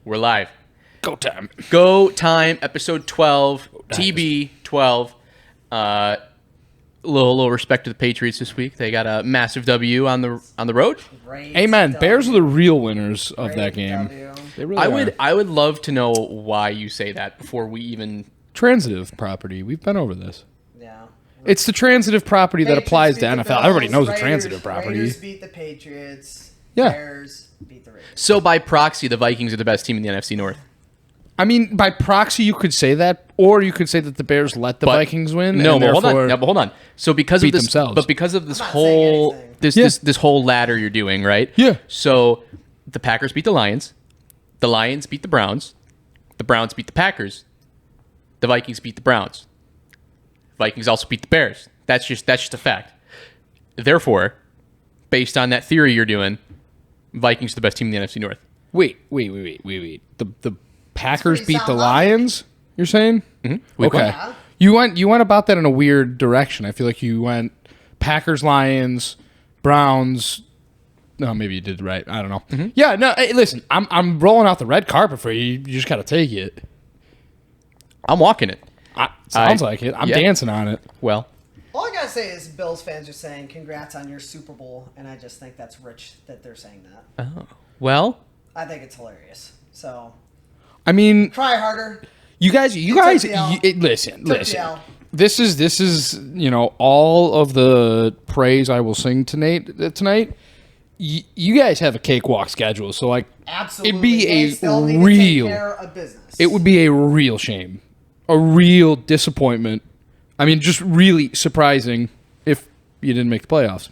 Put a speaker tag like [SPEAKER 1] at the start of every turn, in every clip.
[SPEAKER 1] We're live.
[SPEAKER 2] Go time.
[SPEAKER 1] Go time, episode 12, TB 12. Little respect to the Patriots this week. They got a massive W on the road.
[SPEAKER 3] Great
[SPEAKER 2] Amen.
[SPEAKER 3] W.
[SPEAKER 2] Bears are the real winners of that game.
[SPEAKER 3] W.
[SPEAKER 2] They really are.
[SPEAKER 1] I would love to know why you say that before we even.
[SPEAKER 2] Transitive property. We've been over this.
[SPEAKER 3] Yeah.
[SPEAKER 2] It's the transitive property that
[SPEAKER 3] Patriots
[SPEAKER 2] applies to
[SPEAKER 3] beat the
[SPEAKER 2] NFL.
[SPEAKER 3] Bills,
[SPEAKER 2] Everybody knows the
[SPEAKER 3] Raiders-
[SPEAKER 2] transitive property.
[SPEAKER 3] Raiders beat the Patriots.
[SPEAKER 2] Yeah.
[SPEAKER 3] Bears beat the Raiders.
[SPEAKER 1] So by proxy, the Vikings are the best team in the NFC North.
[SPEAKER 2] I mean, by proxy, you could say that, or you could say that the Bears let the Vikings win.
[SPEAKER 1] No,
[SPEAKER 2] and
[SPEAKER 1] but hold on.
[SPEAKER 2] therefore
[SPEAKER 1] No, but hold on. So because
[SPEAKER 2] beat
[SPEAKER 1] of this,
[SPEAKER 2] themselves.
[SPEAKER 1] but because of this
[SPEAKER 3] I'm not
[SPEAKER 1] whole
[SPEAKER 3] saying anything.
[SPEAKER 1] this whole ladder you're doing, right?
[SPEAKER 2] Yeah.
[SPEAKER 1] So the Packers beat the Lions beat the Browns beat the Packers, the Vikings beat the Browns, Vikings also beat the Bears. That's just a fact. Therefore, based on that theory you're doing, Vikings are the best team in the NFC North.
[SPEAKER 2] Wait. The Packers
[SPEAKER 3] pretty
[SPEAKER 2] beat the
[SPEAKER 3] sound
[SPEAKER 2] Lions, you're saying?
[SPEAKER 1] Mm-hmm.
[SPEAKER 2] Okay.
[SPEAKER 3] Yeah.
[SPEAKER 2] You went about that in a weird direction. I feel like you went Packers, Lions, Browns. No, maybe you did right. I don't know.
[SPEAKER 1] Mm-hmm.
[SPEAKER 2] Yeah, no, hey, listen, I'm rolling out the red carpet for you. You just got to take it.
[SPEAKER 1] I'm walking it.
[SPEAKER 2] Sounds like it. I'm dancing on it.
[SPEAKER 1] Well,
[SPEAKER 3] All I gotta say is Bills fans are saying congrats on your Super Bowl, and I just think that's rich that they're saying that.
[SPEAKER 1] well,
[SPEAKER 3] I think it's hilarious. So
[SPEAKER 2] I mean,
[SPEAKER 3] try harder.
[SPEAKER 2] you guys,
[SPEAKER 3] the L.
[SPEAKER 2] listen.
[SPEAKER 3] the L.
[SPEAKER 2] This is all of the praise I will sing tonight. You guys have a cakewalk schedule, so like
[SPEAKER 3] Absolutely.
[SPEAKER 2] it'd be
[SPEAKER 3] They
[SPEAKER 2] a
[SPEAKER 3] still need to take
[SPEAKER 2] real.
[SPEAKER 3] care of business.
[SPEAKER 2] It would be a real shame, a real disappointment. I mean, just really surprising if you didn't make the playoffs.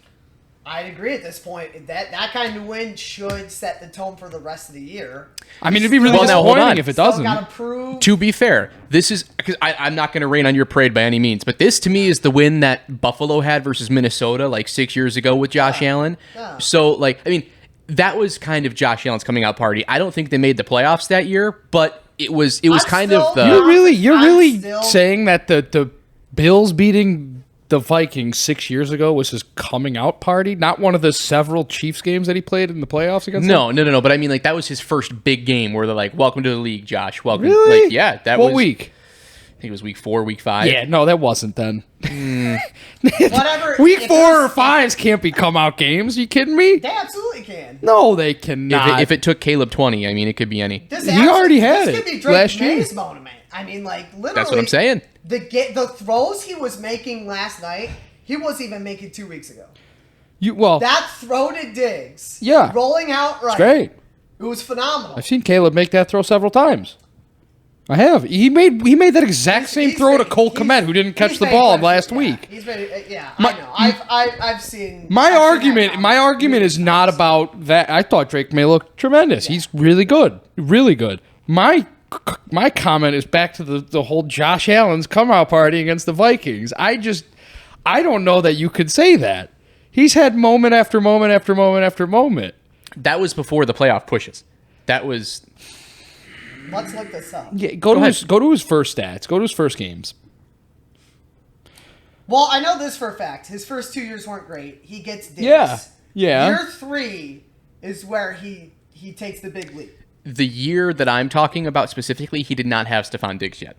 [SPEAKER 3] I'd agree at this point. That kind of win should set the tone for the rest of the year.
[SPEAKER 2] I mean, it'd be really
[SPEAKER 1] Well, now, hold
[SPEAKER 2] disappointing
[SPEAKER 1] on.
[SPEAKER 2] if it
[SPEAKER 3] Still
[SPEAKER 2] doesn't.
[SPEAKER 3] gotta prove.
[SPEAKER 1] to be fair, this is because I'm not going to rain on your parade by any means, but this to me is the win that Buffalo had versus Minnesota like 6 years ago with Josh Allen.
[SPEAKER 3] Yeah.
[SPEAKER 1] So, like, I mean, that was kind of Josh Allen's coming out party. I don't think they made the playoffs that year, but it was
[SPEAKER 3] I'm
[SPEAKER 1] kind
[SPEAKER 3] still-
[SPEAKER 1] of the.
[SPEAKER 2] You're
[SPEAKER 3] I'm
[SPEAKER 2] really
[SPEAKER 3] still-
[SPEAKER 2] saying that the Bills beating the Vikings 6 years ago was his coming out party, not one of the several Chiefs games that he played in the playoffs against them?
[SPEAKER 1] No. But I mean, like, that was his first big game where they're like, "Welcome to the league, Josh. Welcome."
[SPEAKER 2] Really?
[SPEAKER 1] Like, yeah, that
[SPEAKER 2] what
[SPEAKER 1] was
[SPEAKER 2] week?
[SPEAKER 1] I think it was week 4, week 5.
[SPEAKER 2] Yeah, no, that wasn't then.
[SPEAKER 3] Whatever.
[SPEAKER 2] Week
[SPEAKER 3] if
[SPEAKER 2] 4 or
[SPEAKER 3] there's-
[SPEAKER 2] 5s can't be come out games. You kidding me?
[SPEAKER 3] They absolutely can.
[SPEAKER 2] No, they cannot.
[SPEAKER 1] If it took Caleb 20, I mean, it could be any.
[SPEAKER 2] He already had
[SPEAKER 3] this
[SPEAKER 2] it
[SPEAKER 3] could be Drake
[SPEAKER 2] last year.
[SPEAKER 3] May's moment. I mean, like literally.
[SPEAKER 1] That's what I'm saying.
[SPEAKER 3] The throws he was making last night, he wasn't even making 2 weeks ago.
[SPEAKER 2] Well,
[SPEAKER 3] That throw to Diggs,
[SPEAKER 2] Yeah.
[SPEAKER 3] rolling out right,
[SPEAKER 2] great.
[SPEAKER 3] It was phenomenal.
[SPEAKER 2] I've seen Caleb make that throw several times. I have. He made that exact same
[SPEAKER 3] He's
[SPEAKER 2] throw to
[SPEAKER 3] made-
[SPEAKER 2] Cole
[SPEAKER 3] he's-
[SPEAKER 2] Kmet, who didn't catch
[SPEAKER 3] he's
[SPEAKER 2] the
[SPEAKER 3] made
[SPEAKER 2] ball
[SPEAKER 3] plenty-
[SPEAKER 2] last
[SPEAKER 3] yeah,
[SPEAKER 2] week.
[SPEAKER 3] He's made, yeah,
[SPEAKER 2] My-
[SPEAKER 3] I know. I've seen.
[SPEAKER 2] My
[SPEAKER 3] I've seen that
[SPEAKER 2] argument,
[SPEAKER 3] comment.
[SPEAKER 2] is not about that. I thought Drake May looked tremendous. He's really good, really good. My comment is back to the whole Josh Allen's come out party against the Vikings. I don't know that you could say that. He's had moment after moment after moment after moment.
[SPEAKER 1] That was before the playoff pushes. That was.
[SPEAKER 3] Let's look this up.
[SPEAKER 2] Yeah, go to his first stats. Go to his first games.
[SPEAKER 3] Well, I know this for a fact. His first 2 years weren't great. He gets Diggs.
[SPEAKER 2] Yeah.
[SPEAKER 3] Year 3 is where he takes the big leap.
[SPEAKER 1] The year that I'm talking about specifically, he did not have Stephon Diggs yet.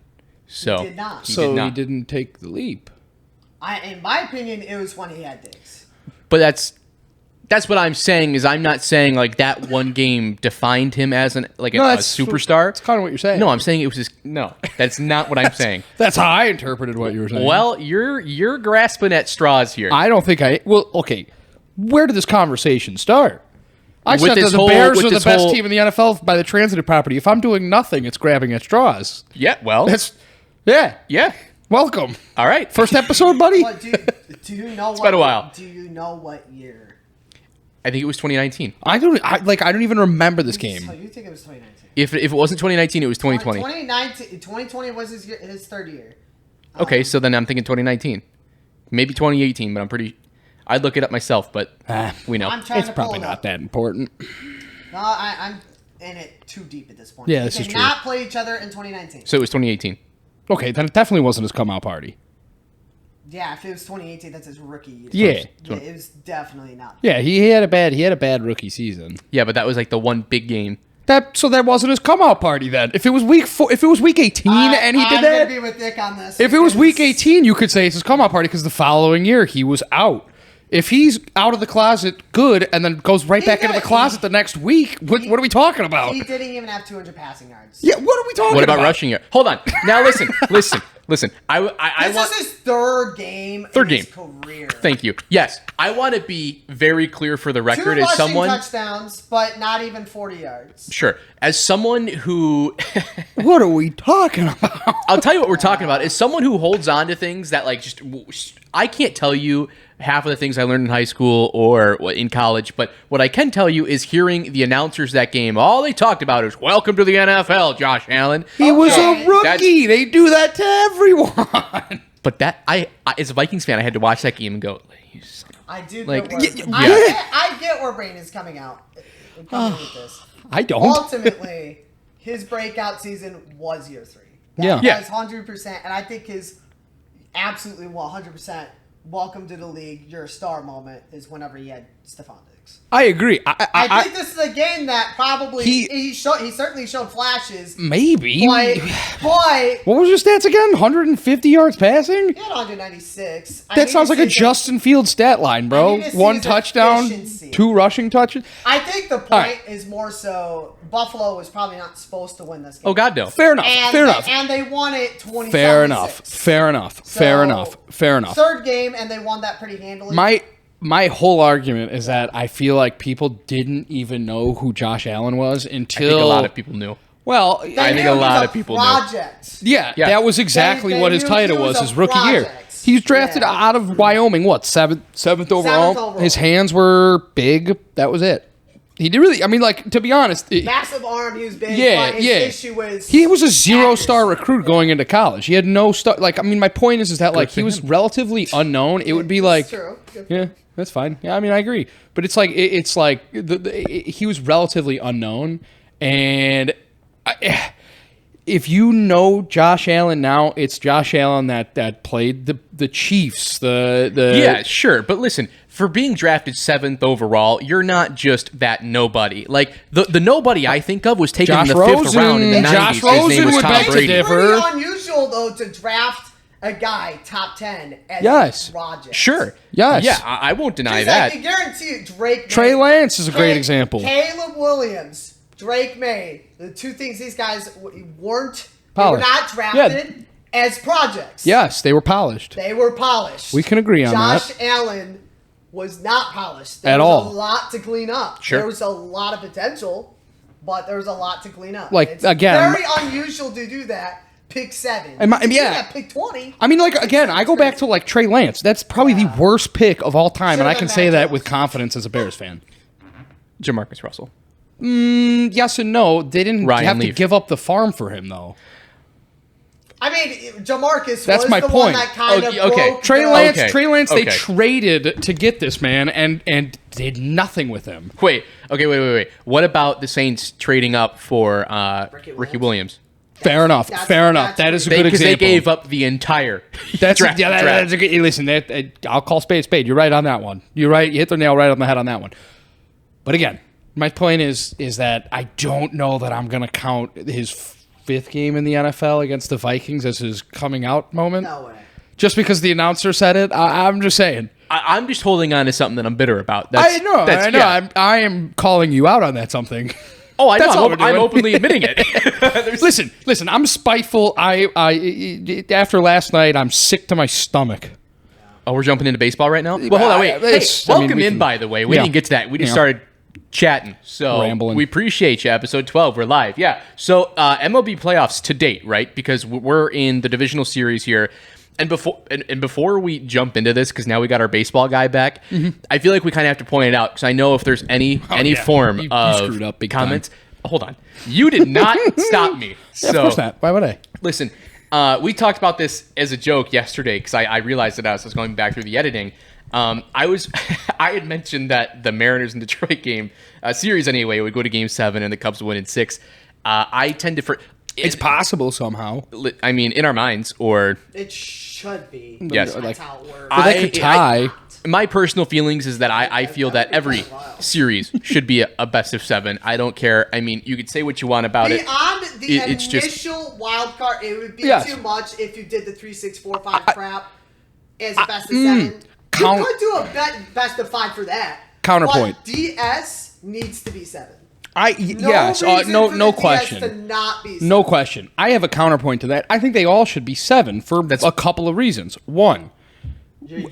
[SPEAKER 1] So
[SPEAKER 3] He did not.
[SPEAKER 1] He
[SPEAKER 2] So
[SPEAKER 1] did not.
[SPEAKER 2] he didn't take the leap.
[SPEAKER 3] In my opinion, it was when he had Diggs.
[SPEAKER 1] But that's what I'm saying. Is I'm not saying like that one game defined him as a superstar.
[SPEAKER 2] That's kind of what you're saying.
[SPEAKER 1] No, I'm saying it was just no. That's not what I'm saying.
[SPEAKER 2] That's how I interpreted what you were saying.
[SPEAKER 1] Well, you're grasping at straws here.
[SPEAKER 2] I don't think I. Well, okay. Where did this conversation start? I
[SPEAKER 1] With
[SPEAKER 2] said that
[SPEAKER 1] this
[SPEAKER 2] the
[SPEAKER 1] whole-
[SPEAKER 2] Bears
[SPEAKER 1] with
[SPEAKER 2] are the
[SPEAKER 1] this
[SPEAKER 2] best
[SPEAKER 1] whole-
[SPEAKER 2] team in the NFL by the transitive property. If I'm doing nothing, it's grabbing at straws.
[SPEAKER 1] Yeah. Well.
[SPEAKER 2] Yeah. Welcome.
[SPEAKER 1] All right.
[SPEAKER 2] First episode, buddy.
[SPEAKER 3] But do you know? It's
[SPEAKER 1] been a while.
[SPEAKER 3] Do you know what year?
[SPEAKER 1] I think it was 2019.
[SPEAKER 2] I don't even remember this game.
[SPEAKER 3] So you think it was 2019?
[SPEAKER 1] If it wasn't 2019, it was 2020.
[SPEAKER 3] 2020 was his third year.
[SPEAKER 1] Okay, so then I'm thinking 2019, maybe 2018, but I'm pretty. I'd look it up myself, but we know.
[SPEAKER 3] I'm trying
[SPEAKER 2] It's
[SPEAKER 3] to pull
[SPEAKER 2] probably
[SPEAKER 3] it
[SPEAKER 2] not
[SPEAKER 3] up.
[SPEAKER 2] that important.
[SPEAKER 3] No, I'm in it too deep at this point.
[SPEAKER 2] Yeah,
[SPEAKER 3] They
[SPEAKER 2] this is
[SPEAKER 3] did
[SPEAKER 2] true.
[SPEAKER 3] not play each other in 2019.
[SPEAKER 1] So it was 2018.
[SPEAKER 2] Okay, then it definitely wasn't his come out party.
[SPEAKER 3] Yeah, if it was 2018, that's his rookie year.
[SPEAKER 2] Yeah.
[SPEAKER 3] It was definitely not.
[SPEAKER 2] Yeah, he had a bad rookie season.
[SPEAKER 1] Yeah, but that was like the one big game
[SPEAKER 2] So that wasn't his come out party then. If it was week 18 and he did
[SPEAKER 3] I'm
[SPEAKER 2] that,
[SPEAKER 3] gonna be with Nick on this.
[SPEAKER 2] if it was
[SPEAKER 3] because-
[SPEAKER 2] week 18, you could say it's his come out party because the following year he was out. If he's out of the closet good and then goes right back into the closet the next week, what are we talking about?
[SPEAKER 3] he didn't even have 200 passing yards.
[SPEAKER 2] Yeah, what are we talking
[SPEAKER 1] What
[SPEAKER 2] about?
[SPEAKER 1] about rushing yards? Hold on. Now listen. I
[SPEAKER 3] This
[SPEAKER 1] want.
[SPEAKER 3] is his third game
[SPEAKER 1] Third
[SPEAKER 3] in his
[SPEAKER 1] game.
[SPEAKER 3] career.
[SPEAKER 1] Thank you. Yes, I want to be very clear for the
[SPEAKER 3] 2
[SPEAKER 1] record
[SPEAKER 3] rushing
[SPEAKER 1] as someone.
[SPEAKER 3] touchdowns, but not even 40 yards.
[SPEAKER 1] Sure, as someone who.
[SPEAKER 2] What are we talking about?
[SPEAKER 1] I'll tell you what we're talking about. Is someone who holds on to things that like just I can't tell you half of the things I learned in high school or in college, but what I can tell you is hearing the announcers that game, all they talked about is "Welcome to the NFL, Josh Allen."
[SPEAKER 2] He was
[SPEAKER 3] Okay.
[SPEAKER 2] a rookie. They do that to everyone.
[SPEAKER 1] But that I as a Vikings fan, I had to watch that game and go, "You son of-"
[SPEAKER 3] I do
[SPEAKER 1] Like,
[SPEAKER 3] get where,
[SPEAKER 1] yeah.
[SPEAKER 3] I get where Brain is coming out. Coming with this.
[SPEAKER 2] I don't.
[SPEAKER 3] Ultimately, his breakout season was year 3. That
[SPEAKER 2] Yeah.
[SPEAKER 3] was 100%, and I think his absolutely 100% welcome to the league, you're a star moment is whenever he had Stephon Diggs.
[SPEAKER 2] I agree.
[SPEAKER 3] I think this is a game that probably
[SPEAKER 2] He-
[SPEAKER 3] he certainly showed flashes,
[SPEAKER 2] maybe.
[SPEAKER 3] but
[SPEAKER 2] What was your stats again? 150 yards passing?
[SPEAKER 3] he had 196. I
[SPEAKER 2] That
[SPEAKER 3] need
[SPEAKER 2] sounds
[SPEAKER 3] to
[SPEAKER 2] like a
[SPEAKER 3] see
[SPEAKER 2] Justin Fields stat line, bro.
[SPEAKER 3] I need to see
[SPEAKER 2] 1
[SPEAKER 3] his
[SPEAKER 2] touchdown,
[SPEAKER 3] efficiency.
[SPEAKER 2] 2 rushing touches.
[SPEAKER 3] I think the point
[SPEAKER 2] right.
[SPEAKER 3] is more so Buffalo was probably not supposed to win this game.
[SPEAKER 1] Oh God, no.
[SPEAKER 2] Fair enough.
[SPEAKER 3] And,
[SPEAKER 2] fair enough.
[SPEAKER 3] And they won it 20.
[SPEAKER 2] Fair enough. Fair enough. Fair enough. Fair enough.
[SPEAKER 3] Third game, and they won that pretty handily.
[SPEAKER 2] My whole argument is that I feel like people didn't even know who Josh Allen was until
[SPEAKER 1] I think a lot of people knew.
[SPEAKER 2] Well,
[SPEAKER 3] They
[SPEAKER 1] I think
[SPEAKER 3] knew
[SPEAKER 1] a
[SPEAKER 3] it was
[SPEAKER 1] lot of people knew.
[SPEAKER 3] project.
[SPEAKER 2] yeah,
[SPEAKER 1] Yeah.
[SPEAKER 2] that was exactly
[SPEAKER 3] They
[SPEAKER 2] what his
[SPEAKER 3] knew
[SPEAKER 2] title
[SPEAKER 3] he was
[SPEAKER 2] was
[SPEAKER 3] a
[SPEAKER 2] his rookie year.
[SPEAKER 3] project.
[SPEAKER 2] He's drafted
[SPEAKER 3] Yeah.
[SPEAKER 2] out of Wyoming, what, seventh overall?
[SPEAKER 3] overall.
[SPEAKER 2] His hands were big. That was it. He did really, I mean, like, to be honest,
[SPEAKER 3] Massive arm, he was big.
[SPEAKER 2] Yeah,
[SPEAKER 3] but his
[SPEAKER 2] yeah.
[SPEAKER 3] issue was
[SPEAKER 2] he was a 0-star
[SPEAKER 3] accuracy.
[SPEAKER 2] recruit going into college. He had no star. Like, I mean, my point is that, like, he was relatively unknown. It would be like,
[SPEAKER 3] It's true.
[SPEAKER 2] yeah, that's fine. Yeah, I mean, I agree. But it's like it's like he was relatively unknown, and if you know Josh Allen now, it's Josh Allen that played the Chiefs.
[SPEAKER 1] Yeah, sure. But listen, for being drafted 7th overall, you're not just that nobody. Like, the nobody I think of was taken
[SPEAKER 2] Josh
[SPEAKER 1] in the 5th round in the
[SPEAKER 2] Rosen.
[SPEAKER 1] 90s.
[SPEAKER 2] Josh
[SPEAKER 1] His name
[SPEAKER 2] Rosen
[SPEAKER 1] was
[SPEAKER 2] would
[SPEAKER 1] Tom
[SPEAKER 2] beg to
[SPEAKER 1] Brady.
[SPEAKER 2] differ.
[SPEAKER 3] It's pretty unusual, though, to draft a guy top 10 as
[SPEAKER 2] Yes.
[SPEAKER 3] a project.
[SPEAKER 1] Sure.
[SPEAKER 2] Yes.
[SPEAKER 1] Yeah, I won't deny
[SPEAKER 3] Just
[SPEAKER 1] that.
[SPEAKER 3] I can guarantee you, Drake
[SPEAKER 2] Trey
[SPEAKER 3] May,
[SPEAKER 2] Lance is a great example.
[SPEAKER 3] Caleb Williams, Drake May, the two things these guys weren't, they were
[SPEAKER 2] Polished.
[SPEAKER 3] not drafted as projects.
[SPEAKER 2] Yes, they were polished.
[SPEAKER 3] They were polished.
[SPEAKER 2] We can agree on
[SPEAKER 3] Josh
[SPEAKER 2] that.
[SPEAKER 3] Allen was not polished. There
[SPEAKER 2] At
[SPEAKER 3] was
[SPEAKER 2] all.
[SPEAKER 3] a lot to clean up.
[SPEAKER 1] Sure.
[SPEAKER 3] There was a lot of potential, but there was a lot to clean up.
[SPEAKER 2] Like,
[SPEAKER 3] It's
[SPEAKER 2] again-
[SPEAKER 3] very unusual to do that. Pick 7.
[SPEAKER 2] And my-
[SPEAKER 3] You can do
[SPEAKER 2] yeah.
[SPEAKER 3] that, pick 20.
[SPEAKER 2] I mean, like, again, I go back to, like, Trey Lance. That's probably the worst pick of all time, and I can say that with confidence as a Bears fan.
[SPEAKER 1] Jamarcus Russell.
[SPEAKER 2] Yes and no. They didn't
[SPEAKER 1] Ryan
[SPEAKER 2] have to
[SPEAKER 1] Leaf.
[SPEAKER 2] give up the farm for him, though.
[SPEAKER 3] I mean, Jamarcus
[SPEAKER 2] That's
[SPEAKER 3] was
[SPEAKER 2] my
[SPEAKER 3] the
[SPEAKER 2] point.
[SPEAKER 3] one that kind of
[SPEAKER 1] Okay.
[SPEAKER 3] broke
[SPEAKER 2] Trey
[SPEAKER 3] the-
[SPEAKER 2] Lance,
[SPEAKER 1] Okay.
[SPEAKER 2] they traded to get this man and did nothing with him.
[SPEAKER 1] Wait. What about the Saints trading up for Ricky Williams?
[SPEAKER 2] Fair enough.
[SPEAKER 3] that's-
[SPEAKER 2] Fair enough.
[SPEAKER 3] that's
[SPEAKER 2] That is a
[SPEAKER 3] pretty-
[SPEAKER 2] good
[SPEAKER 1] Because
[SPEAKER 2] example.
[SPEAKER 1] they gave up the entire
[SPEAKER 2] That's
[SPEAKER 1] draft.
[SPEAKER 2] that's a good. Listen, I'll call spade spade. You're right on that one. You're right. You hit the nail right on the head on that one. But again, my point is that I don't know that I'm going to count his 5th game in the NFL against the Vikings as his coming out moment.
[SPEAKER 3] No way.
[SPEAKER 2] Just because the announcer said it. I'm just saying.
[SPEAKER 1] I'm just holding on to something that I'm bitter about. That's,
[SPEAKER 2] I know.
[SPEAKER 1] Yeah.
[SPEAKER 2] I am calling you out on that something.
[SPEAKER 1] Oh, I
[SPEAKER 2] That's all
[SPEAKER 1] know.
[SPEAKER 2] we're
[SPEAKER 1] I'm
[SPEAKER 2] doing.
[SPEAKER 1] openly admitting it.
[SPEAKER 2] Listen. I'm spiteful. After last night, I'm sick to my stomach.
[SPEAKER 1] Oh, we're jumping into baseball right now? Well, hold on, wait. Hey,
[SPEAKER 2] It's- I mean,
[SPEAKER 1] welcome
[SPEAKER 2] we
[SPEAKER 1] in,
[SPEAKER 2] can-
[SPEAKER 1] by the way. We
[SPEAKER 2] yeah.
[SPEAKER 1] didn't get to that. We just
[SPEAKER 2] Yeah.
[SPEAKER 1] started chatting. So
[SPEAKER 2] Rambling.
[SPEAKER 1] we appreciate you. Episode 12, we're live. Yeah. So MLB playoffs to date, right? Because we're in the divisional series here. And before we jump into this, because now we got our baseball guy back, I feel like we kind of have to point it out, because I know if there's any
[SPEAKER 2] yeah.
[SPEAKER 1] form
[SPEAKER 2] You
[SPEAKER 1] of
[SPEAKER 2] screwed up big
[SPEAKER 1] comments. Hold on. You did not stop me.
[SPEAKER 2] Yeah, of course not. Why would I?
[SPEAKER 1] Listen, we talked about this as a joke yesterday because I realized it as I was going back through the editing. I had mentioned that the Mariners and Detroit game series anyway would go to Game 7 and the Cubs would win in 6. I tend to
[SPEAKER 2] It's possible somehow.
[SPEAKER 1] I mean, in our minds, or
[SPEAKER 3] It should be.
[SPEAKER 1] Yes.
[SPEAKER 3] That's
[SPEAKER 2] Like,
[SPEAKER 3] how it works.
[SPEAKER 2] But they could tie.
[SPEAKER 1] my personal feelings is that I feel that every series should be a best of 7. I don't care. I mean, you could say what you want about it.
[SPEAKER 3] Beyond the
[SPEAKER 1] It's just-
[SPEAKER 3] initial wild card, it would be
[SPEAKER 2] Yes.
[SPEAKER 3] too much if you did the 3, 6, 4, 5 crap as a best of 7.
[SPEAKER 2] count-
[SPEAKER 3] You could do a best of 5 for that.
[SPEAKER 2] Counterpoint.
[SPEAKER 3] But DS needs to be 7.
[SPEAKER 2] Yes,
[SPEAKER 3] reason
[SPEAKER 2] no,
[SPEAKER 3] for
[SPEAKER 2] no
[SPEAKER 3] the DS
[SPEAKER 2] question.
[SPEAKER 3] to not be 7.
[SPEAKER 2] No question. I have a counterpoint to that. I think they all should be 7 for a couple of reasons. One,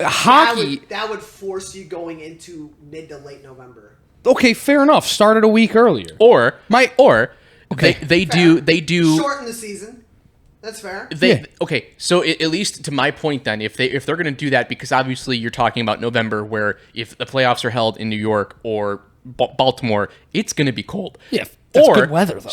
[SPEAKER 2] hockey.
[SPEAKER 3] That would force you going into mid to late November.
[SPEAKER 2] Okay, fair enough. Started a week earlier.
[SPEAKER 1] Or
[SPEAKER 2] Okay.
[SPEAKER 1] they do
[SPEAKER 3] Shorten the season. That's fair.
[SPEAKER 1] Okay, so at least to my point, then, if they're going to do that, because obviously you're talking about November, where if the playoffs are held in New York or Baltimore, it's going to be cold.
[SPEAKER 2] Yeah, that's good weather, though.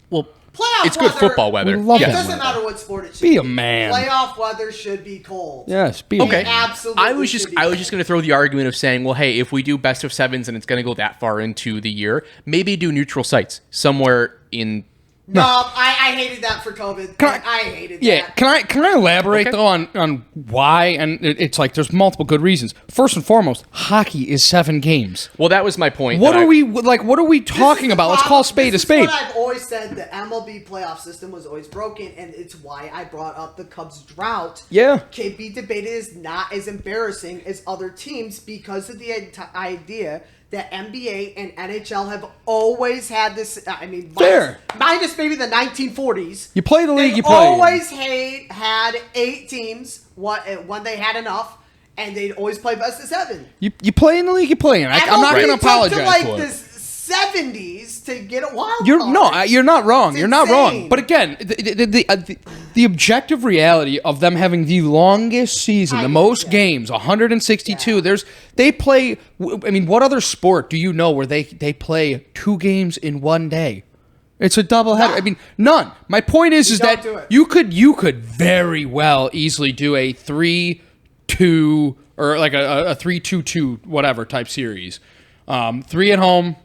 [SPEAKER 1] Well,
[SPEAKER 3] Playoff
[SPEAKER 1] it's good
[SPEAKER 3] weather-
[SPEAKER 1] football weather.
[SPEAKER 2] We love
[SPEAKER 3] It
[SPEAKER 2] that
[SPEAKER 3] doesn't
[SPEAKER 2] weather.
[SPEAKER 3] matter what sport it should
[SPEAKER 2] Be a man.
[SPEAKER 3] Playoff weather should be cold.
[SPEAKER 2] Yes, be a
[SPEAKER 1] Okay,
[SPEAKER 2] man.
[SPEAKER 3] Absolutely.
[SPEAKER 1] I was just
[SPEAKER 3] should be cold.
[SPEAKER 1] going to throw the argument of saying, well, hey, if we do best of 7s and it's going to go that far into the year, maybe do neutral sites somewhere in.
[SPEAKER 3] No, I hated that for COVID. I hated
[SPEAKER 2] Yeah,
[SPEAKER 3] that.
[SPEAKER 2] can I elaborate
[SPEAKER 1] Okay.
[SPEAKER 2] though on why? And it's like there's multiple good reasons. First and foremost, hockey is 7 games.
[SPEAKER 1] Well, that was my point.
[SPEAKER 2] What
[SPEAKER 1] that
[SPEAKER 2] are
[SPEAKER 1] I-
[SPEAKER 2] we like? What are we talking about? Let's call a spade a spade.
[SPEAKER 3] This is what I've always said. The MLB playoff system was always broken, and it's why I brought up the Cubs drought.
[SPEAKER 2] Yeah.
[SPEAKER 3] Can be debated as not as embarrassing as other teams because of the idea that NBA and NHL have always had this. I mean,
[SPEAKER 2] Fair.
[SPEAKER 3] minus maybe the 1940s.
[SPEAKER 2] You play the league
[SPEAKER 3] They've
[SPEAKER 2] you play.
[SPEAKER 3] always had 8 teams when they had enough, and they'd always play best of 7.
[SPEAKER 2] You play in the league you play in. I'm not going to
[SPEAKER 3] MLB took
[SPEAKER 2] apologize
[SPEAKER 3] to like
[SPEAKER 2] for
[SPEAKER 3] the
[SPEAKER 2] it.
[SPEAKER 3] 70s to get a wild
[SPEAKER 2] You're
[SPEAKER 3] card.
[SPEAKER 2] you're not wrong.
[SPEAKER 3] It's
[SPEAKER 2] You're not wrong.
[SPEAKER 3] insane.
[SPEAKER 2] But again, the objective reality of them having the longest season, the most games, 162.
[SPEAKER 3] Yeah.
[SPEAKER 2] They play. I mean, what other sport do you know where they play 2 games in one day? It's a doubleheader. I mean, none. My point is
[SPEAKER 3] don't
[SPEAKER 2] that
[SPEAKER 3] do it.
[SPEAKER 2] you could very well easily do a 3-2 or like a 3-2-2 whatever type series. 3 at home,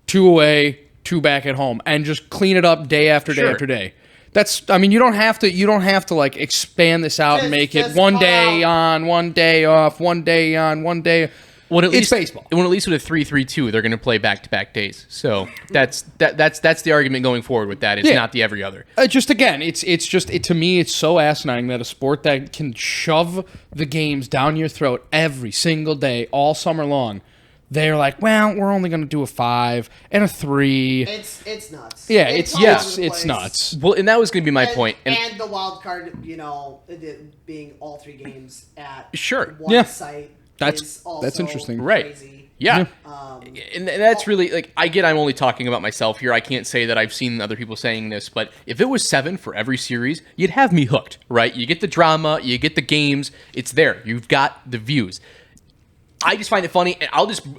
[SPEAKER 2] 2 away, 2 back at home, and just clean it up day after day
[SPEAKER 1] Sure.
[SPEAKER 2] after day. That's. I mean, you don't have to like expand this out and make it
[SPEAKER 3] Just
[SPEAKER 2] one
[SPEAKER 3] call
[SPEAKER 2] day
[SPEAKER 3] out-
[SPEAKER 2] on, one day off, one day on, one day.
[SPEAKER 1] Well, at
[SPEAKER 2] It's
[SPEAKER 1] least
[SPEAKER 2] baseball.
[SPEAKER 1] Well, at least with a 3-3-2, they're going to play back-to-back days. So that's the argument going forward with that. It's
[SPEAKER 2] Yeah.
[SPEAKER 1] not the every other.
[SPEAKER 2] Just again, it's just to me, it's so asinine that a sport that can shove the games down your throat every single day, all summer long, they're like, well, we're only going to do a 5 and a 3.
[SPEAKER 3] It's nuts.
[SPEAKER 2] Yeah,
[SPEAKER 3] It's
[SPEAKER 2] it's
[SPEAKER 3] all over the
[SPEAKER 2] it's
[SPEAKER 3] place.
[SPEAKER 2] nuts.
[SPEAKER 1] Well, and that was going to be my point.
[SPEAKER 3] And the wild card, it being all 3 games at
[SPEAKER 1] Sure.
[SPEAKER 3] one
[SPEAKER 2] Yeah.
[SPEAKER 3] site.
[SPEAKER 2] That's
[SPEAKER 3] is also
[SPEAKER 2] interesting.
[SPEAKER 1] Right.
[SPEAKER 3] Crazy.
[SPEAKER 1] Yeah.
[SPEAKER 3] Um,
[SPEAKER 1] And that's really, like, I get I'm only talking about myself here. I can't say that I've seen other people saying this, but if it was 7 for every series, you'd have me hooked, right? You get the drama, you get the games, it's there. You've got the views. I just find it funny, and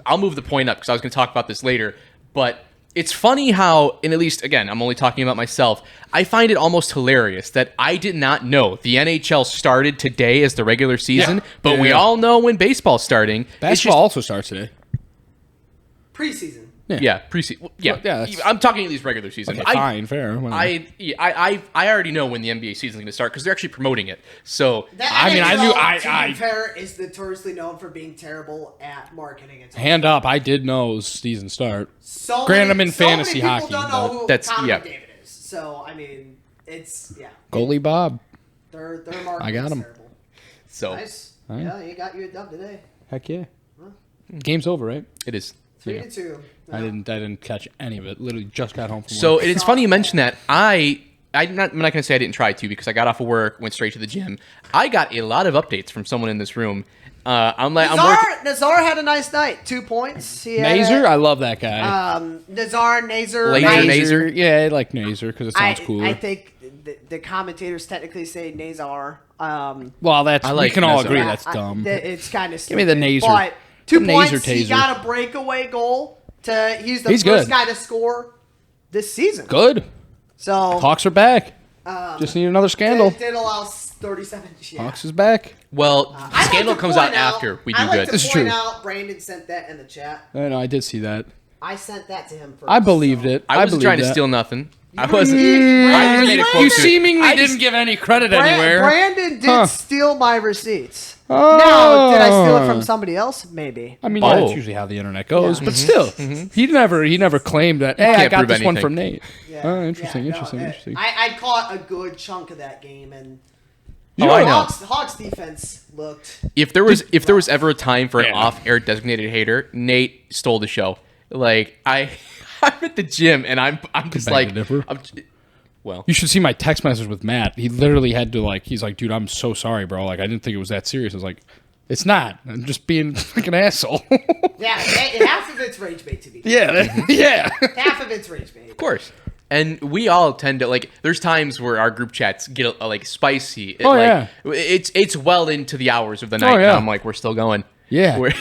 [SPEAKER 1] I'll move the point up because I was going to talk about this later, but it's funny how, and at least, again, I'm only talking about myself, I find it almost hilarious that I did not know the NHL started today as the regular season, but we all know when baseball's starting.
[SPEAKER 2] Basketball also starts today.
[SPEAKER 3] preseason.
[SPEAKER 1] Yeah, preseason. Yeah,
[SPEAKER 2] that's-
[SPEAKER 1] I'm talking at least regular season.
[SPEAKER 2] Okay, fine, fair. whatever.
[SPEAKER 1] I already know when the NBA season is going to start because they're actually promoting it. So
[SPEAKER 3] That
[SPEAKER 2] I mean, I
[SPEAKER 3] NHL,
[SPEAKER 2] knew-
[SPEAKER 3] to be fair, is notoriously known for being terrible at marketing. Its
[SPEAKER 2] Hand up, I did know it was season start.
[SPEAKER 3] So
[SPEAKER 2] Granted,
[SPEAKER 3] many,
[SPEAKER 2] I'm in
[SPEAKER 3] so
[SPEAKER 2] fantasy
[SPEAKER 3] many
[SPEAKER 2] hockey,
[SPEAKER 3] people don't know
[SPEAKER 2] but
[SPEAKER 3] who
[SPEAKER 1] that's-
[SPEAKER 3] Connor
[SPEAKER 1] yeah.
[SPEAKER 3] McDavid is. So I mean, it's
[SPEAKER 2] Goalie Bob.
[SPEAKER 3] Their marketing
[SPEAKER 2] I got
[SPEAKER 3] is
[SPEAKER 2] him.
[SPEAKER 3] terrible.
[SPEAKER 1] so
[SPEAKER 3] Nice.
[SPEAKER 2] Right.
[SPEAKER 3] Yeah, you got you a dub today.
[SPEAKER 2] Heck yeah. Game's over, right?
[SPEAKER 1] it is.
[SPEAKER 3] 3-2.
[SPEAKER 2] I didn't catch any of it. Literally just got home from
[SPEAKER 1] So
[SPEAKER 2] work.
[SPEAKER 1] it's funny you mention that. I'm not going to say I didn't try to because I got off of work, went straight to the gym. I got a lot of updates from someone in this room. I'm working.
[SPEAKER 3] Nazar had a nice night. 2 points. He had
[SPEAKER 2] Nazer, I love that guy.
[SPEAKER 3] Nazar, Nazer.
[SPEAKER 1] Laser Nazer?
[SPEAKER 2] Yeah, I like Nazer because it sounds cooler.
[SPEAKER 3] I think the commentators technically say Nazar.
[SPEAKER 2] Well, that's
[SPEAKER 1] like
[SPEAKER 2] we can all
[SPEAKER 1] Nazer.
[SPEAKER 2] agree
[SPEAKER 1] Yeah,
[SPEAKER 2] that's dumb.
[SPEAKER 3] It's kind of
[SPEAKER 2] Give me the Nazer.
[SPEAKER 3] But 2
[SPEAKER 2] The
[SPEAKER 3] points.
[SPEAKER 2] Nazer
[SPEAKER 3] He
[SPEAKER 2] taser.
[SPEAKER 3] got a breakaway goal. He's the
[SPEAKER 2] He's
[SPEAKER 3] first
[SPEAKER 2] good.
[SPEAKER 3] guy to score this season.
[SPEAKER 2] Good.
[SPEAKER 3] So
[SPEAKER 2] Hawks are back. Just need another scandal.
[SPEAKER 3] Did allow 37. Yeah.
[SPEAKER 2] Hawks is back.
[SPEAKER 1] Well,
[SPEAKER 3] I'd like
[SPEAKER 1] scandal
[SPEAKER 3] to
[SPEAKER 1] comes
[SPEAKER 3] point
[SPEAKER 1] out after we do
[SPEAKER 3] I'd like
[SPEAKER 1] good.
[SPEAKER 3] to
[SPEAKER 2] This is
[SPEAKER 3] point
[SPEAKER 2] true.
[SPEAKER 3] out Brandon sent that in the chat.
[SPEAKER 2] I know, I did see that.
[SPEAKER 3] I sent that to him first.
[SPEAKER 2] I believed
[SPEAKER 3] so-
[SPEAKER 2] it.
[SPEAKER 1] I wasn't
[SPEAKER 2] believed
[SPEAKER 1] trying to
[SPEAKER 2] that.
[SPEAKER 1] steal nothing. I wasn't. I just made a quote
[SPEAKER 2] You
[SPEAKER 1] to it.
[SPEAKER 2] seemingly
[SPEAKER 1] I just-
[SPEAKER 2] didn't give any credit anywhere.
[SPEAKER 3] Brandon did
[SPEAKER 2] Huh.
[SPEAKER 3] steal my receipts.
[SPEAKER 2] Oh.
[SPEAKER 3] Now, did I steal it from somebody else? Maybe.
[SPEAKER 2] I mean,
[SPEAKER 1] Oh.
[SPEAKER 2] that's usually how the internet goes,
[SPEAKER 3] Yeah.
[SPEAKER 2] but still, he never claimed that. Hey, I
[SPEAKER 1] Can't
[SPEAKER 2] got
[SPEAKER 1] prove
[SPEAKER 2] this one
[SPEAKER 1] anything.
[SPEAKER 2] from Nate.
[SPEAKER 3] Yeah.
[SPEAKER 2] Oh, interesting,
[SPEAKER 3] Yeah, no,
[SPEAKER 2] interesting.
[SPEAKER 3] I caught a good chunk of that game, and
[SPEAKER 1] Oh, I know.
[SPEAKER 3] Hawks defense looked.
[SPEAKER 1] If there was ever a time for an
[SPEAKER 2] Yeah.
[SPEAKER 1] off-air designated hater, Nate stole the show. Like I'm at the gym and I'm just
[SPEAKER 2] beg
[SPEAKER 1] like,
[SPEAKER 2] to differ.
[SPEAKER 1] well,
[SPEAKER 2] You should see my text message with Matt. He literally had to he's like, dude, I'm so sorry, bro. Like, I didn't think it was that serious. I was like, it's not. I'm just being like an asshole.
[SPEAKER 3] Yeah, half of it's rage bait to be.
[SPEAKER 2] yeah, yeah.
[SPEAKER 3] Half of it's rage bait.
[SPEAKER 1] of course. And we all tend to there's times where our group chats get spicy.
[SPEAKER 2] Oh, yeah.
[SPEAKER 1] It's well into the hours of the night.
[SPEAKER 2] yeah.
[SPEAKER 1] And I'm like, we're still going.
[SPEAKER 2] Yeah.
[SPEAKER 1] We're-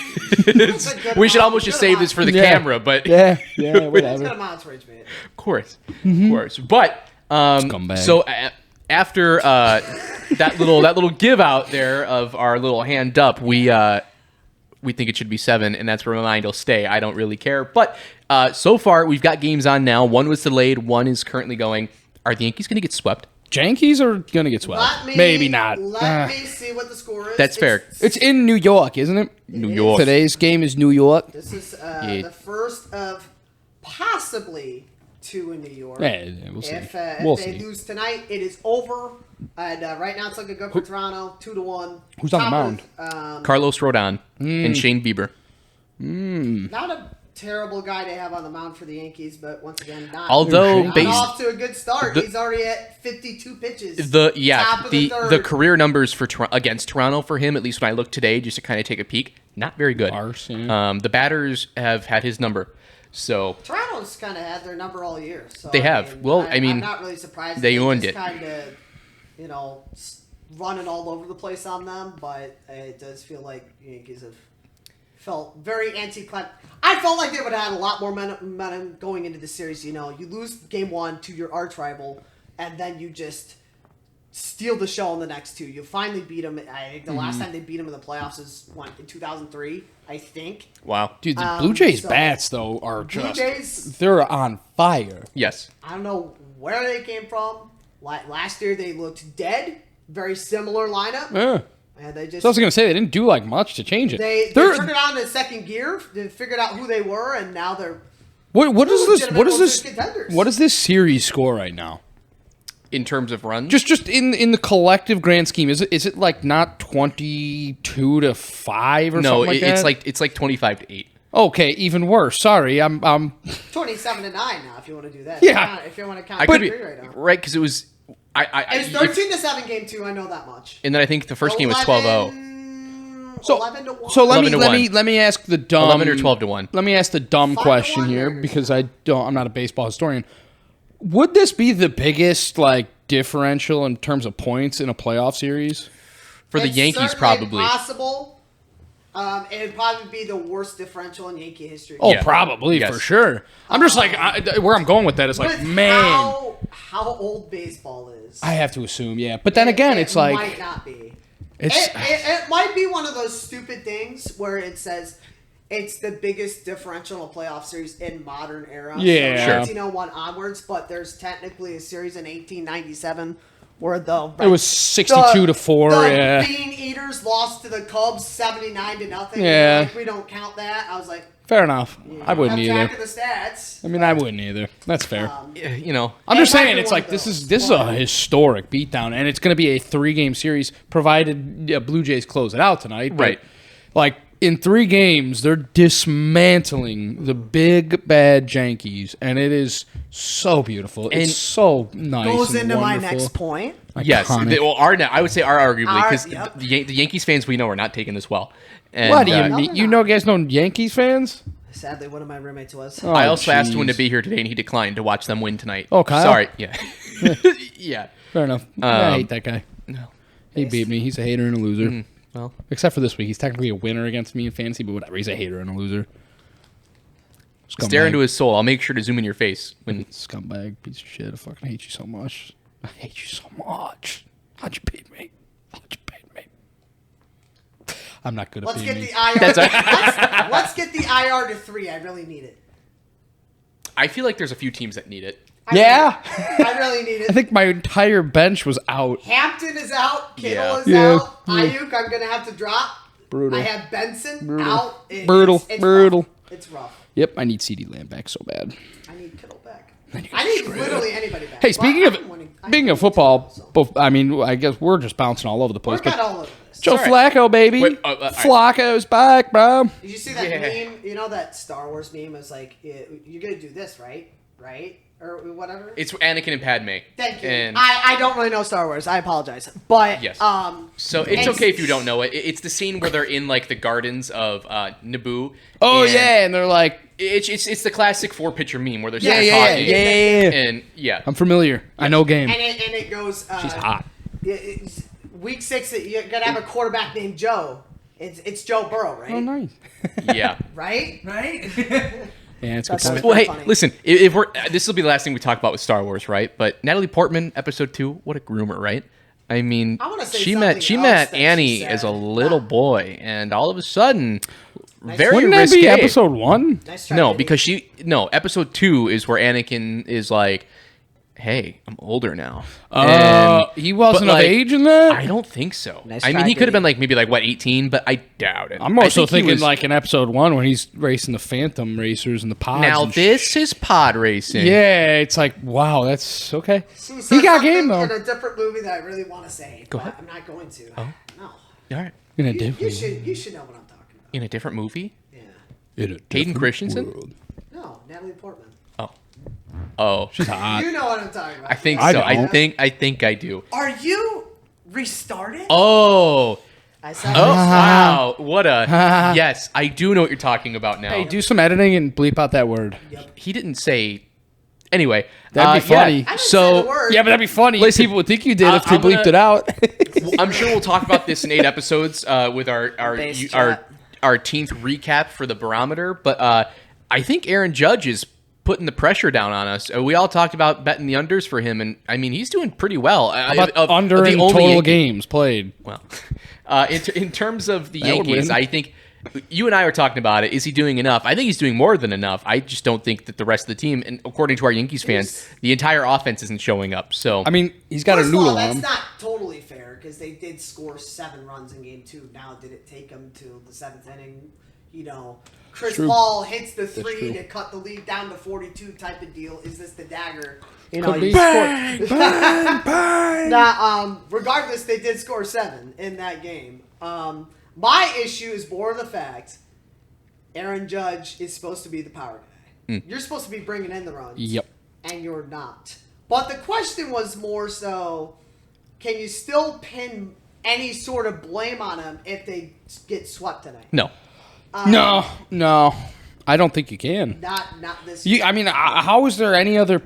[SPEAKER 3] It's a good
[SPEAKER 1] we should
[SPEAKER 3] amount-
[SPEAKER 1] almost just
[SPEAKER 3] good
[SPEAKER 1] save this for the
[SPEAKER 2] Yeah.
[SPEAKER 1] camera, but
[SPEAKER 2] Yeah, yeah,
[SPEAKER 3] It's
[SPEAKER 2] whatever.
[SPEAKER 3] good amounts rage bait.
[SPEAKER 1] of course. But
[SPEAKER 2] Scumbag.
[SPEAKER 1] so after that little give out there of our little hand up, we think it should be 7, and that's where my mind will stay. I don't really care. But so far, we've got games on now. One was delayed. One is currently going. Are the Yankees going to get swept?
[SPEAKER 2] Yankees are gonna get swept. Maybe not.
[SPEAKER 3] Let me see what the score is.
[SPEAKER 1] That's fair.
[SPEAKER 2] It's in New York, isn't it?
[SPEAKER 1] New York.
[SPEAKER 2] Today's game is New York.
[SPEAKER 3] This is
[SPEAKER 1] Yeah.
[SPEAKER 3] the first of possibly 2 in New York.
[SPEAKER 2] Yeah, we'll see.
[SPEAKER 3] If
[SPEAKER 2] We'll
[SPEAKER 3] they
[SPEAKER 2] see.
[SPEAKER 3] lose tonight, it is over. And right now, it's looking good for Toronto, 2-1.
[SPEAKER 2] Who's on the
[SPEAKER 3] Top
[SPEAKER 2] mound?
[SPEAKER 3] of,
[SPEAKER 1] Carlos Rodon and Shane Bieber.
[SPEAKER 3] not a terrible guy to have on the mound for the Yankees, but once again, not.
[SPEAKER 1] Although
[SPEAKER 3] not
[SPEAKER 1] based
[SPEAKER 3] off to a good start.
[SPEAKER 1] the-
[SPEAKER 3] He's already at 52 pitches.
[SPEAKER 1] the
[SPEAKER 3] Top of the
[SPEAKER 1] the
[SPEAKER 3] third.
[SPEAKER 1] career numbers for against Toronto for him, at least when I look today, just to kind of take a peek, not very good.
[SPEAKER 2] Arse, yeah.
[SPEAKER 1] The batters have had his number, so
[SPEAKER 3] Toronto's kind of had their number all year. So
[SPEAKER 1] They have. Well, I mean,
[SPEAKER 3] I'm not really surprised.
[SPEAKER 1] they owned
[SPEAKER 3] just
[SPEAKER 1] it.
[SPEAKER 3] Kind of, running all over the place on them, but it does feel like the Yankees have felt very anticlimactic. I felt like they would have had a lot more momentum going into the series. You lose game 1 to your arch rival, and then you just steal the show in the next 2. You finally beat them. I think the last time they beat them in the playoffs is in 2003, I think.
[SPEAKER 1] wow.
[SPEAKER 2] Dude, the Blue Jays
[SPEAKER 3] so-
[SPEAKER 2] bats though are
[SPEAKER 3] Blue
[SPEAKER 2] just
[SPEAKER 3] Jays,
[SPEAKER 2] they're on fire.
[SPEAKER 1] Yes.
[SPEAKER 3] I don't know where they came from. Last year they looked dead. Very similar lineup.
[SPEAKER 2] Yeah.
[SPEAKER 3] And they just
[SPEAKER 2] So I was gonna say they didn't do much to change it.
[SPEAKER 3] they
[SPEAKER 2] They're-
[SPEAKER 3] turned it on in second gear. They figured out who they were, and now they're
[SPEAKER 2] what is this?
[SPEAKER 3] legitimate
[SPEAKER 2] What is
[SPEAKER 3] World
[SPEAKER 2] this?
[SPEAKER 3] Series contenders.
[SPEAKER 2] What is this series score right now?
[SPEAKER 1] In terms of runs,
[SPEAKER 2] Just in the collective grand scheme, is it like not 22-5 or
[SPEAKER 1] no.
[SPEAKER 2] something like that?
[SPEAKER 1] It's like 25-8.
[SPEAKER 2] Okay, even worse. Sorry, I'm
[SPEAKER 3] 27-9 now. If you want to do that,
[SPEAKER 2] Yeah.
[SPEAKER 3] If you want to count
[SPEAKER 1] I could be
[SPEAKER 3] three right now.
[SPEAKER 1] right because it was.
[SPEAKER 3] It's 13-7 game 2. I know that much.
[SPEAKER 1] And then I think the first game was 12-0.
[SPEAKER 2] So-
[SPEAKER 3] 11-1.
[SPEAKER 2] So let
[SPEAKER 1] 11-1.
[SPEAKER 2] me ask the dumb
[SPEAKER 1] 11 or 12-1.
[SPEAKER 2] Let me ask the dumb
[SPEAKER 3] 5-1
[SPEAKER 2] question here
[SPEAKER 3] maybe.
[SPEAKER 2] because I'm not a baseball historian. Would this be the biggest differential in terms of points in a playoff series?
[SPEAKER 1] For the
[SPEAKER 3] It's
[SPEAKER 1] Yankees,
[SPEAKER 3] certainly
[SPEAKER 1] probably.
[SPEAKER 3] possible. It'd probably be the worst differential in Yankee history.
[SPEAKER 2] Oh,
[SPEAKER 1] Yeah.
[SPEAKER 2] probably
[SPEAKER 1] Yes.
[SPEAKER 2] for sure. I'm just where I'm going with that is
[SPEAKER 3] With
[SPEAKER 2] man,
[SPEAKER 3] how old baseball is.
[SPEAKER 2] I have to assume, yeah. But then again, it's
[SPEAKER 3] might not be.
[SPEAKER 2] it's
[SPEAKER 3] It might be one of those stupid things where it says it's the biggest differential in a playoff series in modern era.
[SPEAKER 2] Yeah.
[SPEAKER 3] so
[SPEAKER 2] Sure.
[SPEAKER 3] 1901 onwards, but there's technically a series in 1897 where
[SPEAKER 2] it was 62-4.
[SPEAKER 3] The
[SPEAKER 2] Yeah,
[SPEAKER 3] Bean Eaters lost to the Cubs 79-0.
[SPEAKER 2] Yeah.
[SPEAKER 3] We don't count that. I was like,
[SPEAKER 2] fair enough. I wouldn't
[SPEAKER 3] kept
[SPEAKER 2] either.
[SPEAKER 3] track of the stats.
[SPEAKER 2] I mean, I wouldn't either. That's fair.
[SPEAKER 1] You know,
[SPEAKER 2] I'm just
[SPEAKER 3] It might
[SPEAKER 2] saying,
[SPEAKER 3] be
[SPEAKER 2] it's
[SPEAKER 3] one
[SPEAKER 2] like
[SPEAKER 3] of
[SPEAKER 2] this
[SPEAKER 3] those.
[SPEAKER 2] is a historic beatdown, and it's going to be a 3-game series provided Blue Jays close it out tonight. But,
[SPEAKER 1] Right.
[SPEAKER 2] Like in 3 games, they're dismantling the big bad Yankees, and it is so beautiful.
[SPEAKER 1] And
[SPEAKER 2] it's so nice.
[SPEAKER 3] Goes
[SPEAKER 2] and
[SPEAKER 3] into my
[SPEAKER 2] wonderful.
[SPEAKER 3] next point.
[SPEAKER 1] yes.
[SPEAKER 2] Iconic.
[SPEAKER 1] I would say arguably
[SPEAKER 3] Our-
[SPEAKER 1] because
[SPEAKER 3] yep.
[SPEAKER 1] the Yankees fans we know are not taking this well. And,
[SPEAKER 2] What do you
[SPEAKER 3] No,
[SPEAKER 2] mean?
[SPEAKER 3] they're
[SPEAKER 2] You
[SPEAKER 3] not.
[SPEAKER 2] guys know Yankees fans?
[SPEAKER 3] Sadly, one of my roommates was.
[SPEAKER 2] Oh,
[SPEAKER 1] I also asked him
[SPEAKER 2] jeez.
[SPEAKER 1] to be here today, and he declined to watch them win tonight.
[SPEAKER 2] Oh, Kyle?
[SPEAKER 1] Sorry. Yeah. Yeah.
[SPEAKER 2] Fair enough. I hate that guy.
[SPEAKER 1] No.
[SPEAKER 2] He beat me. He's a hater and a loser.
[SPEAKER 1] Well,
[SPEAKER 2] Except for this week. He's technically a winner against me in fantasy, but whatever. He's a hater and a loser.
[SPEAKER 1] stare into his soul. I'll make sure to zoom in your face when.
[SPEAKER 2] Scumbag, piece of shit. I fucking hate you so much. I hate you so much. How'd you beat me? How'd you beat me? I'm not good at
[SPEAKER 3] Let's
[SPEAKER 2] beating
[SPEAKER 3] get
[SPEAKER 2] me.
[SPEAKER 3] the IR.
[SPEAKER 1] That's right.
[SPEAKER 3] let's get the IR to 3. I really need it.
[SPEAKER 1] I feel like there's a few teams that need it.
[SPEAKER 2] Yeah.
[SPEAKER 3] I really need
[SPEAKER 2] I
[SPEAKER 3] it.
[SPEAKER 2] think my entire bench was out.
[SPEAKER 3] Hampton is out. Kittle
[SPEAKER 1] Yeah.
[SPEAKER 3] is
[SPEAKER 2] Yeah.
[SPEAKER 3] out. Ayuk, I'm gonna have to drop.
[SPEAKER 2] Brutal.
[SPEAKER 3] I have Benson
[SPEAKER 2] Brutal.
[SPEAKER 3] out.
[SPEAKER 2] Brutal.
[SPEAKER 3] It's
[SPEAKER 2] Brutal.
[SPEAKER 3] Rough. It's rough.
[SPEAKER 2] Yep, I need CD Lamb back so bad.
[SPEAKER 3] I need Kittle back.
[SPEAKER 2] Then you
[SPEAKER 3] I need literally anybody back.
[SPEAKER 2] Hey, speaking
[SPEAKER 3] But
[SPEAKER 2] of
[SPEAKER 3] I'm winning.
[SPEAKER 2] speaking of football, I mean, I guess we're just bouncing all over the
[SPEAKER 3] We're
[SPEAKER 2] place. But
[SPEAKER 3] kind of all over this.
[SPEAKER 2] Joe
[SPEAKER 1] It's all right.
[SPEAKER 2] Flacco, baby.
[SPEAKER 1] Wait,
[SPEAKER 2] Flacco's back, bro.
[SPEAKER 3] Did you see that
[SPEAKER 1] Yeah.
[SPEAKER 3] meme? You know that Star Wars meme is like, you're gonna do this, right? Right? Or whatever?
[SPEAKER 1] It's Anakin and Padme.
[SPEAKER 3] Thank you.
[SPEAKER 1] And
[SPEAKER 3] I don't really know Star Wars. I apologize. But,
[SPEAKER 1] Yes. so it's okay if you don't know it. It's the scene where they're in like the gardens of Naboo.
[SPEAKER 2] Oh
[SPEAKER 1] and
[SPEAKER 2] yeah, and they're like,
[SPEAKER 1] It's the classic 4-picture meme where they're
[SPEAKER 3] Yeah,
[SPEAKER 1] sort of
[SPEAKER 3] yeah,
[SPEAKER 1] talking.
[SPEAKER 2] yeah.
[SPEAKER 1] And yeah.
[SPEAKER 2] I'm familiar. I know game.
[SPEAKER 3] And it goes.
[SPEAKER 2] She's hot.
[SPEAKER 3] It's week 6, you're gonna have a quarterback named Joe. It's Joe Burrow, right?
[SPEAKER 2] Oh nice.
[SPEAKER 1] Yeah.
[SPEAKER 3] Right?
[SPEAKER 2] Yeah, it's a good
[SPEAKER 3] That's
[SPEAKER 2] point.
[SPEAKER 3] right.
[SPEAKER 1] Well, hey,
[SPEAKER 3] funny.
[SPEAKER 1] listen. If we're this will be the last thing we talk about with Star Wars, right? But Natalie Portman, episode 2, what a groomer, right? I mean,
[SPEAKER 3] I wanna say
[SPEAKER 1] she
[SPEAKER 3] something
[SPEAKER 1] met
[SPEAKER 3] else that she
[SPEAKER 1] Annie
[SPEAKER 3] said.
[SPEAKER 1] as a little boy, and all of a sudden,
[SPEAKER 3] Nice
[SPEAKER 1] very
[SPEAKER 3] try.
[SPEAKER 2] Wouldn't that
[SPEAKER 1] risque.
[SPEAKER 2] be episode 1?
[SPEAKER 3] Nice try,
[SPEAKER 1] No,
[SPEAKER 3] baby.
[SPEAKER 1] because episode 2 is where Anakin is like, "Hey, I'm older now."
[SPEAKER 2] He wasn't
[SPEAKER 1] but,
[SPEAKER 2] of
[SPEAKER 1] like,
[SPEAKER 2] age in that.
[SPEAKER 1] I don't think so.
[SPEAKER 3] Nice
[SPEAKER 1] I mean,
[SPEAKER 3] try,
[SPEAKER 1] he could have
[SPEAKER 3] baby.
[SPEAKER 1] been like maybe like what 18, but I doubt it.
[SPEAKER 2] I'm
[SPEAKER 1] I
[SPEAKER 2] also
[SPEAKER 1] think he
[SPEAKER 2] thinking
[SPEAKER 1] was-
[SPEAKER 2] like in episode 1 when he's racing the Phantom racers and the pods.
[SPEAKER 1] now
[SPEAKER 2] and
[SPEAKER 1] this is pod racing.
[SPEAKER 2] Yeah, it's like wow, that's okay.
[SPEAKER 3] She said
[SPEAKER 2] He got
[SPEAKER 3] something
[SPEAKER 2] game though.
[SPEAKER 3] in a different movie that I really want to say.
[SPEAKER 1] Go
[SPEAKER 3] but
[SPEAKER 1] ahead.
[SPEAKER 3] I'm not going to.
[SPEAKER 1] Oh.
[SPEAKER 3] No.
[SPEAKER 1] All right.
[SPEAKER 2] In a
[SPEAKER 3] You
[SPEAKER 2] different,
[SPEAKER 3] should know what I'm talking about.
[SPEAKER 1] In a different movie,
[SPEAKER 3] Yeah.
[SPEAKER 2] in a
[SPEAKER 1] Hayden
[SPEAKER 2] different
[SPEAKER 1] Christensen?
[SPEAKER 2] world.
[SPEAKER 3] No, Natalie Portman.
[SPEAKER 1] Oh,
[SPEAKER 2] She's hot.
[SPEAKER 3] You know what I'm talking about.
[SPEAKER 1] I think
[SPEAKER 2] I
[SPEAKER 1] so.
[SPEAKER 2] don't.
[SPEAKER 1] I think I do.
[SPEAKER 3] Are you restarted?
[SPEAKER 1] Oh.
[SPEAKER 3] I said
[SPEAKER 1] Oh,
[SPEAKER 3] restarted.
[SPEAKER 1] wow. What a. Yes, I do know what you're talking about now.
[SPEAKER 2] Hey, do some editing and bleep out that word.
[SPEAKER 1] He didn't say. Anyway.
[SPEAKER 2] That'd be funny.
[SPEAKER 3] I didn't
[SPEAKER 1] So-
[SPEAKER 3] say the word.
[SPEAKER 2] Yeah, but that'd be funny.
[SPEAKER 1] Listen,
[SPEAKER 2] People would think you did if you
[SPEAKER 1] I'm gonna-
[SPEAKER 2] bleeped it out.
[SPEAKER 1] I'm sure we'll talk about this in 8 episodes with our
[SPEAKER 3] Base
[SPEAKER 1] our
[SPEAKER 3] chat.
[SPEAKER 1] our 10th recap for the barometer. But I think Aaron Judge is putting the pressure down on us. We all talked about betting the unders for him, and I mean he's doing pretty well.
[SPEAKER 2] About
[SPEAKER 1] Of
[SPEAKER 2] under
[SPEAKER 1] the
[SPEAKER 2] in
[SPEAKER 1] only
[SPEAKER 2] total
[SPEAKER 1] Yankee-
[SPEAKER 2] games played.
[SPEAKER 1] Well, in terms of the
[SPEAKER 2] That would
[SPEAKER 1] Yankees,
[SPEAKER 2] win.
[SPEAKER 1] I think you and I were talking about it. Is he doing enough? I think he's doing more than enough. I just don't think that the rest of the team, and according to our Yankees fans, the entire offense isn't showing up. So
[SPEAKER 2] I mean, he's got
[SPEAKER 3] First
[SPEAKER 2] a
[SPEAKER 3] of all,
[SPEAKER 2] noodle
[SPEAKER 3] that's
[SPEAKER 2] on.
[SPEAKER 3] not totally fair because they did score 7 runs in game 2. Now, did it take them to the 7th inning? You know, Chris
[SPEAKER 2] True.
[SPEAKER 3] Paul hits the 3
[SPEAKER 2] true.
[SPEAKER 3] to cut the lead down to 42 type of deal. Is this the dagger? You
[SPEAKER 2] Could
[SPEAKER 3] know,
[SPEAKER 2] be.
[SPEAKER 3] you scored. Now, regardless, they did score 7 in that game. My issue is more the fact Aaron Judge is supposed to be the power guy. You're supposed to be bringing in the runs.
[SPEAKER 2] Yep.
[SPEAKER 3] And you're not. But the question was more so, can you still pin any sort of blame on him if they get swept tonight?
[SPEAKER 1] no.
[SPEAKER 2] No, I don't think you can.
[SPEAKER 3] Not this
[SPEAKER 2] You, I mean, how is there any other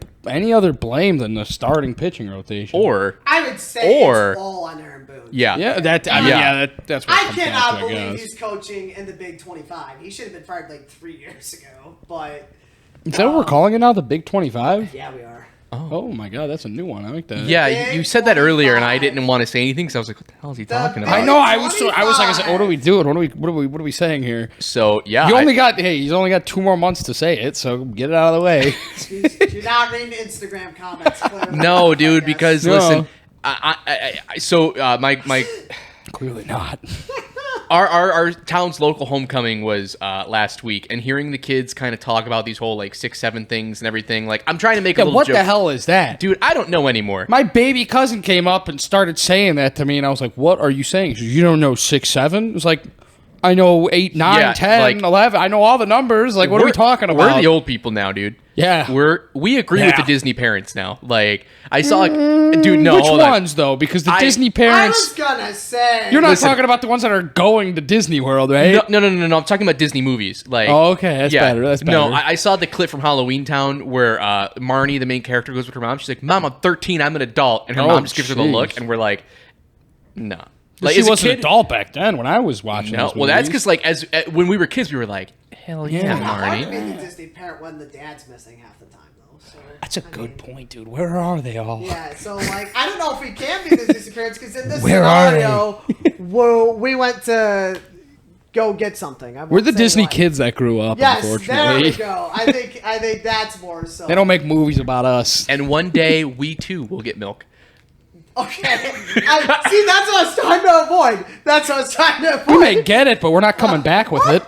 [SPEAKER 2] blame than the starting pitching rotation?
[SPEAKER 1] Or
[SPEAKER 3] I would say
[SPEAKER 1] Or-
[SPEAKER 3] it's all on Aaron Boone.
[SPEAKER 1] yeah,
[SPEAKER 2] yeah, that I mean,
[SPEAKER 1] Yeah.
[SPEAKER 2] yeah, that's what it
[SPEAKER 3] I
[SPEAKER 2] comes down
[SPEAKER 3] cannot
[SPEAKER 2] to, I
[SPEAKER 3] believe
[SPEAKER 2] guess.
[SPEAKER 3] he's coaching in the Big 25. He should have been fired like 3 years ago. But
[SPEAKER 2] Is that what we're calling it now? The Big 25?
[SPEAKER 3] yeah, we are.
[SPEAKER 2] Oh my god, that's a new one. I like that.
[SPEAKER 1] Yeah,
[SPEAKER 3] Big
[SPEAKER 1] you said that earlier, and I
[SPEAKER 3] 25.
[SPEAKER 1] didn't want to say anything because I was like, "What the hell is he talking
[SPEAKER 3] big-
[SPEAKER 1] about?"
[SPEAKER 2] I know. I was like, I said, what are we
[SPEAKER 3] 25.
[SPEAKER 2] doing? What are we saying here?
[SPEAKER 1] So yeah,
[SPEAKER 2] You only got he's only got 2 more months to say it, so get it out of the way.
[SPEAKER 3] You're not reading the Instagram comments. Clearly.
[SPEAKER 1] no, dude,
[SPEAKER 3] I guess.
[SPEAKER 1] because
[SPEAKER 2] No.
[SPEAKER 1] listen, my
[SPEAKER 2] Clearly not.
[SPEAKER 1] our town's local homecoming was last week, and hearing the kids kind of talk about these whole like 6-7 things and everything, like I'm trying to make a
[SPEAKER 2] Yeah,
[SPEAKER 1] little
[SPEAKER 2] what
[SPEAKER 1] joke.
[SPEAKER 2] the hell is that?
[SPEAKER 1] Dude, I don't know anymore.
[SPEAKER 2] My baby cousin came up and started saying that to me, and I was like, "What are you saying?" She goes, "You don't know 6-7?" It was like, "I know 8, 9,
[SPEAKER 1] Yeah,
[SPEAKER 2] 10,
[SPEAKER 1] like-
[SPEAKER 2] 11. I know all the numbers. Like, what are we talking about?"
[SPEAKER 1] We're the old people now, dude.
[SPEAKER 2] Yeah.
[SPEAKER 1] we agree with
[SPEAKER 2] Yeah.
[SPEAKER 1] the Disney parents now. Like I saw, dude. No,
[SPEAKER 2] Which
[SPEAKER 1] hold on.
[SPEAKER 2] ones though? Because the
[SPEAKER 1] I-
[SPEAKER 2] Disney
[SPEAKER 3] I
[SPEAKER 2] parents.
[SPEAKER 3] was gonna say.
[SPEAKER 2] You're not
[SPEAKER 1] Listen.
[SPEAKER 2] talking about the ones that are going to Disney World, right?
[SPEAKER 1] No. I'm talking about Disney movies. Like,
[SPEAKER 2] Oh, okay, that's better, that's
[SPEAKER 1] No,
[SPEAKER 2] better.
[SPEAKER 1] I saw the clip from Halloween Town where Marnie, the main character, goes with her mom. She's like, "Mom, I'm 13. I'm an adult," and her
[SPEAKER 2] Oh,
[SPEAKER 1] mom just gives her the
[SPEAKER 2] jeez.
[SPEAKER 1] look, and we're like, "No."
[SPEAKER 2] She
[SPEAKER 1] as a
[SPEAKER 2] wasn't an
[SPEAKER 1] kid-
[SPEAKER 2] adult back then when I was watching.
[SPEAKER 1] No,
[SPEAKER 2] those
[SPEAKER 1] well, that's
[SPEAKER 2] movies.
[SPEAKER 1] because like as when we were kids, we were like, "Hell yeah,
[SPEAKER 2] Yeah.
[SPEAKER 3] It's hard to
[SPEAKER 1] Marnie."
[SPEAKER 3] be the Disney parent when the dad's missing half the time, though. So,
[SPEAKER 2] That's a
[SPEAKER 3] I
[SPEAKER 2] good
[SPEAKER 3] mean,
[SPEAKER 2] point, dude. Where are they all?
[SPEAKER 3] Yeah, so like I don't know if we can be the Disney parents because in this
[SPEAKER 2] Where are
[SPEAKER 3] scenario, well, we went to go get something.
[SPEAKER 2] We're the Disney kids that grew up,
[SPEAKER 3] Yes, there
[SPEAKER 2] unfortunately.
[SPEAKER 3] we go. I think that's more so.
[SPEAKER 2] They don't make movies about us.
[SPEAKER 1] And one day we too will get milk.
[SPEAKER 3] Okay. See, that's what I was trying to avoid. That's what I was trying to avoid.
[SPEAKER 2] We may get it, but we're not coming back with it.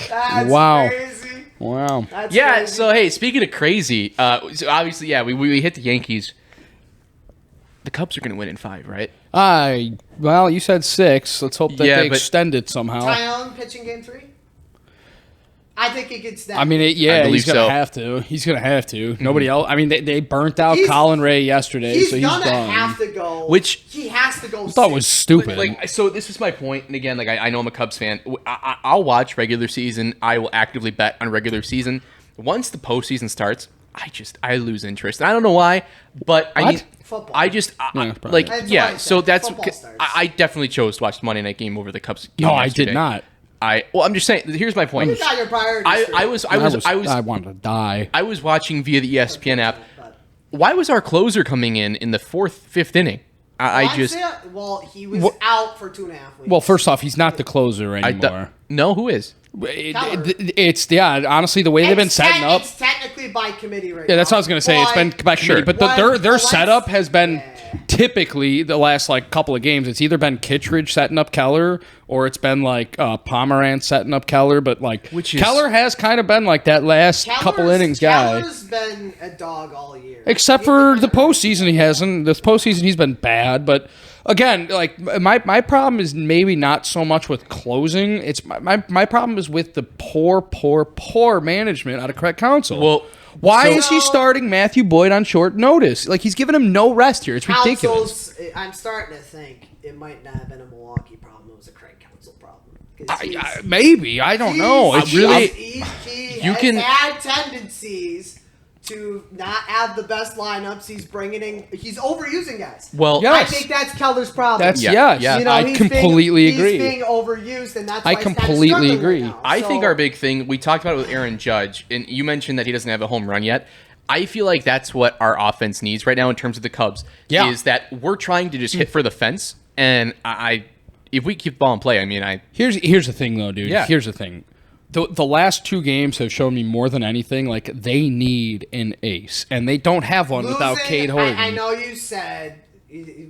[SPEAKER 3] That's
[SPEAKER 2] Wow.
[SPEAKER 3] crazy.
[SPEAKER 2] Wow.
[SPEAKER 3] That's
[SPEAKER 1] Yeah.
[SPEAKER 3] crazy.
[SPEAKER 1] So hey, speaking of crazy, so obviously, yeah, we hit the Yankees. The Cubs are going to win in 5, right?
[SPEAKER 2] Well, you said 6. Let's hope that
[SPEAKER 1] Yeah,
[SPEAKER 2] they
[SPEAKER 1] but-
[SPEAKER 2] extend it somehow.
[SPEAKER 3] Tyone pitching game 3? I think it gets that.
[SPEAKER 2] I mean,
[SPEAKER 1] I
[SPEAKER 2] he's
[SPEAKER 1] believe
[SPEAKER 2] gonna
[SPEAKER 1] so.
[SPEAKER 2] have to. He's gonna have to. Nobody else. I mean, they burnt out
[SPEAKER 3] He's-
[SPEAKER 2] Colin Ray yesterday,
[SPEAKER 3] he's
[SPEAKER 2] so he's
[SPEAKER 3] gonna
[SPEAKER 2] done.
[SPEAKER 3] have to go.
[SPEAKER 1] Which-
[SPEAKER 3] he has to go.
[SPEAKER 2] I thought was stupid.
[SPEAKER 1] Like, so this is my point, and again, like I know I'm a Cubs fan. I'll watch regular season. I will actively bet on regular season. Once the postseason starts, I lose interest. And I don't know why, but I
[SPEAKER 2] What?
[SPEAKER 1] need
[SPEAKER 3] Football.
[SPEAKER 1] I just
[SPEAKER 2] Yeah, probably.
[SPEAKER 1] like
[SPEAKER 3] That's
[SPEAKER 1] yeah.
[SPEAKER 3] what I
[SPEAKER 1] So
[SPEAKER 3] said.
[SPEAKER 1] that's
[SPEAKER 3] Football starts.
[SPEAKER 1] I definitely chose to watch the Monday night game over the Cubs. Game
[SPEAKER 2] No, I
[SPEAKER 1] yesterday.
[SPEAKER 2] did not.
[SPEAKER 1] I'm just saying. Here's my point.
[SPEAKER 3] You got your priorities.
[SPEAKER 2] I wanted to die.
[SPEAKER 1] I was watching via the ESPN app. Why was our closer coming in the 4th, 5th inning?
[SPEAKER 3] Well, he was out for 2.5 weeks.
[SPEAKER 2] Well, first off, he's not the closer anymore.
[SPEAKER 1] No, who is?
[SPEAKER 2] It's honestly the way they've been setting up.
[SPEAKER 3] It's technically by committee right now.
[SPEAKER 2] Yeah, that's what I was gonna say. It's been by committee, but their setup has been typically the last like couple of games. It's either been Kittredge setting up Keller, or it's been like Pomerantz setting up Keller. But like Keller has kind of been like that last couple innings guy.
[SPEAKER 3] Keller's been a dog all year,
[SPEAKER 2] Except for the postseason, he hasn't. This postseason, he's been bad. But again, like my problem is maybe not so much with closing. It's my problem is with the poor management out of Craig Counsell.
[SPEAKER 1] Well,
[SPEAKER 2] why is he starting Matthew Boyd on short notice? Like he's giving him no rest here. It's ridiculous.
[SPEAKER 3] I'm starting to think it might not have been a Milwaukee problem. It was a Craig Counsell problem. 'Cause
[SPEAKER 2] Maybe I don't know. It's really
[SPEAKER 3] he
[SPEAKER 1] You
[SPEAKER 3] has
[SPEAKER 1] can-
[SPEAKER 3] had tendencies to not have the best lineups. He's overusing guys.
[SPEAKER 1] Well,
[SPEAKER 2] Yeah.
[SPEAKER 3] I
[SPEAKER 2] Yes.
[SPEAKER 3] think that's Keller's problem.
[SPEAKER 2] that's
[SPEAKER 1] Yeah,
[SPEAKER 2] yes.
[SPEAKER 1] yeah.
[SPEAKER 3] You know,
[SPEAKER 2] I
[SPEAKER 3] he's
[SPEAKER 2] completely agree.
[SPEAKER 3] He's being overused, and that's
[SPEAKER 2] I
[SPEAKER 3] why he's kinda
[SPEAKER 2] completely
[SPEAKER 3] struggling right
[SPEAKER 2] agree.
[SPEAKER 3] now.
[SPEAKER 1] I think
[SPEAKER 3] So-
[SPEAKER 1] our big thing, we talked about it with Aaron Judge, and you mentioned that he doesn't have a home run yet. I feel like that's what our offense needs right now in terms of the Cubs.
[SPEAKER 2] Yeah.
[SPEAKER 1] Is that we're trying to just hit for the fence, and if we keep the ball in play, I mean,
[SPEAKER 2] Here's the thing though, dude.
[SPEAKER 1] Yeah.
[SPEAKER 2] Here's the thing. The last 2 games have shown me more than anything like they need an ace, and they don't have one without
[SPEAKER 3] Losing-
[SPEAKER 2] Cade Horton.
[SPEAKER 3] I know you said.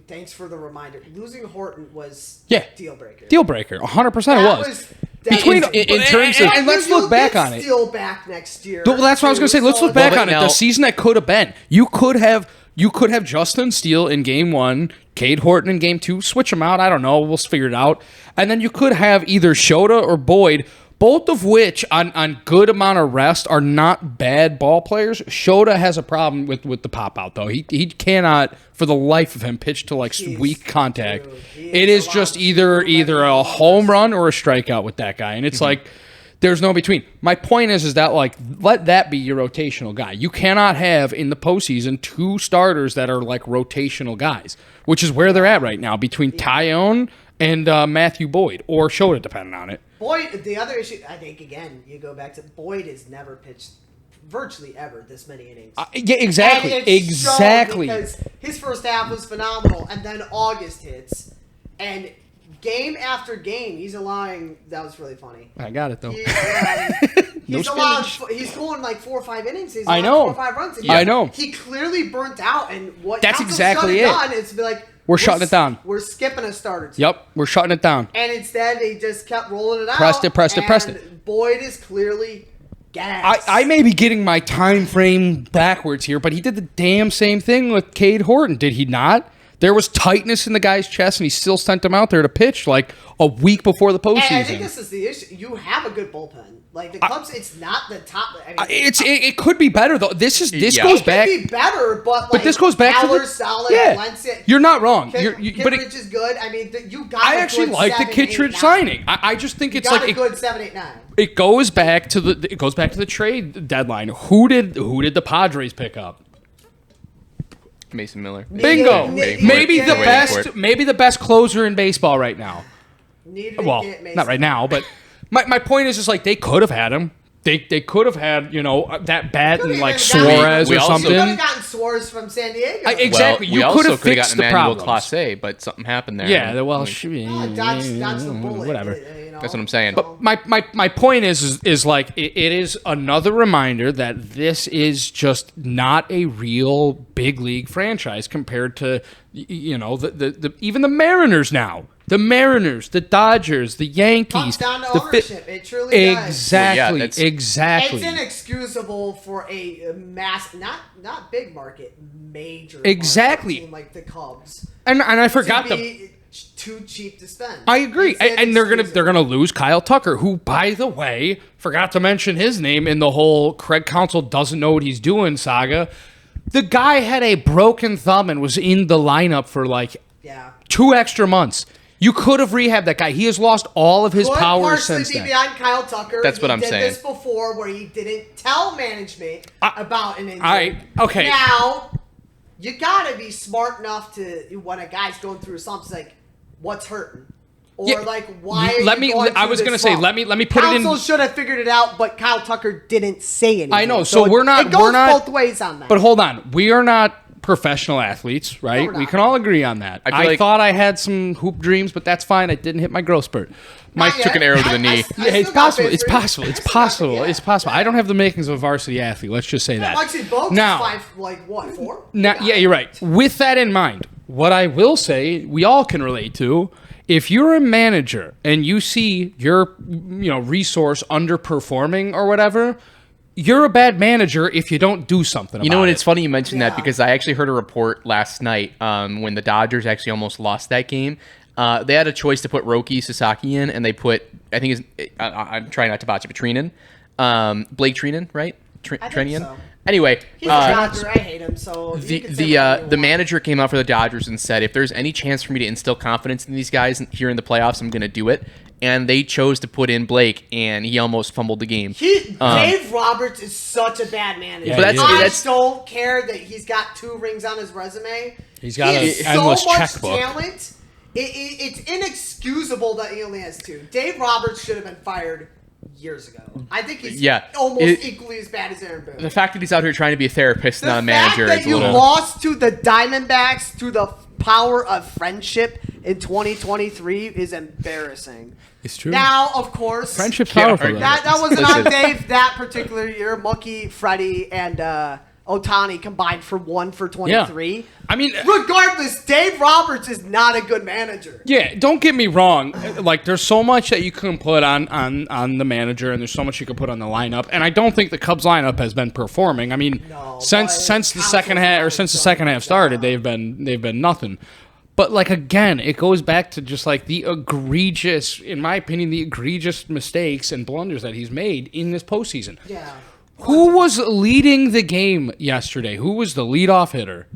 [SPEAKER 3] Thanks for the reminder. Losing Horton was deal breaker.
[SPEAKER 2] Deal breaker. 100% it was. Between in terms of and let's look back on it.
[SPEAKER 3] Steal back next year.
[SPEAKER 2] Well, that's what I was going to say. Let's look back
[SPEAKER 1] but
[SPEAKER 2] on it.
[SPEAKER 1] now-
[SPEAKER 2] The season that could have been. You could have Justin Steele in game 1, Cade Horton in game 2. Switch them out. I don't know. We'll figure it out. And then you could have either Shota or Boyd, both of which on good amount of rest are not bad ball players. Shota has a problem with the pop out though. He cannot for the life of him pitch to like weak contact.
[SPEAKER 3] Dude,
[SPEAKER 2] It is just either a home run or a strikeout with that guy, and it's like. There's no between. My point is that like let that be your rotational guy. You cannot have in the postseason 2 starters that are like rotational guys, which is where they're at right now between Tyone and Matthew Boyd or Shota, depending on it.
[SPEAKER 3] Boyd, the other issue, I think, again, you go back to Boyd has never pitched virtually ever this many innings.
[SPEAKER 2] Yeah, exactly,
[SPEAKER 3] And it's
[SPEAKER 2] exactly.
[SPEAKER 3] shown because his first half was phenomenal, and then August hits, and game after game, he's allowing. That was really funny.
[SPEAKER 2] I got it though.
[SPEAKER 3] He's going like 4 or 5 innings. He's
[SPEAKER 2] I
[SPEAKER 3] allowing
[SPEAKER 2] know.
[SPEAKER 3] 4 or 5 runs. And
[SPEAKER 2] I know.
[SPEAKER 3] He clearly burnt out, and what
[SPEAKER 2] That's
[SPEAKER 3] Counsell
[SPEAKER 2] exactly
[SPEAKER 3] shut
[SPEAKER 2] it.
[SPEAKER 3] Done, it's be like
[SPEAKER 2] We're shutting it down.
[SPEAKER 3] We're skipping a starter.
[SPEAKER 2] Yep, we're shutting it down.
[SPEAKER 3] And instead, they just kept rolling it out.
[SPEAKER 2] Pressed it.
[SPEAKER 3] And Boyd is clearly gas.
[SPEAKER 2] I may be getting my time frame backwards here, but he did the damn same thing with Cade Horton, did he not? There was tightness in the guy's chest, and he still sent him out there to pitch like a week before the postseason.
[SPEAKER 3] And I think this is the issue. You have a good bullpen. Like the Cubs, it's not the top. I mean,
[SPEAKER 2] it could be better though. This goes
[SPEAKER 3] it
[SPEAKER 2] back.
[SPEAKER 3] could be better, but like,
[SPEAKER 2] this goes back to
[SPEAKER 3] Fowler's solid.
[SPEAKER 2] yeah.
[SPEAKER 3] Valencia,
[SPEAKER 2] You're not wrong.
[SPEAKER 3] Kittredge is good. I mean, you got.
[SPEAKER 2] I actually like the Kittredge signing. I just think it's
[SPEAKER 3] got
[SPEAKER 2] like
[SPEAKER 3] a good 7-8-9.
[SPEAKER 2] it goes back to the trade deadline. Who did the Padres pick up?
[SPEAKER 1] Mason Miller.
[SPEAKER 2] Bingo. Maybe the
[SPEAKER 1] Waiting for it.
[SPEAKER 2] maybe the best closer in baseball right now.
[SPEAKER 3] Needed to
[SPEAKER 2] Well,
[SPEAKER 3] get Mason.
[SPEAKER 2] not right now, but my point is just like they could have had him. They could have had, that bat and like
[SPEAKER 3] Could've even
[SPEAKER 2] Suarez
[SPEAKER 1] We
[SPEAKER 2] or
[SPEAKER 1] also-
[SPEAKER 3] You could have
[SPEAKER 2] something.
[SPEAKER 3] gotten Suarez from San Diego.
[SPEAKER 2] Exactly.
[SPEAKER 1] Well,
[SPEAKER 2] You
[SPEAKER 1] we
[SPEAKER 2] could
[SPEAKER 1] also
[SPEAKER 2] have
[SPEAKER 1] could have
[SPEAKER 2] fixed
[SPEAKER 1] gotten
[SPEAKER 2] the
[SPEAKER 1] Emmanuel
[SPEAKER 2] problems.
[SPEAKER 1] Clase, but something happened there.
[SPEAKER 2] Yeah, well,
[SPEAKER 3] Dodge the bullet.
[SPEAKER 2] whatever.
[SPEAKER 1] That's what I'm saying.
[SPEAKER 3] So-
[SPEAKER 2] My point is like it is another reminder that this is just not a real big league franchise compared to the even the Mariners now. The Mariners, the Dodgers, the Yankees.
[SPEAKER 3] Comes down to
[SPEAKER 2] the
[SPEAKER 3] ownership. It truly does.
[SPEAKER 2] Exactly.
[SPEAKER 1] Well, yeah,
[SPEAKER 2] exactly.
[SPEAKER 3] It's inexcusable for a mass, not big market, major
[SPEAKER 2] Exactly.
[SPEAKER 3] market team like the Cubs
[SPEAKER 2] And I forgot
[SPEAKER 3] to
[SPEAKER 2] the.
[SPEAKER 3] be too cheap to spend.
[SPEAKER 2] I agree,
[SPEAKER 3] It's
[SPEAKER 2] and they're
[SPEAKER 3] inexcusable.
[SPEAKER 2] gonna lose Kyle Tucker, who, by the way, forgot to mention his name in the whole Craig Counsell doesn't know what he's doing saga. The guy had a broken thumb and was in the lineup for like
[SPEAKER 3] Yeah.
[SPEAKER 2] 2 extra months. You could have rehabbed that guy. He has lost all of his
[SPEAKER 3] Could
[SPEAKER 2] power
[SPEAKER 3] partially
[SPEAKER 2] since
[SPEAKER 3] be
[SPEAKER 2] then.
[SPEAKER 3] behind Kyle Tucker.
[SPEAKER 1] That's what I'm
[SPEAKER 3] He
[SPEAKER 1] saying.
[SPEAKER 3] did this before, where he didn't tell management about an injury.
[SPEAKER 2] Okay.
[SPEAKER 3] Now you gotta be smart enough to, when a guy's going through something, like what's hurting, or
[SPEAKER 2] Yeah,
[SPEAKER 3] like why.
[SPEAKER 2] let
[SPEAKER 3] are
[SPEAKER 2] me-
[SPEAKER 3] You going
[SPEAKER 2] I
[SPEAKER 3] through
[SPEAKER 2] was
[SPEAKER 3] this
[SPEAKER 2] gonna say,
[SPEAKER 3] slump?
[SPEAKER 2] let me put it in-
[SPEAKER 3] Counsell should have figured it out, but Kyle Tucker didn't say anything.
[SPEAKER 2] I know, so we're not-
[SPEAKER 3] It goes
[SPEAKER 2] we're not-
[SPEAKER 3] both ways on that.
[SPEAKER 2] But hold on, we are not professional athletes, right?
[SPEAKER 3] we're not.
[SPEAKER 2] We can all agree on that.
[SPEAKER 1] I feel
[SPEAKER 2] I
[SPEAKER 1] like-
[SPEAKER 2] thought I had some hoop dreams, but that's fine. I didn't hit my growth spurt.
[SPEAKER 3] Not
[SPEAKER 1] took
[SPEAKER 3] yet.
[SPEAKER 1] an arrow to the
[SPEAKER 3] I
[SPEAKER 1] knee.
[SPEAKER 2] Yeah,
[SPEAKER 3] still
[SPEAKER 2] it's
[SPEAKER 3] got
[SPEAKER 2] possible.
[SPEAKER 3] faith
[SPEAKER 2] It's
[SPEAKER 3] for you.
[SPEAKER 2] possible.
[SPEAKER 3] I
[SPEAKER 2] It's
[SPEAKER 3] still got-
[SPEAKER 2] possible.
[SPEAKER 3] yeah.
[SPEAKER 2] It's possible. I don't have the makings of a varsity athlete. Let's just say that.
[SPEAKER 3] Lexi Bogues
[SPEAKER 2] Now-
[SPEAKER 3] is 5, like what, 4?
[SPEAKER 2] Now, yeah, you're right. With that in mind, what I will say, we all can relate to, if you're a manager and you see your resource underperforming or whatever, you're a bad manager if you don't do something about
[SPEAKER 1] You know what?
[SPEAKER 2] it.
[SPEAKER 1] It's funny you mentioned that
[SPEAKER 3] Yeah.
[SPEAKER 1] because I actually heard a report last night when the Dodgers actually almost lost that game. They had a choice to put Roki Sasaki in, and they put, I think I'm trying not to botch it, but Treinen. Blake Treinen, right?
[SPEAKER 3] I think
[SPEAKER 1] Treinen?
[SPEAKER 3] so.
[SPEAKER 1] Anyway,
[SPEAKER 3] He's a Dodger. I hate him. So you can say whatever you
[SPEAKER 1] the
[SPEAKER 3] want.
[SPEAKER 1] manager came out for the Dodgers and said, if there's any chance for me to instill confidence in these guys here in the playoffs, I'm going to do it. And they chose to put in Blake, and he almost fumbled the game.
[SPEAKER 3] Dave Roberts is such a bad manager.
[SPEAKER 2] Yeah,
[SPEAKER 1] But that's-
[SPEAKER 2] he is.
[SPEAKER 3] I
[SPEAKER 1] that's-
[SPEAKER 3] don't care that he's got 2 rings on his resume.
[SPEAKER 2] He's got
[SPEAKER 3] He has
[SPEAKER 2] an endless
[SPEAKER 3] so much
[SPEAKER 2] checkbook.
[SPEAKER 3] talent. It's inexcusable that he only has 2. Dave Roberts should have been fired years ago. I think he's almost equally as bad as Aaron Boone.
[SPEAKER 1] The fact that he's out here trying to be a therapist,
[SPEAKER 3] The
[SPEAKER 1] not a manager,
[SPEAKER 3] fact
[SPEAKER 1] is
[SPEAKER 3] that
[SPEAKER 1] a
[SPEAKER 3] you
[SPEAKER 1] little...
[SPEAKER 3] lost to the Diamondbacks through the power of friendship in 2023 is embarrassing.
[SPEAKER 2] It's true.
[SPEAKER 3] Now, of course,
[SPEAKER 2] Friendship's
[SPEAKER 1] Yeah,
[SPEAKER 2] powerful.
[SPEAKER 1] right.
[SPEAKER 2] though.
[SPEAKER 3] that wasn't on
[SPEAKER 1] Listen.
[SPEAKER 3] Dave that particular year. Mookie, Freddie, and Otani combined for 1 for 23.
[SPEAKER 2] I mean,
[SPEAKER 3] Regardless, Dave Roberts is not a good manager.
[SPEAKER 2] yeah, don't get me wrong. Like, there's so much that you can put on the manager, and there's so much you can put on the lineup. And I don't think the Cubs lineup has been performing. I mean,
[SPEAKER 3] No,
[SPEAKER 2] since
[SPEAKER 3] but
[SPEAKER 2] the second half or since the second half started, they've been nothing. But like again, it goes back to just like the egregious, in my opinion, the egregious mistakes and blunders that he's made in this postseason.
[SPEAKER 3] Yeah.
[SPEAKER 2] Who was leading the game yesterday? Who was the leadoff hitter?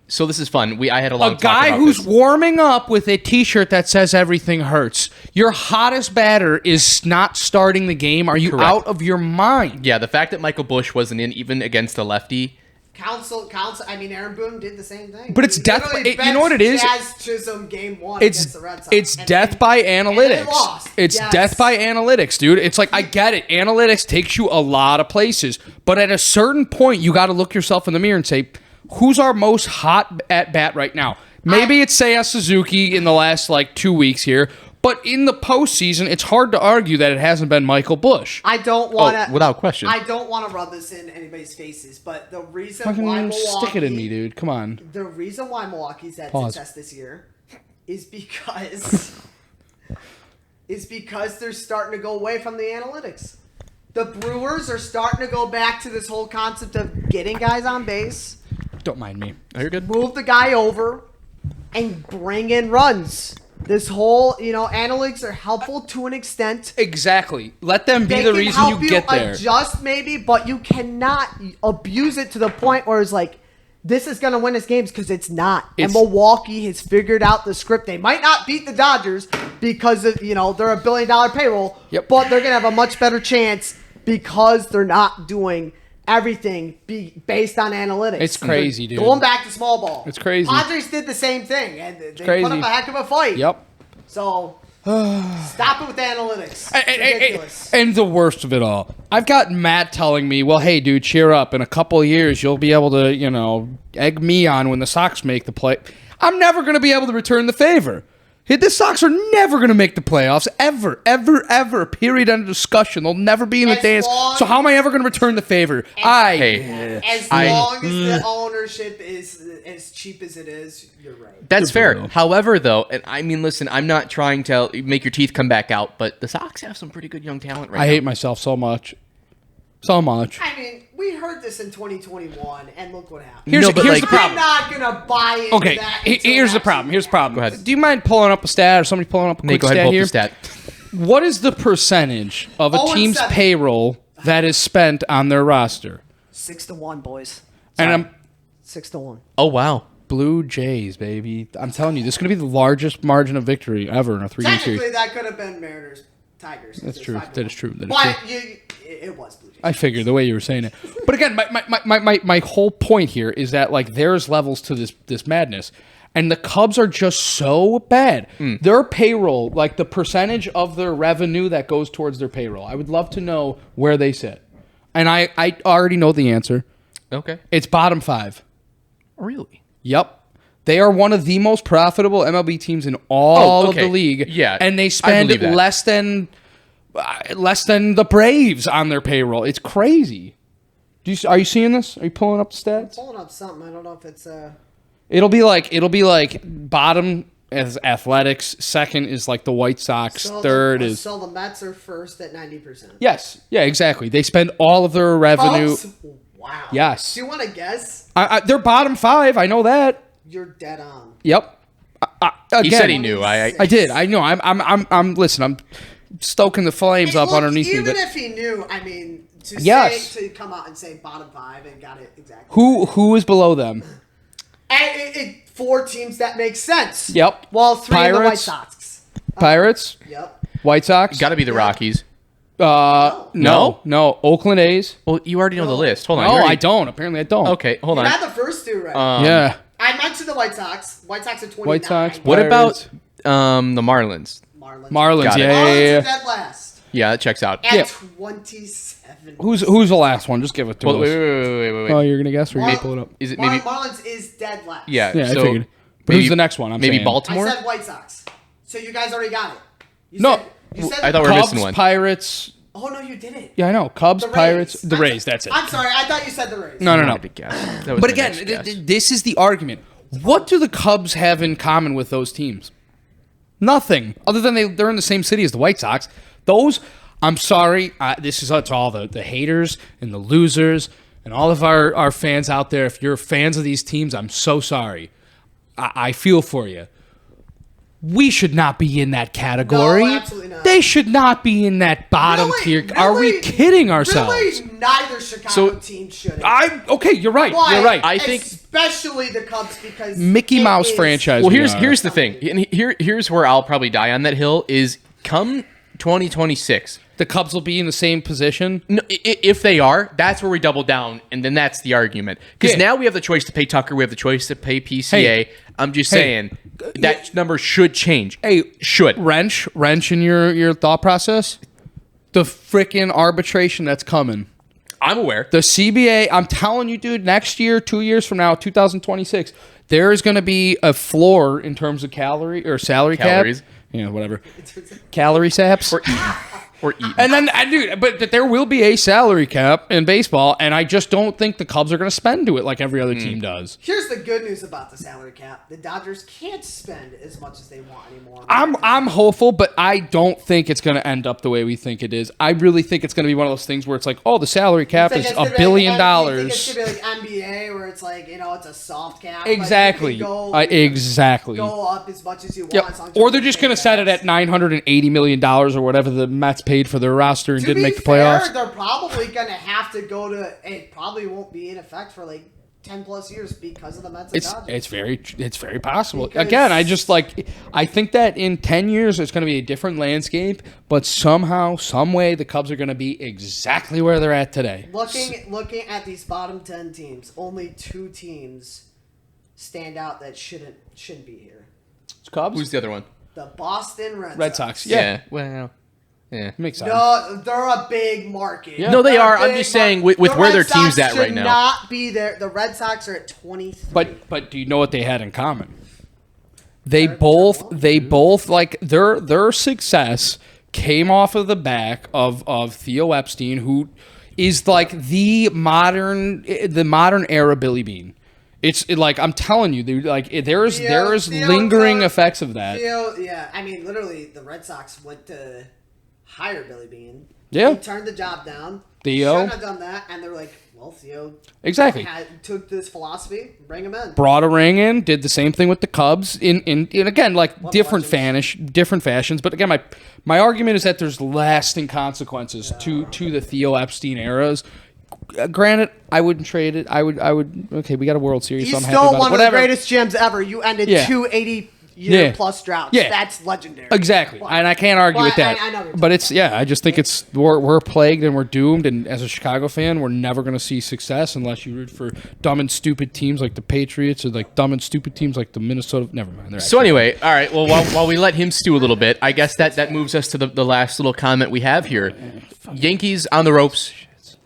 [SPEAKER 1] So this is fun. I had a long
[SPEAKER 2] A
[SPEAKER 1] talk
[SPEAKER 2] guy
[SPEAKER 1] about
[SPEAKER 2] who's
[SPEAKER 1] this.
[SPEAKER 2] warming up with a T-shirt that says "Everything Hurts." Your hottest batter is not starting the game. Are you
[SPEAKER 1] Correct.
[SPEAKER 2] out of your mind?
[SPEAKER 1] Yeah, the fact that Michael Bush wasn't in even against a lefty.
[SPEAKER 3] Council. I mean, Aaron Boone did the same thing.
[SPEAKER 2] But it's
[SPEAKER 3] He
[SPEAKER 2] death-
[SPEAKER 3] literally
[SPEAKER 2] you know what it is?
[SPEAKER 3] Jazz Chisholm game 1
[SPEAKER 2] It's
[SPEAKER 3] against the Red Sox.
[SPEAKER 2] it's
[SPEAKER 3] And-
[SPEAKER 2] death by
[SPEAKER 3] and they
[SPEAKER 2] analytics.
[SPEAKER 3] lost.
[SPEAKER 2] It's
[SPEAKER 3] Yes.
[SPEAKER 2] death by analytics, dude. It's like I get it. Analytics takes you a lot of places, but at a certain point, you got to look yourself in the mirror and say, "Who's our most hot at bat right now?" Maybe it's Seiya Suzuki in the last like 2 weeks here, but in the postseason, it's hard to argue that it hasn't been Michael Bush.
[SPEAKER 3] I don't want to.
[SPEAKER 1] without question.
[SPEAKER 3] I don't want to rub this in anybody's faces, but the reason why
[SPEAKER 2] Fucking
[SPEAKER 3] Milwaukee,
[SPEAKER 2] stick it in me, dude. Come on.
[SPEAKER 3] The reason why Milwaukee's had
[SPEAKER 2] Pause.
[SPEAKER 3] success this year is because they're starting to go away from the analytics. The Brewers are starting to go back to this whole concept of getting guys on base,
[SPEAKER 2] Don't mind me.
[SPEAKER 1] Oh, you're good.
[SPEAKER 3] move the guy over, and bring in runs. This whole, analytics are helpful to an extent.
[SPEAKER 2] Exactly. Let them be
[SPEAKER 3] They
[SPEAKER 2] the
[SPEAKER 3] can
[SPEAKER 2] reason
[SPEAKER 3] help
[SPEAKER 2] you get there.
[SPEAKER 3] adjust maybe, but you cannot abuse it to the point where it's like, this is going to win us games because it's not. And
[SPEAKER 2] It's-
[SPEAKER 3] Milwaukee has figured out the script. They might not beat the Dodgers because of, they're $1 billion payroll,
[SPEAKER 2] Yep.
[SPEAKER 3] but they're going to have a much better chance because they're not doing everything based on analytics.
[SPEAKER 2] It's crazy,
[SPEAKER 3] They're
[SPEAKER 2] dude.
[SPEAKER 3] Going back to small ball.
[SPEAKER 2] It's crazy.
[SPEAKER 3] Padres did the same thing, and they
[SPEAKER 2] crazy.
[SPEAKER 3] put up a heck of a fight.
[SPEAKER 2] Yep.
[SPEAKER 3] So Stop it with analytics. It's ridiculous.
[SPEAKER 2] And the worst of it all, I've got Matt telling me, well, hey, dude, cheer up. In a couple of years, you'll be able to, egg me on when the Sox make the play. I'm never going to be able to return the favor. The Sox are never going to make the playoffs, ever, ever, ever. Period. End of discussion. They'll never be in the dance. So how am I ever going to return the favor?
[SPEAKER 3] As long as the ownership is as cheap as it is, you're right.
[SPEAKER 1] That's fair. However, though, and I mean, listen, I'm not trying to make your teeth come back out, but the Sox have some pretty good young talent right now.
[SPEAKER 2] I hate myself so much. So much.
[SPEAKER 3] I mean, we heard this in 2021, and look what happened.
[SPEAKER 2] Here's the problem.
[SPEAKER 3] I'm not going to buy into
[SPEAKER 2] Okay,
[SPEAKER 3] that.
[SPEAKER 2] here's the problem. Here's the problem.
[SPEAKER 1] Go ahead.
[SPEAKER 2] Do you mind pulling up a stat or somebody pulling up a quick
[SPEAKER 1] Nate, go ahead
[SPEAKER 2] stat
[SPEAKER 1] and pull
[SPEAKER 2] here?
[SPEAKER 1] up the stat.
[SPEAKER 2] What is the percentage of a
[SPEAKER 3] 0 and
[SPEAKER 2] team's
[SPEAKER 3] 7.
[SPEAKER 2] payroll that is spent on their roster?
[SPEAKER 3] 6-1, boys.
[SPEAKER 2] And I'm
[SPEAKER 3] 6-1.
[SPEAKER 1] Oh, wow.
[SPEAKER 2] Blue Jays, baby. I'm telling you, this is going to be the largest margin of victory ever in a 3-game
[SPEAKER 3] Technically,
[SPEAKER 2] series.
[SPEAKER 3] that could have been Mariners, Tigers.
[SPEAKER 2] That's
[SPEAKER 3] It's
[SPEAKER 2] true.
[SPEAKER 3] 5-1.
[SPEAKER 2] That is true. That is
[SPEAKER 3] But
[SPEAKER 2] true.
[SPEAKER 3] it was Blue Jays.
[SPEAKER 2] I figured the way you were saying it. But again, my whole point here is that like there's levels to this madness. And the Cubs are just so bad. Their payroll, like the percentage of their revenue that goes towards their payroll, I would love to know where they sit. And I already know the answer.
[SPEAKER 1] Okay.
[SPEAKER 2] It's bottom 5.
[SPEAKER 1] Really?
[SPEAKER 2] Yep. They are one of the most profitable MLB teams in all of the league.
[SPEAKER 1] Yeah,
[SPEAKER 2] And they
[SPEAKER 1] I
[SPEAKER 2] spend
[SPEAKER 1] believe that.
[SPEAKER 2] less than the Braves on their payroll. It's crazy. Are you seeing this? Are you pulling up the stats?
[SPEAKER 3] Pulling up something. I don't know if it's
[SPEAKER 2] It'll be like bottom is Athletics, second is like the White Sox, third is
[SPEAKER 3] So the Mets are first at 90%.
[SPEAKER 2] yes, yeah, exactly. They spend all of their revenue.
[SPEAKER 3] Cubs? Wow.
[SPEAKER 2] Yes.
[SPEAKER 3] Do you want to guess?
[SPEAKER 2] They're bottom 5. I know that.
[SPEAKER 3] You're dead on.
[SPEAKER 2] Yep. Again,
[SPEAKER 1] He said he knew. I
[SPEAKER 2] did. I know. Listen. I'm stoking the flames up
[SPEAKER 3] Look,
[SPEAKER 2] underneath me.
[SPEAKER 3] even
[SPEAKER 2] But
[SPEAKER 3] if he knew, I mean, to come out and say bottom 5 and got it exactly.
[SPEAKER 2] who is below them?
[SPEAKER 3] And 4 teams that make sense.
[SPEAKER 2] Yep.
[SPEAKER 3] Well, 3 of the White
[SPEAKER 2] Pirates.
[SPEAKER 3] Sox.
[SPEAKER 2] Pirates,
[SPEAKER 3] Yep.
[SPEAKER 2] White Sox.
[SPEAKER 1] got to be the Rockies.
[SPEAKER 2] No. Oakland A's.
[SPEAKER 1] Well, you already know the list. Hold on.
[SPEAKER 2] No,
[SPEAKER 1] you already-
[SPEAKER 2] I don't. Apparently, I don't.
[SPEAKER 1] Okay, hold
[SPEAKER 3] You
[SPEAKER 1] on.
[SPEAKER 3] had the first 2 right.
[SPEAKER 2] Yeah.
[SPEAKER 3] I mentioned the White Sox. White Sox are 29.
[SPEAKER 2] White Sox.
[SPEAKER 1] What
[SPEAKER 2] Pirates.
[SPEAKER 1] about the Marlins?
[SPEAKER 3] Marlins.
[SPEAKER 2] Marlins.
[SPEAKER 1] Got it.
[SPEAKER 2] Yeah.
[SPEAKER 3] Marlins are dead last.
[SPEAKER 1] Yeah, that checks out.
[SPEAKER 3] At
[SPEAKER 2] Yeah.
[SPEAKER 3] 27.
[SPEAKER 2] Who's the last one? Just give it to
[SPEAKER 1] Well,
[SPEAKER 2] us.
[SPEAKER 1] wait.
[SPEAKER 2] Oh, you're gonna guess, or you're gonna pull it up?
[SPEAKER 1] Is it maybe?
[SPEAKER 3] Marlins is dead last.
[SPEAKER 1] Yeah.
[SPEAKER 2] Yeah,
[SPEAKER 1] so
[SPEAKER 2] I figured. But
[SPEAKER 1] maybe,
[SPEAKER 2] who's the next one? I'm
[SPEAKER 1] maybe
[SPEAKER 2] saying.
[SPEAKER 1] Baltimore.
[SPEAKER 3] I said White Sox. So you guys already got it. You
[SPEAKER 2] No.
[SPEAKER 3] Said, you said
[SPEAKER 1] I thought we were
[SPEAKER 2] Cubs,
[SPEAKER 1] missing one.
[SPEAKER 2] Pirates.
[SPEAKER 3] Oh, no, you didn't.
[SPEAKER 2] Yeah, I know. Cubs,
[SPEAKER 3] The Rays.
[SPEAKER 2] Pirates, the Rays. That's it.
[SPEAKER 3] I'm sorry. I thought you said the Rays.
[SPEAKER 2] No.
[SPEAKER 1] I wanted to guess. That was
[SPEAKER 2] But
[SPEAKER 1] my
[SPEAKER 2] again,
[SPEAKER 1] next guess.
[SPEAKER 2] this is the argument. What do the Cubs have in common with those teams? Nothing, other than they're in the same city as the White Sox. Those, I'm sorry, this is to all the haters and the losers and all of our fans out there. If you're fans of these teams, I'm so sorry. I feel for you. We should not be in that category.
[SPEAKER 3] No, absolutely not.
[SPEAKER 2] They should not be in that bottom tier. Are we kidding ourselves?
[SPEAKER 3] Really, neither Chicago team should.
[SPEAKER 2] Okay, you're right.
[SPEAKER 3] But
[SPEAKER 2] You're right.
[SPEAKER 1] I think-
[SPEAKER 3] especially the Cubs because
[SPEAKER 2] Mickey
[SPEAKER 3] it
[SPEAKER 2] Mouse
[SPEAKER 3] is-
[SPEAKER 2] franchise.
[SPEAKER 1] Well,
[SPEAKER 2] we
[SPEAKER 1] here's
[SPEAKER 2] are.
[SPEAKER 1] the thing. And here's where I'll probably die on that hill is come 2026.
[SPEAKER 2] The Cubs will be in the same position.
[SPEAKER 1] No, if they are, that's where we double down, and then that's the argument. Because
[SPEAKER 2] Yeah.
[SPEAKER 1] now we have the choice to pay Tucker, we have the choice to pay PCA.
[SPEAKER 2] Hey.
[SPEAKER 1] I'm just saying that number should change.
[SPEAKER 2] Hey,
[SPEAKER 1] Should.
[SPEAKER 2] wrench in your thought process. The freaking arbitration that's coming.
[SPEAKER 1] I'm aware.
[SPEAKER 2] The CBA, I'm telling you, dude, next year, 2 years from now, 2026, there is going to be a floor in terms of salary
[SPEAKER 1] Calories.
[SPEAKER 2] cap. Yeah, whatever. Calorie saps.
[SPEAKER 1] Or eat.
[SPEAKER 2] And then, dude, but there will be a salary cap in baseball, and I just don't think the Cubs are going to spend to it like every other team does.
[SPEAKER 3] Here's the good news about the salary cap: the Dodgers can't spend as much as they want anymore.
[SPEAKER 2] I'm hopeful, but I don't think it's going to end up the way we think it is. I really think it's going to be one of those things where it's like, oh, the salary cap is $1 billion.
[SPEAKER 3] I think it's gonna be like NBA, where it's like it's a soft cap.
[SPEAKER 2] Exactly. Exactly.
[SPEAKER 3] Go up as much as you want.
[SPEAKER 2] Yep.
[SPEAKER 3] as long as
[SPEAKER 2] Or
[SPEAKER 3] you
[SPEAKER 2] they're
[SPEAKER 3] don't
[SPEAKER 2] just
[SPEAKER 3] pay
[SPEAKER 2] going to set it
[SPEAKER 3] tax.
[SPEAKER 2] at $980 million or whatever the Mets paid for their roster and
[SPEAKER 3] To
[SPEAKER 2] didn't
[SPEAKER 3] be
[SPEAKER 2] make the
[SPEAKER 3] fair,
[SPEAKER 2] playoffs.
[SPEAKER 3] they're probably going to have to go to. It probably won't be in effect for like 10 plus years because of the Mets and Dodgers.
[SPEAKER 2] It's very possible.
[SPEAKER 3] Because-
[SPEAKER 2] Again, I think that in 10 years it's going to be a different landscape, but somehow, some way, the Cubs are going to be exactly where they're at today.
[SPEAKER 3] Looking at these bottom 10 teams, only 2 teams stand out that shouldn't be here.
[SPEAKER 2] Cubs.
[SPEAKER 1] Who's the other one?
[SPEAKER 3] The Boston
[SPEAKER 2] Red Sox.
[SPEAKER 1] Yeah. Well, yeah.
[SPEAKER 2] Makes sense.
[SPEAKER 3] No, they're a big market.
[SPEAKER 2] Yeah.
[SPEAKER 1] No, they
[SPEAKER 3] They're a
[SPEAKER 1] are. I'm
[SPEAKER 3] big
[SPEAKER 1] just saying
[SPEAKER 3] market.
[SPEAKER 1] with
[SPEAKER 3] The
[SPEAKER 1] where
[SPEAKER 3] Red
[SPEAKER 1] their team's
[SPEAKER 3] Sox
[SPEAKER 1] at right
[SPEAKER 3] should
[SPEAKER 1] now.
[SPEAKER 3] not be there. The Red Sox are at 23.
[SPEAKER 2] But do you know what they had in common? They both like their success came off of the back of Theo Epstein, who is like the modern era Billy Bean. It's like I'm telling you, dude, like there's lingering effects of that.
[SPEAKER 3] Yeah, I mean, literally, the Red Sox went to hire Billy Bean.
[SPEAKER 2] Yeah.
[SPEAKER 3] He turned the job down.
[SPEAKER 2] Theo.
[SPEAKER 3] Shouldn't have done that, and they're like, well, Theo
[SPEAKER 2] Exactly.
[SPEAKER 3] took this philosophy, bring him in.
[SPEAKER 2] Brought a ring in, did the same thing with the Cubs in again like different fashions. But again, my argument is that there's lasting consequences to the Theo Epstein eras. Granted, I wouldn't trade it. I would. Okay, we got a World Series.
[SPEAKER 3] He's
[SPEAKER 2] so I'm happy
[SPEAKER 3] still
[SPEAKER 2] about
[SPEAKER 3] one
[SPEAKER 2] it.
[SPEAKER 3] of the
[SPEAKER 2] Whatever.
[SPEAKER 3] greatest gyms ever. You ended
[SPEAKER 2] Yeah.
[SPEAKER 3] 280-year plus droughts.
[SPEAKER 2] Yeah.
[SPEAKER 3] That's legendary.
[SPEAKER 2] Exactly,
[SPEAKER 3] But-
[SPEAKER 2] and I can't argue with that.
[SPEAKER 3] I know what you're
[SPEAKER 2] But it's I just think we're plagued and we're doomed. And as a Chicago fan, we're never going to see success unless you root for dumb and stupid teams like the Patriots or like dumb and stupid teams like the Minnesota. Never mind. They're
[SPEAKER 1] So anyway, all right. Well, while we let him stew a little bit, I guess that moves us to the last little comment we have here. Yankees on the ropes.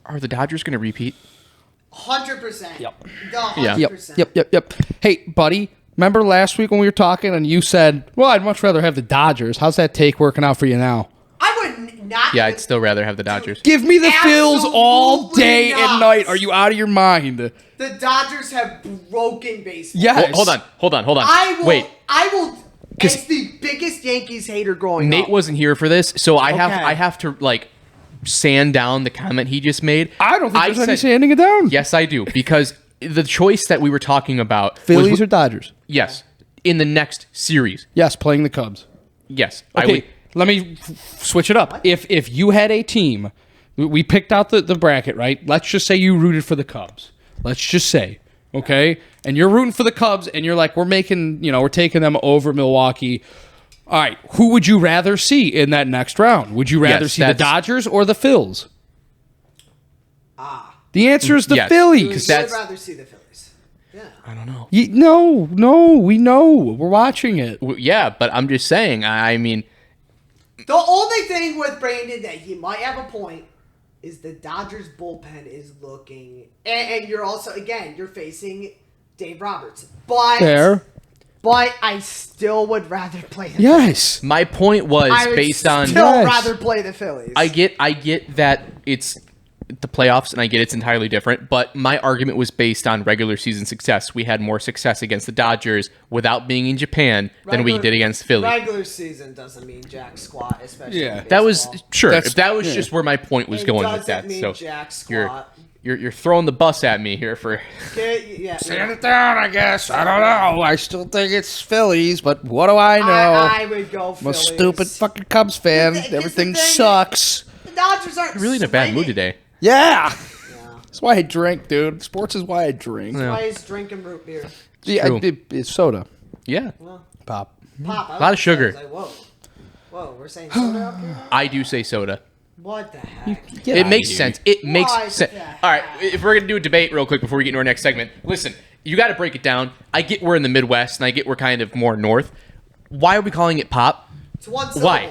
[SPEAKER 1] Are the Dodgers going to repeat?
[SPEAKER 3] 100%.
[SPEAKER 2] Yep.
[SPEAKER 3] The 100%.
[SPEAKER 2] Yep. Hey, buddy, remember last week when we were talking and you said, well, I'd much rather have the Dodgers. How's that take working out for you now?
[SPEAKER 3] I would not.
[SPEAKER 1] Yeah, I'd still rather have the Dodgers.
[SPEAKER 2] Give me the Phils all
[SPEAKER 3] Absolutely
[SPEAKER 2] day and
[SPEAKER 3] not.
[SPEAKER 2] night. Are you out of your mind?
[SPEAKER 3] The Dodgers have broken baseball.
[SPEAKER 2] Yes.
[SPEAKER 1] Hold on.
[SPEAKER 3] I will.
[SPEAKER 1] Wait,
[SPEAKER 3] I will. As the biggest Yankees hater growing
[SPEAKER 1] Nate
[SPEAKER 3] up.
[SPEAKER 1] wasn't here for this, so I
[SPEAKER 3] Okay.
[SPEAKER 1] have to like sand down the comment he just made.
[SPEAKER 2] I don't think there's any
[SPEAKER 1] said-
[SPEAKER 2] sanding it down.
[SPEAKER 1] Yes, I do, because the choice that we were talking about
[SPEAKER 2] Phillies
[SPEAKER 1] was,
[SPEAKER 2] or Dodgers?
[SPEAKER 1] yes, in the next series.
[SPEAKER 2] Yes, playing the Cubs.
[SPEAKER 1] Yes,
[SPEAKER 2] Okay, let me switch it up. If you had a team, we picked out the bracket, right? Let's just say you rooted for the Cubs. Let's just say, okay? And you're rooting for the Cubs, and you're like, we're taking them over Milwaukee. All right, who would you rather see in that next round? Would you rather
[SPEAKER 1] Yes,
[SPEAKER 2] see the
[SPEAKER 1] that's-
[SPEAKER 2] Dodgers or the Phils? The answer is the
[SPEAKER 1] Yes.
[SPEAKER 2] Phillies.
[SPEAKER 3] I would
[SPEAKER 1] that's-
[SPEAKER 3] rather see the Phillies. Yeah.
[SPEAKER 1] I don't know.
[SPEAKER 2] No, we know. We're watching it.
[SPEAKER 1] Yeah, but I'm just saying. I mean,
[SPEAKER 3] The only thing with Brandon that he might have a point is the Dodgers bullpen is looking, and you're also you're facing Dave Roberts, but
[SPEAKER 2] Fair.
[SPEAKER 3] But I still would rather play the
[SPEAKER 2] Yes.
[SPEAKER 1] my point was
[SPEAKER 3] I would
[SPEAKER 1] based on.
[SPEAKER 3] still
[SPEAKER 2] Yes.
[SPEAKER 3] rather play the Phillies.
[SPEAKER 1] I get that it's the playoffs, and I get it's entirely different. But my argument was based on regular season success. We had more success against the Dodgers without being in Japan than we did against Philly.
[SPEAKER 3] Regular season doesn't mean jack squat, especially.
[SPEAKER 2] Yeah.
[SPEAKER 3] in
[SPEAKER 1] That was
[SPEAKER 3] baseball.
[SPEAKER 1] sure.
[SPEAKER 2] That's-
[SPEAKER 1] That was
[SPEAKER 2] yeah.
[SPEAKER 1] just where my point was
[SPEAKER 3] It
[SPEAKER 1] going with
[SPEAKER 3] doesn't
[SPEAKER 1] that.
[SPEAKER 3] mean
[SPEAKER 1] So
[SPEAKER 3] jack
[SPEAKER 1] you're
[SPEAKER 3] squat.
[SPEAKER 1] you're throwing the bus at me here for.
[SPEAKER 3] Yeah.
[SPEAKER 2] Sand it down, I guess. I don't know. I still think it's Phillies, but what do I know?
[SPEAKER 3] I would go
[SPEAKER 2] I'm a
[SPEAKER 3] Phillies.
[SPEAKER 2] stupid fucking Cubs fan.
[SPEAKER 3] Here's the
[SPEAKER 2] Everything
[SPEAKER 3] thing.
[SPEAKER 2] sucks.
[SPEAKER 3] The Dodgers aren't
[SPEAKER 1] Really in a bad mood
[SPEAKER 3] swinging.
[SPEAKER 1] today.
[SPEAKER 2] Yeah.
[SPEAKER 3] Yeah.
[SPEAKER 2] That's why I drink, dude. Sports is why I drink.
[SPEAKER 1] Yeah.
[SPEAKER 3] Why is drinking root beer?
[SPEAKER 2] Yeah,
[SPEAKER 1] true.
[SPEAKER 2] it's soda.
[SPEAKER 1] Yeah,
[SPEAKER 3] Well,
[SPEAKER 2] Pop.
[SPEAKER 3] pop.
[SPEAKER 1] A lot of sugar.
[SPEAKER 3] Like, whoa, we're saying soda up here.
[SPEAKER 1] I do say soda.
[SPEAKER 3] What the heck?
[SPEAKER 1] It makes sense. It makes
[SPEAKER 3] Why
[SPEAKER 1] sense.
[SPEAKER 3] the
[SPEAKER 1] All right,
[SPEAKER 3] heck?
[SPEAKER 1] if we're gonna do a debate real quick before we get into our next segment, listen, you got to break it down. I get we're in the Midwest, and I get we're kind of more north. Why are we calling it pop?
[SPEAKER 3] It's one syllable.
[SPEAKER 1] Why?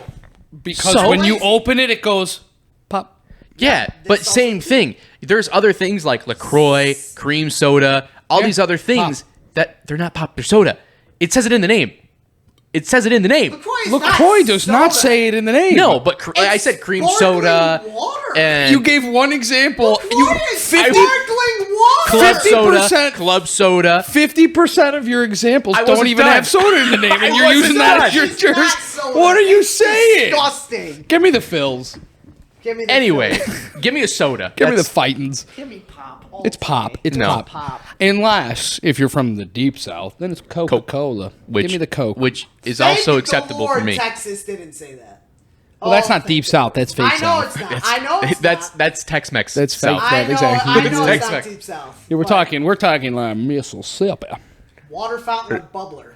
[SPEAKER 2] Because
[SPEAKER 1] So-
[SPEAKER 2] when you open it, it goes pop.
[SPEAKER 1] Yeah,
[SPEAKER 3] this
[SPEAKER 1] but
[SPEAKER 3] also-
[SPEAKER 1] same thing. There's other things like LaCroix, cream soda, all
[SPEAKER 2] Yeah,
[SPEAKER 1] these other things
[SPEAKER 2] pop.
[SPEAKER 1] that they're not pop, they're soda. It says it in the name. It says it in the name.
[SPEAKER 2] LaCroix does not say it in the name.
[SPEAKER 1] No, but I said cream soda.
[SPEAKER 3] Water.
[SPEAKER 1] And
[SPEAKER 2] You gave one example.
[SPEAKER 3] LaCroix is sparkling water.
[SPEAKER 1] club soda.
[SPEAKER 2] 50%.
[SPEAKER 1] Club soda.
[SPEAKER 2] 50% of your examples
[SPEAKER 1] I
[SPEAKER 2] don't
[SPEAKER 1] wasn't
[SPEAKER 2] even
[SPEAKER 1] done.
[SPEAKER 2] have soda in the name,
[SPEAKER 1] I
[SPEAKER 2] and you're
[SPEAKER 1] wasn't
[SPEAKER 2] using that
[SPEAKER 1] done.
[SPEAKER 2] as your
[SPEAKER 3] It's not
[SPEAKER 2] yours.
[SPEAKER 3] soda.
[SPEAKER 2] What are you
[SPEAKER 3] It's
[SPEAKER 2] saying?
[SPEAKER 3] Disgusting.
[SPEAKER 2] Give me the fills.
[SPEAKER 3] Give me the
[SPEAKER 1] Anyway,
[SPEAKER 3] Phillies.
[SPEAKER 1] give me a soda.
[SPEAKER 2] Give me the
[SPEAKER 1] That's-
[SPEAKER 2] fightins.
[SPEAKER 3] Give me pop. all
[SPEAKER 2] It's pop.
[SPEAKER 3] day.
[SPEAKER 2] It's
[SPEAKER 1] No.
[SPEAKER 2] pop. Unless if you're from the deep south, then it's Coca-Cola. Give me the Coke.
[SPEAKER 1] which is
[SPEAKER 3] Thank
[SPEAKER 1] also
[SPEAKER 3] the
[SPEAKER 1] acceptable
[SPEAKER 3] Lord
[SPEAKER 1] for me.
[SPEAKER 3] Texas didn't say that.
[SPEAKER 2] Well, that's
[SPEAKER 3] Oh,
[SPEAKER 2] not
[SPEAKER 3] thank
[SPEAKER 2] deep
[SPEAKER 3] the
[SPEAKER 2] south.
[SPEAKER 3] Lord.
[SPEAKER 2] That's fake
[SPEAKER 3] I know
[SPEAKER 2] south.
[SPEAKER 3] it's not. I know it's not.
[SPEAKER 1] That's Tex-Mex.
[SPEAKER 2] That's
[SPEAKER 1] South.
[SPEAKER 2] fake.
[SPEAKER 3] I know.
[SPEAKER 2] exactly.
[SPEAKER 3] I know it's
[SPEAKER 1] Tex-Mex.
[SPEAKER 3] not deep south.
[SPEAKER 2] Yeah, we're
[SPEAKER 3] but
[SPEAKER 2] talking like Mississippi.
[SPEAKER 3] water fountain with bubbler.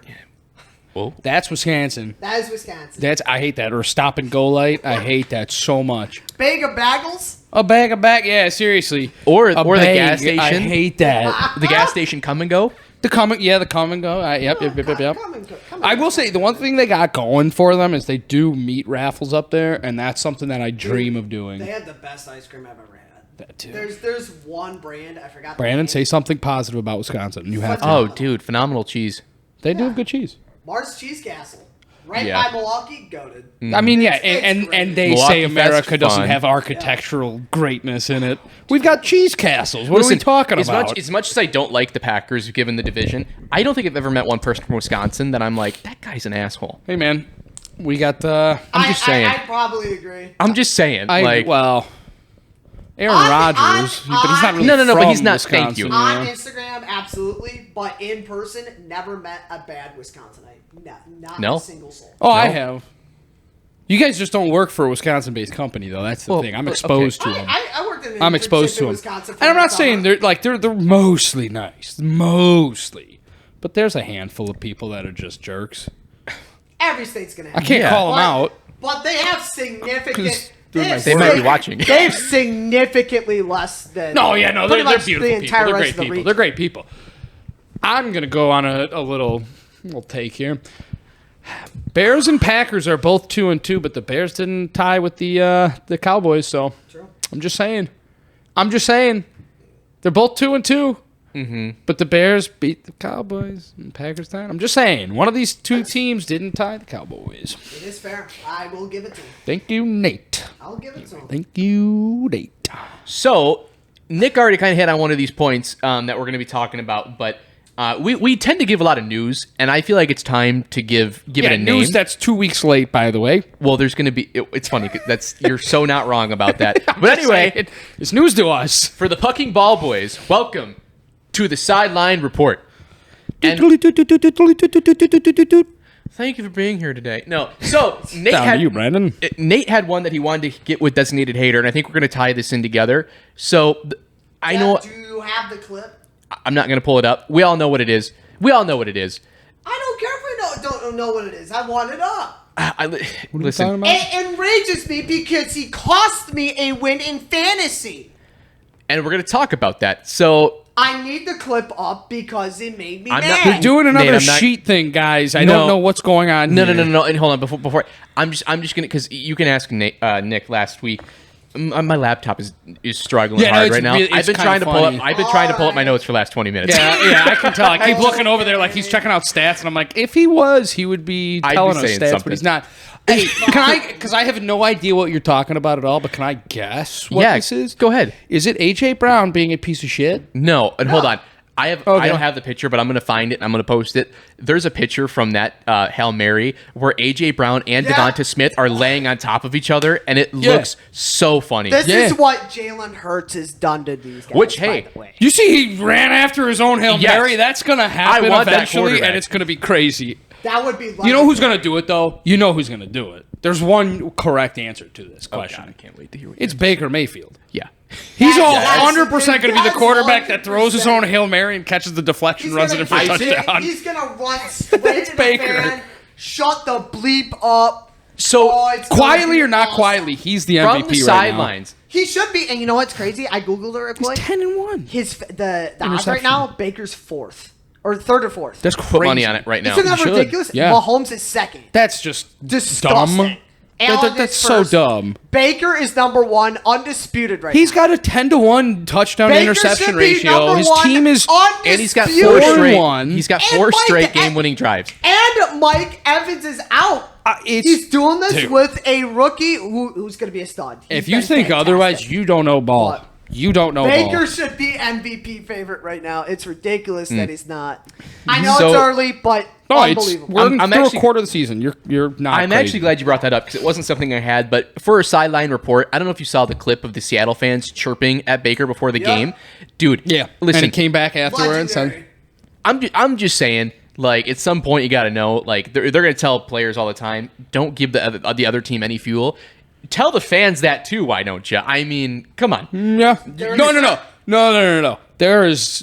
[SPEAKER 1] Whoa.
[SPEAKER 2] That's Wisconsin.
[SPEAKER 3] That is Wisconsin.
[SPEAKER 2] I hate that. Or stop and go light. I hate that so much.
[SPEAKER 3] Bag of bagels.
[SPEAKER 2] A bag of back. Yeah, seriously.
[SPEAKER 1] Or
[SPEAKER 2] A
[SPEAKER 1] the
[SPEAKER 2] bag.
[SPEAKER 1] gas station.
[SPEAKER 2] I hate that.
[SPEAKER 1] The gas station come and go.
[SPEAKER 2] The come and go. Yep.
[SPEAKER 3] Come and
[SPEAKER 2] I will say the one thing they got going for them is they do meat raffles up there, and that's something that I dream of doing.
[SPEAKER 3] They had the best ice cream I've ever had.
[SPEAKER 2] That too.
[SPEAKER 3] There's one brand I forgot.
[SPEAKER 2] Brandon,
[SPEAKER 3] the
[SPEAKER 2] say
[SPEAKER 3] name.
[SPEAKER 2] something positive about Wisconsin. You have to.
[SPEAKER 1] Oh, dude, phenomenal cheese.
[SPEAKER 2] They do have good cheese.
[SPEAKER 3] Mars Cheese Castle, right
[SPEAKER 1] Yeah.
[SPEAKER 3] by Milwaukee. Goated.
[SPEAKER 2] I mean, yeah,
[SPEAKER 3] It's great.
[SPEAKER 2] and they
[SPEAKER 1] Milwaukee
[SPEAKER 2] say America
[SPEAKER 1] Fest's
[SPEAKER 2] doesn't
[SPEAKER 1] fun.
[SPEAKER 2] have architectural greatness in it. We've got cheese castles. What are we talking about?
[SPEAKER 1] As much as I don't like the Packers, given the division, I don't think I've ever met one person from Wisconsin that I'm like, that guy's an asshole.
[SPEAKER 2] Hey, man, we got.
[SPEAKER 1] I'm just saying.
[SPEAKER 3] I probably agree.
[SPEAKER 1] I'm just saying.
[SPEAKER 2] Aaron
[SPEAKER 3] On-
[SPEAKER 2] Rodgers, but he's not really
[SPEAKER 1] No, but
[SPEAKER 2] from
[SPEAKER 1] he's not-
[SPEAKER 2] Wisconsin,
[SPEAKER 1] thank you.
[SPEAKER 3] On Instagram, absolutely, but in person, never met a bad Wisconsinite. Not
[SPEAKER 1] No?
[SPEAKER 3] a single soul.
[SPEAKER 2] Oh, I have. You guys just don't work for a Wisconsin-based company, though. That's the
[SPEAKER 1] Well,
[SPEAKER 2] thing. I'm
[SPEAKER 1] okay.
[SPEAKER 2] exposed to them.
[SPEAKER 3] I worked in an
[SPEAKER 2] I'm exposed
[SPEAKER 3] internship
[SPEAKER 2] to
[SPEAKER 3] in
[SPEAKER 2] them.
[SPEAKER 3] Wisconsin for
[SPEAKER 2] And I'm not
[SPEAKER 3] the
[SPEAKER 2] saying
[SPEAKER 3] summer.
[SPEAKER 2] they're mostly nice, mostly, but there's a handful of people that are just jerks.
[SPEAKER 3] Every state's gonna have.
[SPEAKER 2] I can't
[SPEAKER 1] Yeah.
[SPEAKER 2] call them
[SPEAKER 3] But-
[SPEAKER 2] out.
[SPEAKER 3] But they have significant.
[SPEAKER 2] Doing my
[SPEAKER 1] They might be watching.
[SPEAKER 3] They have significantly less than.
[SPEAKER 2] No,
[SPEAKER 3] pretty
[SPEAKER 2] they're
[SPEAKER 3] much
[SPEAKER 2] beautiful
[SPEAKER 3] the
[SPEAKER 2] people.
[SPEAKER 3] entire
[SPEAKER 2] They're
[SPEAKER 3] rest
[SPEAKER 2] great
[SPEAKER 3] of the
[SPEAKER 2] people.
[SPEAKER 3] region.
[SPEAKER 2] They're great people. I'm gonna go on a little take here. Bears and Packers are both 2-2, but the Bears didn't tie with the Cowboys. So
[SPEAKER 3] True.
[SPEAKER 2] I'm just saying. They're both 2-2. Mm-hmm. But the Bears beat the Cowboys and Packers tied. I'm just saying. One of these two teams didn't tie the Cowboys.
[SPEAKER 3] It is fair. I will give it to him.
[SPEAKER 2] Thank you, Nate.
[SPEAKER 3] I'll give it to him.
[SPEAKER 2] Thank you, Nate.
[SPEAKER 1] So, Nick already kind of hit on one of these points that we're going to be talking about, but we tend to give a lot of news, and I feel like it's time to give it a name.
[SPEAKER 2] News that's 2 weeks late, by the way.
[SPEAKER 1] Well, there's going to be. It's funny. You're so not wrong about that. But anyway,
[SPEAKER 2] It's news to us.
[SPEAKER 1] for the Pucking Ball Boys, welcome to the Sideline Report. And thank you for being here today. No, so Nate
[SPEAKER 2] Down
[SPEAKER 1] had
[SPEAKER 2] to you, Brandon.
[SPEAKER 1] Nate had one that he wanted to get with Designated Hater, and I think we're going to tie this in together. So I know
[SPEAKER 3] Do you have the clip?
[SPEAKER 1] I'm not going to pull it up. We all know what it is.
[SPEAKER 3] I don't care if we don't know what it is. I want it up.
[SPEAKER 1] Listen.
[SPEAKER 3] It enrages me because he cost me a win in fantasy.
[SPEAKER 1] And we're going to talk about that. So
[SPEAKER 3] I need the clip up because it made me
[SPEAKER 1] I'm
[SPEAKER 3] mad.
[SPEAKER 1] not-
[SPEAKER 2] We're doing another
[SPEAKER 1] Nate, I'm not-
[SPEAKER 2] sheet thing, guys. I
[SPEAKER 1] No.
[SPEAKER 2] don't know what's going on.
[SPEAKER 1] No.
[SPEAKER 2] here.
[SPEAKER 1] And hold on. Before I'm just gonna, because you can ask Nick last week. My laptop is struggling
[SPEAKER 2] Yeah, no,
[SPEAKER 1] hard
[SPEAKER 2] it's
[SPEAKER 1] right now.
[SPEAKER 2] really-
[SPEAKER 1] I've
[SPEAKER 2] it's
[SPEAKER 1] been
[SPEAKER 2] kinda
[SPEAKER 1] trying to pull up.
[SPEAKER 2] funny.
[SPEAKER 1] I've been trying to pull up my notes for the last 20 minutes.
[SPEAKER 2] Yeah, I can tell. I keep looking over there like he's checking out stats, and I'm like, if he was, he would be
[SPEAKER 1] I'd be
[SPEAKER 2] telling us
[SPEAKER 1] saying
[SPEAKER 2] stats,
[SPEAKER 1] something.
[SPEAKER 2] but he's not. Hey, can I? Because I have no idea what you're talking about at all, but can I guess what
[SPEAKER 1] Yeah,
[SPEAKER 2] this is?
[SPEAKER 1] go ahead.
[SPEAKER 2] Is it AJ Brown being a piece of shit?
[SPEAKER 1] No, and hold on. I
[SPEAKER 2] Okay.
[SPEAKER 1] don't have the picture, but I'm going to find it and I'm going to post it. There's a picture from that Hail Mary where AJ Brown and
[SPEAKER 3] Yeah.
[SPEAKER 1] Devonta Smith are laying on top of each other, and it looks so funny.
[SPEAKER 3] This
[SPEAKER 2] Yeah.
[SPEAKER 3] is what Jalen Hurts has done to these guys.
[SPEAKER 1] Which,
[SPEAKER 3] by
[SPEAKER 1] hey,
[SPEAKER 3] the way.
[SPEAKER 2] You see, he ran after his own Hail
[SPEAKER 1] Yes.
[SPEAKER 2] Mary. That's gonna happen
[SPEAKER 1] want that
[SPEAKER 2] eventually,
[SPEAKER 1] quarterback.
[SPEAKER 2] and it's gonna be crazy.
[SPEAKER 3] That would be.
[SPEAKER 2] You know who's gonna do it though? You know who's gonna do it. There's one correct answer to this
[SPEAKER 1] Oh,
[SPEAKER 2] question.
[SPEAKER 1] God, I can't wait to hear what
[SPEAKER 2] It's Baker Mayfield.
[SPEAKER 1] Yeah.
[SPEAKER 2] He's all
[SPEAKER 3] That's-
[SPEAKER 2] 100% going to be the
[SPEAKER 3] that's
[SPEAKER 2] quarterback that throws his
[SPEAKER 3] 100%.
[SPEAKER 2] own Hail Mary and catches the deflection, runs it in for a touchdown.
[SPEAKER 3] He's gonna run straight
[SPEAKER 2] It's
[SPEAKER 3] to
[SPEAKER 2] Baker.
[SPEAKER 3] the fan. Shut the bleep up.
[SPEAKER 1] So,
[SPEAKER 3] it's gonna
[SPEAKER 2] Quietly
[SPEAKER 3] be
[SPEAKER 2] or not
[SPEAKER 3] awesome.
[SPEAKER 2] quietly, he's the
[SPEAKER 1] from
[SPEAKER 2] MVP
[SPEAKER 1] the
[SPEAKER 2] right now.
[SPEAKER 1] sidelines,
[SPEAKER 3] He should be. And you know what's crazy? I googled it real quick.
[SPEAKER 2] 10-1.
[SPEAKER 3] The odds right
[SPEAKER 2] Interception.
[SPEAKER 3] now. Baker's fourth or third or fourth.
[SPEAKER 2] That's crazy.
[SPEAKER 1] put money on it right now.
[SPEAKER 3] Isn't that
[SPEAKER 2] should.
[SPEAKER 3] ridiculous?
[SPEAKER 2] Yeah.
[SPEAKER 3] Mahomes is second.
[SPEAKER 2] That's just
[SPEAKER 3] Disgusting.
[SPEAKER 2] dumb.
[SPEAKER 3] Allen
[SPEAKER 2] That's
[SPEAKER 3] is
[SPEAKER 2] so
[SPEAKER 3] first.
[SPEAKER 2] dumb.
[SPEAKER 3] Baker is number one, undisputed right
[SPEAKER 2] He's
[SPEAKER 3] now.
[SPEAKER 2] got a 10-1 touchdown
[SPEAKER 3] Baker
[SPEAKER 2] interception
[SPEAKER 3] should be
[SPEAKER 2] ratio.
[SPEAKER 3] number
[SPEAKER 2] His
[SPEAKER 3] one,
[SPEAKER 2] team is
[SPEAKER 1] and he's got
[SPEAKER 3] undisputed.
[SPEAKER 1] 4 straight.
[SPEAKER 2] 4-1.
[SPEAKER 1] He's got
[SPEAKER 3] And
[SPEAKER 1] 4
[SPEAKER 3] Mike-
[SPEAKER 1] straight
[SPEAKER 3] and-
[SPEAKER 1] game-winning drives.
[SPEAKER 3] And Mike Evans is out. He's doing this
[SPEAKER 2] dude.
[SPEAKER 3] with a rookie who's going to be a stud. He's
[SPEAKER 2] If you
[SPEAKER 3] been
[SPEAKER 2] think
[SPEAKER 3] fantastic.
[SPEAKER 2] otherwise, you don't know ball.
[SPEAKER 3] But
[SPEAKER 2] You don't know
[SPEAKER 3] Baker
[SPEAKER 2] ball.
[SPEAKER 3] should be MVP favorite right now. It's ridiculous that he's not. I know it's
[SPEAKER 1] So-
[SPEAKER 3] early, but
[SPEAKER 2] No, it's,
[SPEAKER 3] unbelievable.
[SPEAKER 2] we're
[SPEAKER 1] I'm
[SPEAKER 2] through
[SPEAKER 1] actually-
[SPEAKER 2] a quarter of the season. You're not.
[SPEAKER 1] I'm
[SPEAKER 2] crazy.
[SPEAKER 1] actually glad you brought that up because it wasn't something I had. But for a sideline report, I don't know if you saw the clip of the Seattle fans chirping at Baker before the
[SPEAKER 3] Yeah.
[SPEAKER 1] game. Dude,
[SPEAKER 2] Yeah,
[SPEAKER 1] listen,
[SPEAKER 2] and he came back afterwards.
[SPEAKER 3] Legendary.
[SPEAKER 2] And
[SPEAKER 1] I'm just saying, like, at some point you got to know, like, they're going to tell players all the time, don't give the other team any fuel. Tell the fans that too. Why don't you? I mean, come on.
[SPEAKER 2] yeah, no. There is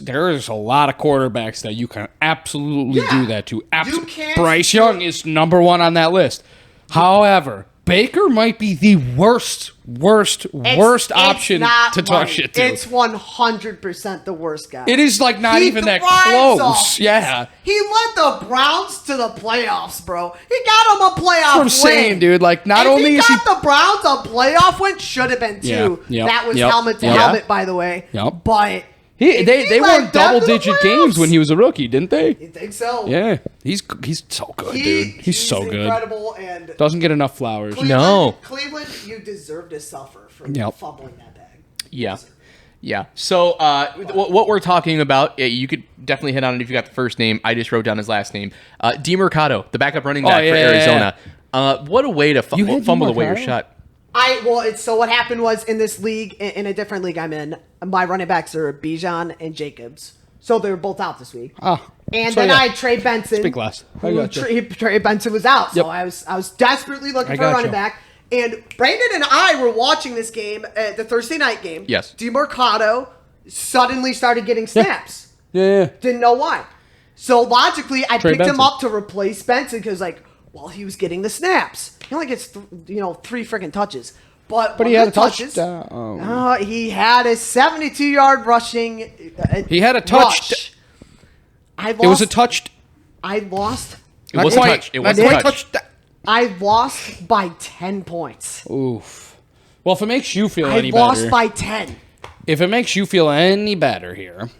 [SPEAKER 2] a lot of quarterbacks that you can absolutely
[SPEAKER 3] Yeah.
[SPEAKER 2] do that to.
[SPEAKER 3] You can't-
[SPEAKER 2] Bryce Young is number one on that list. However, Baker might be the worst option
[SPEAKER 3] not
[SPEAKER 2] to talk
[SPEAKER 3] right.
[SPEAKER 2] shit to.
[SPEAKER 3] It's 100% the worst guy.
[SPEAKER 2] It is like not
[SPEAKER 3] He
[SPEAKER 2] even that
[SPEAKER 3] thrives
[SPEAKER 2] close.
[SPEAKER 3] off this.
[SPEAKER 2] Yeah.
[SPEAKER 3] He led the Browns to the playoffs, bro. He got him a playoff
[SPEAKER 2] That's what I'm
[SPEAKER 3] win.
[SPEAKER 2] saying, dude. Like, not
[SPEAKER 3] If
[SPEAKER 2] only
[SPEAKER 3] he
[SPEAKER 2] is he.
[SPEAKER 3] got the Browns a playoff win, should have been two.
[SPEAKER 2] Yeah,
[SPEAKER 3] That was
[SPEAKER 2] yep,
[SPEAKER 3] helmet to
[SPEAKER 2] yep.
[SPEAKER 3] helmet, by the way.
[SPEAKER 2] Yep.
[SPEAKER 3] But
[SPEAKER 2] They
[SPEAKER 3] led
[SPEAKER 2] won
[SPEAKER 3] them to the
[SPEAKER 2] double-digit games when he was a rookie, didn't they?
[SPEAKER 3] You think so?
[SPEAKER 2] Yeah. He's so good, dude. He's so good.
[SPEAKER 3] Incredible and
[SPEAKER 2] Doesn't get enough flowers.
[SPEAKER 1] No.
[SPEAKER 3] Cleveland, you deserve to suffer for
[SPEAKER 2] Yep.
[SPEAKER 3] fumbling that bag.
[SPEAKER 1] Yeah. Yeah. So what we're talking about, you could definitely hit on it if you got the first name. I just wrote down his last name. DeMercado, the backup running back for Arizona. What a way to fumble away your
[SPEAKER 2] DeMercado?
[SPEAKER 1] shot.
[SPEAKER 3] So what happened was in this league, in a different league I'm in, my running backs are Bijan and Jacobs. So they were both out this week.
[SPEAKER 2] Oh.
[SPEAKER 3] And
[SPEAKER 2] So,
[SPEAKER 3] then
[SPEAKER 2] yeah.
[SPEAKER 3] I had Trey Benson.
[SPEAKER 2] Speak less. I
[SPEAKER 3] who
[SPEAKER 2] gotcha.
[SPEAKER 3] Trey Benson was out. So
[SPEAKER 2] Yep.
[SPEAKER 3] I was desperately looking
[SPEAKER 2] I
[SPEAKER 3] for a running
[SPEAKER 2] gotcha.
[SPEAKER 3] back. And Brandon and I were watching this game, the Thursday night game.
[SPEAKER 1] Yes.
[SPEAKER 3] DeMercado suddenly started getting snaps.
[SPEAKER 2] Yeah.
[SPEAKER 3] Didn't know why. So logically, I
[SPEAKER 2] Trey
[SPEAKER 3] picked him
[SPEAKER 2] Benson.
[SPEAKER 3] up to replace Benson because, he was getting the snaps. He only gets, 3 freaking touches. But
[SPEAKER 2] He had a
[SPEAKER 3] touches.
[SPEAKER 2] touchdown.
[SPEAKER 3] He had a 72-yard rushing.
[SPEAKER 2] He had a touch.
[SPEAKER 3] rush.
[SPEAKER 2] It was a touch.
[SPEAKER 3] I lost.
[SPEAKER 1] It was a
[SPEAKER 2] Not
[SPEAKER 1] touch. It was
[SPEAKER 2] not
[SPEAKER 1] a
[SPEAKER 2] quite
[SPEAKER 1] touch.
[SPEAKER 3] I lost by 10 points.
[SPEAKER 2] Oof. Well, if it makes you feel
[SPEAKER 3] I
[SPEAKER 2] any
[SPEAKER 3] lost
[SPEAKER 2] better,
[SPEAKER 3] by 10.
[SPEAKER 2] if it makes you feel any better here,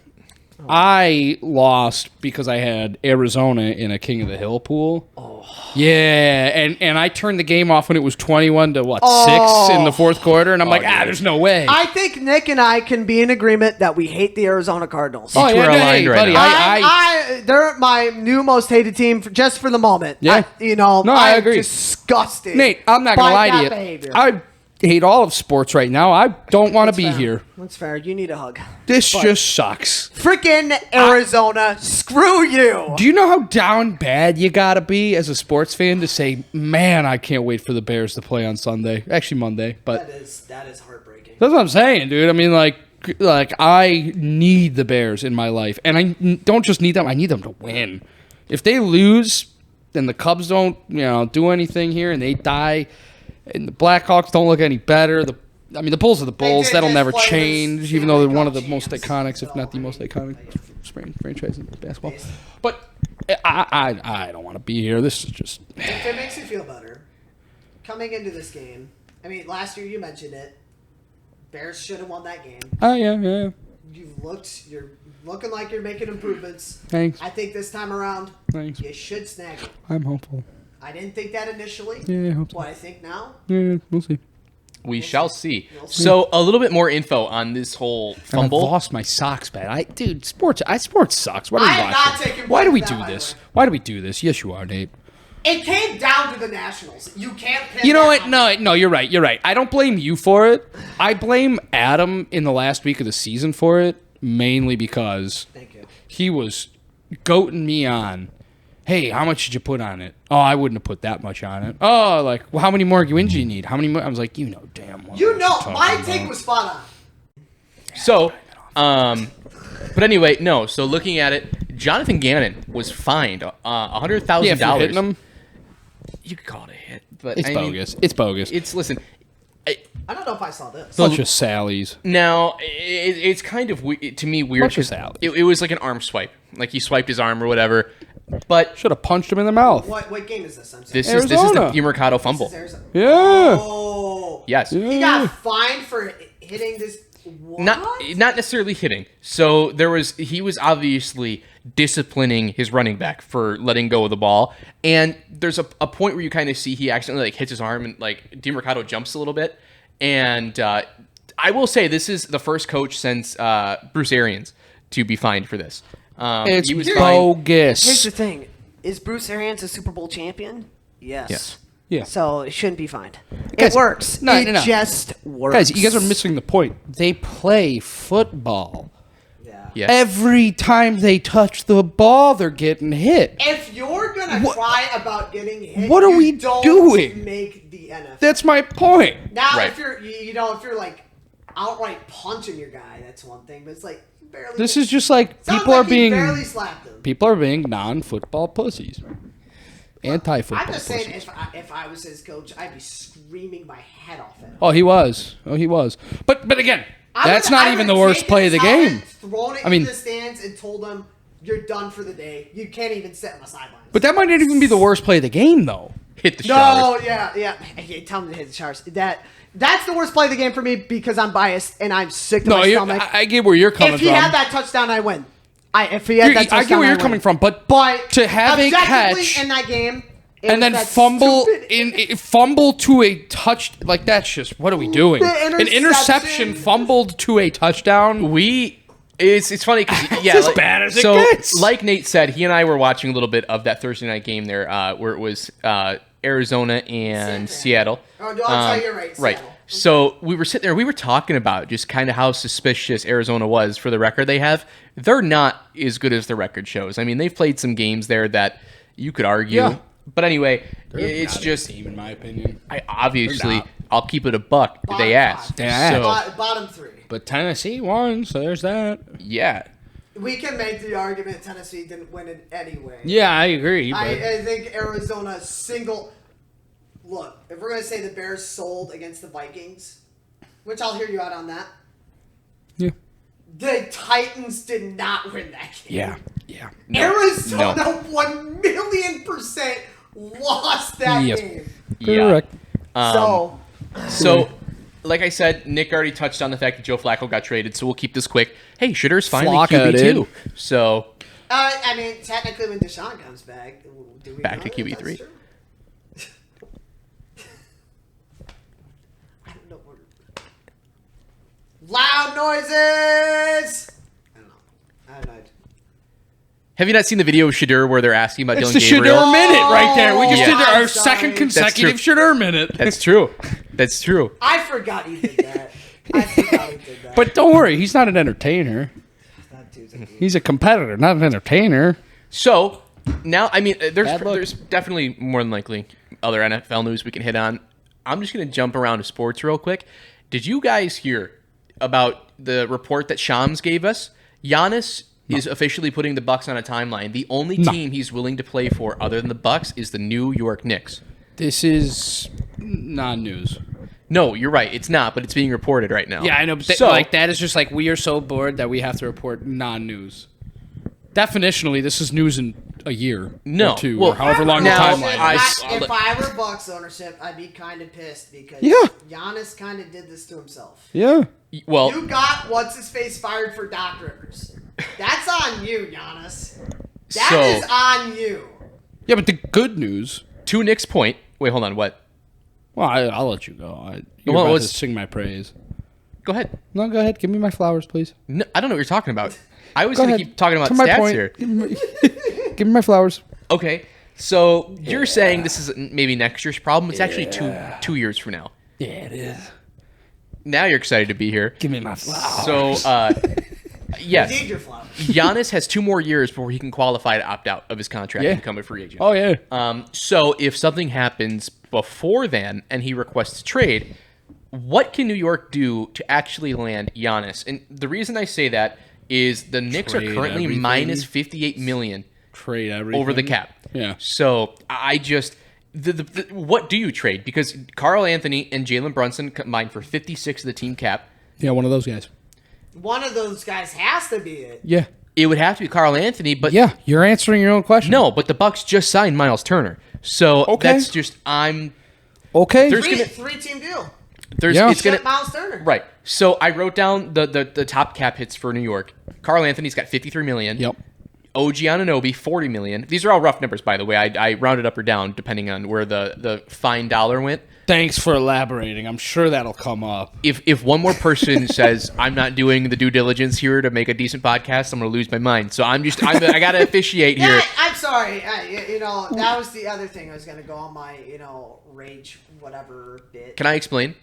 [SPEAKER 2] I lost because I had Arizona in a King of the Hill pool. Oh. Yeah, and I turned the game off when it was 21 to 6 in the fourth quarter, and I'm like,
[SPEAKER 1] dude.
[SPEAKER 2] there's no way.
[SPEAKER 3] I think Nick and I can be in agreement that we hate the Arizona Cardinals.
[SPEAKER 2] oh,
[SPEAKER 1] We're
[SPEAKER 2] yeah,
[SPEAKER 1] aligned
[SPEAKER 2] hey,
[SPEAKER 1] right
[SPEAKER 2] buddy,
[SPEAKER 1] now.
[SPEAKER 3] They're my new most hated team just for the moment.
[SPEAKER 2] Yeah.
[SPEAKER 3] No,
[SPEAKER 2] I
[SPEAKER 3] I'm
[SPEAKER 2] agree.
[SPEAKER 3] disgusted.
[SPEAKER 2] Nate, I'm not gonna
[SPEAKER 3] by
[SPEAKER 2] lie to
[SPEAKER 3] that
[SPEAKER 2] you.
[SPEAKER 3] behavior.
[SPEAKER 2] I hate all of sports right now. I don't want to be
[SPEAKER 3] Fair.
[SPEAKER 2] here.
[SPEAKER 3] That's fair. You need a hug.
[SPEAKER 2] This just sucks.
[SPEAKER 3] Freaking Arizona, screw you.
[SPEAKER 2] Do you know how down bad you gotta be as a sports fan to say, man, I can't wait for the Bears to play on Sunday. Actually, Monday, but
[SPEAKER 3] That is heartbreaking.
[SPEAKER 2] that's what I'm saying, dude. I mean, like I need the Bears in my life, and I don't just need them. I need them to win. If they lose, then the Cubs don't, do anything here, and they die, and the Blackhawks don't look any better. The Bulls are the Bulls.
[SPEAKER 3] did
[SPEAKER 2] That'll
[SPEAKER 3] just
[SPEAKER 2] never
[SPEAKER 3] play
[SPEAKER 2] change,
[SPEAKER 3] this
[SPEAKER 2] even though they're
[SPEAKER 3] Stanley
[SPEAKER 2] one of
[SPEAKER 3] Cup
[SPEAKER 2] the most
[SPEAKER 3] champs.
[SPEAKER 2] iconic, if not the most iconic franchise in basketball. But I don't want to be here. This is just.
[SPEAKER 3] If it makes you feel better, coming into this game, last year you mentioned it. Bears should have won that game.
[SPEAKER 2] Oh yeah.
[SPEAKER 3] You're looking like you're making improvements.
[SPEAKER 2] Thanks.
[SPEAKER 3] I think this time around,
[SPEAKER 2] Thanks.
[SPEAKER 3] you should snag it.
[SPEAKER 2] I'm hopeful.
[SPEAKER 3] I didn't think that initially.
[SPEAKER 2] Yeah, I hope so.
[SPEAKER 3] What I think now,
[SPEAKER 2] Yeah, we'll see.
[SPEAKER 1] We shall see.
[SPEAKER 3] We'll see.
[SPEAKER 1] So a little bit more info on this whole
[SPEAKER 2] And I've
[SPEAKER 1] fumble.
[SPEAKER 2] lost my socks, man. Sports sucks. Why do we
[SPEAKER 3] I am
[SPEAKER 2] watch
[SPEAKER 3] not
[SPEAKER 2] it?
[SPEAKER 3] taking
[SPEAKER 2] Why do we
[SPEAKER 3] blame for
[SPEAKER 2] do
[SPEAKER 3] that, by
[SPEAKER 2] this?
[SPEAKER 3] the way.
[SPEAKER 2] Why do we do this? Yes, you are, Nate.
[SPEAKER 3] it came down to the Nationals. You can't pin
[SPEAKER 2] You know
[SPEAKER 3] that
[SPEAKER 2] what?
[SPEAKER 3] on-
[SPEAKER 2] No, you're right. I don't blame you for it. I blame Adam in the last week of the season for it, mainly because
[SPEAKER 3] Thank you.
[SPEAKER 2] he was goating me on. Hey, how much did you put on it? Oh, I wouldn't have put that much on it. Oh, well, how many more wins do you need? How many more? I was like, damn well.
[SPEAKER 3] You
[SPEAKER 2] what
[SPEAKER 3] know,
[SPEAKER 2] you're talking
[SPEAKER 3] my
[SPEAKER 2] about.
[SPEAKER 3] take was spot on.
[SPEAKER 1] So, but anyway, no. So looking at it, Jonathan Gannon was fined $100,000.
[SPEAKER 2] Yeah, for hitting him.
[SPEAKER 1] You could call it a hit, but
[SPEAKER 2] It's bogus. It's bogus.
[SPEAKER 1] Listen.
[SPEAKER 3] I don't know if I saw this.
[SPEAKER 2] Bunch of Sallies.
[SPEAKER 1] Now it's kind of to me weird
[SPEAKER 2] Bunch of
[SPEAKER 1] 'cause
[SPEAKER 2] salads.
[SPEAKER 1] it was like an arm swipe, like he swiped his arm or whatever. But
[SPEAKER 2] Should have punched him in the mouth.
[SPEAKER 3] What game is this? I'm sorry.
[SPEAKER 1] this is the
[SPEAKER 2] Arizona.
[SPEAKER 1] DeMercado
[SPEAKER 3] This
[SPEAKER 1] fumble.
[SPEAKER 3] is Arizona.
[SPEAKER 2] Yeah.
[SPEAKER 3] Oh.
[SPEAKER 1] Yes.
[SPEAKER 3] He got fined for hitting this. What?
[SPEAKER 1] Not necessarily hitting. So he was obviously disciplining his running back for letting go of the ball. And there's a point where you kind of see he accidentally hits his arm and DeMercado jumps a little bit. And I will say this is the first coach since Bruce Arians to be fined for this.
[SPEAKER 2] It's
[SPEAKER 1] he was fined.
[SPEAKER 2] bogus.
[SPEAKER 3] Here's the thing: is Bruce Arians a Super Bowl champion? Yes.
[SPEAKER 1] Yes.
[SPEAKER 2] Yeah.
[SPEAKER 3] So it shouldn't be fined.
[SPEAKER 2] Guys,
[SPEAKER 3] It works.
[SPEAKER 2] no,
[SPEAKER 3] it
[SPEAKER 2] no.
[SPEAKER 3] just works.
[SPEAKER 2] Guys, you guys are missing the point. They play football.
[SPEAKER 3] Yeah.
[SPEAKER 1] Yes.
[SPEAKER 2] Every time they touch the ball, they're getting hit.
[SPEAKER 3] If you're gonna cry about getting hit,
[SPEAKER 2] What are
[SPEAKER 3] you
[SPEAKER 2] we
[SPEAKER 3] don't
[SPEAKER 2] doing?
[SPEAKER 3] Make the NFL.
[SPEAKER 2] That's my point.
[SPEAKER 3] Now,
[SPEAKER 1] Right.
[SPEAKER 3] if you're, if you're like outright punching your guy, that's one thing. But it's like barely.
[SPEAKER 2] This is just like
[SPEAKER 3] sounds
[SPEAKER 2] people
[SPEAKER 3] like
[SPEAKER 2] are
[SPEAKER 3] he
[SPEAKER 2] being
[SPEAKER 3] barely slapped him.
[SPEAKER 2] people are being non-football pussies. Anti-football.
[SPEAKER 3] I'm just saying,
[SPEAKER 2] pussies.
[SPEAKER 3] if I was his coach, I'd be screaming my head off at him.
[SPEAKER 2] Oh, he was. But again, that's
[SPEAKER 3] I
[SPEAKER 2] not
[SPEAKER 3] would
[SPEAKER 2] even the
[SPEAKER 3] have
[SPEAKER 2] worst
[SPEAKER 3] taken
[SPEAKER 2] play of the
[SPEAKER 3] his helmet,
[SPEAKER 2] game.
[SPEAKER 3] Thrown it
[SPEAKER 2] I mean-
[SPEAKER 3] in the stands and told him, "You're done for the day. You can't even sit on the sidelines."
[SPEAKER 2] But that might not even be the worst play of the game, though.
[SPEAKER 1] Hit the showers.
[SPEAKER 3] No, yeah. Hey, tell him to hit the showers. That's the worst play of the game for me because I'm biased and I'm sick to
[SPEAKER 2] No,
[SPEAKER 3] my stomach.
[SPEAKER 2] I get where you're coming
[SPEAKER 3] If he
[SPEAKER 2] from.
[SPEAKER 3] had that touchdown, I win. If he had that touchdown,
[SPEAKER 2] I get where you're
[SPEAKER 3] win.
[SPEAKER 2] coming from, but
[SPEAKER 3] But
[SPEAKER 2] to have a
[SPEAKER 3] objectively
[SPEAKER 2] catch
[SPEAKER 3] in that game, it
[SPEAKER 2] and
[SPEAKER 3] was
[SPEAKER 2] then
[SPEAKER 3] that
[SPEAKER 2] fumble
[SPEAKER 3] stupid-
[SPEAKER 2] fumble to a touch, like that's just what are we doing?
[SPEAKER 3] The
[SPEAKER 2] An interception
[SPEAKER 3] interception.
[SPEAKER 2] fumbled to a touchdown.
[SPEAKER 1] It's funny because
[SPEAKER 2] as bad as it
[SPEAKER 1] so
[SPEAKER 2] gets.
[SPEAKER 1] like Nate said, he and I were watching a little bit of that Thursday night game there, where it was Arizona and Seattle.
[SPEAKER 3] Oh, no, I'm sorry, you're right.
[SPEAKER 1] Right.
[SPEAKER 3] Seattle.
[SPEAKER 1] So we were sitting there, we were talking about just kind of how suspicious Arizona was for the record they have. They're not as good as the record shows. I mean, they've played some games there that you could argue.
[SPEAKER 2] Yeah.
[SPEAKER 1] But anyway,
[SPEAKER 2] They're
[SPEAKER 1] it's
[SPEAKER 2] not a
[SPEAKER 1] just,
[SPEAKER 2] team, in my opinion.
[SPEAKER 1] I obviously,
[SPEAKER 2] not.
[SPEAKER 1] I'll keep it a buck.
[SPEAKER 3] Bottom
[SPEAKER 1] They asked.
[SPEAKER 3] five.
[SPEAKER 2] They asked.
[SPEAKER 1] So,
[SPEAKER 3] Bottom three.
[SPEAKER 2] But Tennessee won, so there's that.
[SPEAKER 1] yeah.
[SPEAKER 3] We can make the argument Tennessee didn't win it anyway.
[SPEAKER 2] Yeah, I agree. But
[SPEAKER 3] I think Arizona single. Look, if we're gonna say the Bears sold against the Vikings, which I'll hear you out on that.
[SPEAKER 2] yeah,
[SPEAKER 3] The Titans did not win that game.
[SPEAKER 2] yeah.
[SPEAKER 3] Arizona 1,000,000% lost that
[SPEAKER 2] Yes.
[SPEAKER 3] game.
[SPEAKER 2] Correct.
[SPEAKER 3] So
[SPEAKER 1] Like I said, Nick already touched on the fact that Joe Flacco got traded, so we'll keep this quick. Hey, Shitter's finally
[SPEAKER 2] Flacco
[SPEAKER 1] QB2.
[SPEAKER 2] did.
[SPEAKER 1] So,
[SPEAKER 3] I mean, technically, when Deshaun comes back, do we
[SPEAKER 1] Back
[SPEAKER 3] know
[SPEAKER 1] to
[SPEAKER 3] that
[SPEAKER 1] QB3.
[SPEAKER 3] that's true? I don't know. Loud noises. I don't know.
[SPEAKER 1] have you not seen the video of Shadur where they're asking about
[SPEAKER 2] It's
[SPEAKER 1] Dylan
[SPEAKER 2] the
[SPEAKER 1] Gabriel?
[SPEAKER 2] Shador minute right there. We just
[SPEAKER 1] Yeah.
[SPEAKER 2] did our
[SPEAKER 3] I'm sorry.
[SPEAKER 2] second consecutive
[SPEAKER 1] That's true.
[SPEAKER 2] Shador minute.
[SPEAKER 1] That's true. That's true.
[SPEAKER 3] I forgot he did that. I forgot he did that.
[SPEAKER 2] But don't worry, he's not an entertainer.
[SPEAKER 3] Not Tuesday.
[SPEAKER 2] He's a competitor, not an entertainer.
[SPEAKER 1] So, now, I mean,
[SPEAKER 2] Bad luck.
[SPEAKER 1] there's definitely more than likely other NFL news we can hit on. I'm just going to jump around to sports real quick. Did you guys hear about the report that Shams gave us? Giannis is officially putting the Bucks on a timeline. The only team he's willing to play for other than the Bucks is the New York Knicks.
[SPEAKER 2] This is non-news.
[SPEAKER 1] No, you're right. It's not, but it's being reported right now.
[SPEAKER 2] Yeah, I know. But that is just like we are so bored that we have to report non-news. Definitionally, this is news in a year
[SPEAKER 1] No.
[SPEAKER 2] or two,
[SPEAKER 1] Well,
[SPEAKER 2] or however long
[SPEAKER 1] now,
[SPEAKER 2] the timeline
[SPEAKER 1] I-
[SPEAKER 2] is.
[SPEAKER 3] If I were Bucks ownership, I'd be kind of pissed because
[SPEAKER 2] Yeah.
[SPEAKER 3] Giannis kind of did this to himself.
[SPEAKER 2] Yeah.
[SPEAKER 1] Well,
[SPEAKER 3] You got what's his face fired for Doc Rivers. That's on you, Giannis. That is on you.
[SPEAKER 2] Yeah, but the good news...
[SPEAKER 1] to Nick's point. Wait, hold on. What?
[SPEAKER 2] Well, I'll let you go. You're
[SPEAKER 1] Well,
[SPEAKER 2] about
[SPEAKER 1] let's-
[SPEAKER 2] to sing my praise.
[SPEAKER 1] Go ahead.
[SPEAKER 2] No, go ahead. Give me my flowers, please.
[SPEAKER 1] No, I don't know what you're talking about. I was
[SPEAKER 2] Go
[SPEAKER 1] going to
[SPEAKER 2] ahead.
[SPEAKER 1] keep talking about
[SPEAKER 2] To my
[SPEAKER 1] stats
[SPEAKER 2] point.
[SPEAKER 1] here.
[SPEAKER 2] Give me my flowers.
[SPEAKER 1] Okay, so you're saying this is maybe next year's problem. It's actually two years from now.
[SPEAKER 2] Yeah, it is.
[SPEAKER 1] Now you're excited to be here.
[SPEAKER 2] Give me my flowers.
[SPEAKER 1] So, yes,
[SPEAKER 3] Need your flowers.
[SPEAKER 1] Giannis has 2 more years before he can qualify to opt out of his contract
[SPEAKER 2] Yeah.
[SPEAKER 1] and become a free agent.
[SPEAKER 2] Oh, yeah.
[SPEAKER 1] So if something happens before then and he requests a trade, what can New York do to actually land Giannis? And the reason I say that is the Knicks are
[SPEAKER 2] Trade
[SPEAKER 1] currently
[SPEAKER 2] everything.
[SPEAKER 1] minus $58 million
[SPEAKER 2] Trade everything.
[SPEAKER 1] over the cap.
[SPEAKER 2] Yeah.
[SPEAKER 1] So I just what do you trade? Because Carl Anthony and Jalen Brunson combined for 56 of the team cap.
[SPEAKER 2] Yeah, one of those guys.
[SPEAKER 3] One of those guys has to be it.
[SPEAKER 2] Yeah.
[SPEAKER 1] It would have to be Carl Anthony, but
[SPEAKER 2] Yeah, you're answering your own question.
[SPEAKER 1] no, but the Bucks just signed Miles Turner. So
[SPEAKER 2] Okay.
[SPEAKER 1] that's just
[SPEAKER 2] Okay.
[SPEAKER 1] There's gonna-
[SPEAKER 3] Three-team deal.
[SPEAKER 2] Yeah.
[SPEAKER 1] it's gonna
[SPEAKER 3] Shut Miles Turner.
[SPEAKER 1] right. So I wrote down the top cap hits for New York. Carl Anthony's got 53 million.
[SPEAKER 2] Yep.
[SPEAKER 1] OG Anunoby 40 million. These are all rough numbers, by the way. I rounded up or down depending on where the fine dollar went.
[SPEAKER 2] Thanks for elaborating. I'm sure that'll come up.
[SPEAKER 1] If one more person says I'm not doing the due diligence here to make a decent podcast, I'm gonna lose my mind. So I gotta officiate here.
[SPEAKER 3] Yeah, I'm sorry. That was the other thing I was gonna go on my, rage whatever bit.
[SPEAKER 1] Can I explain?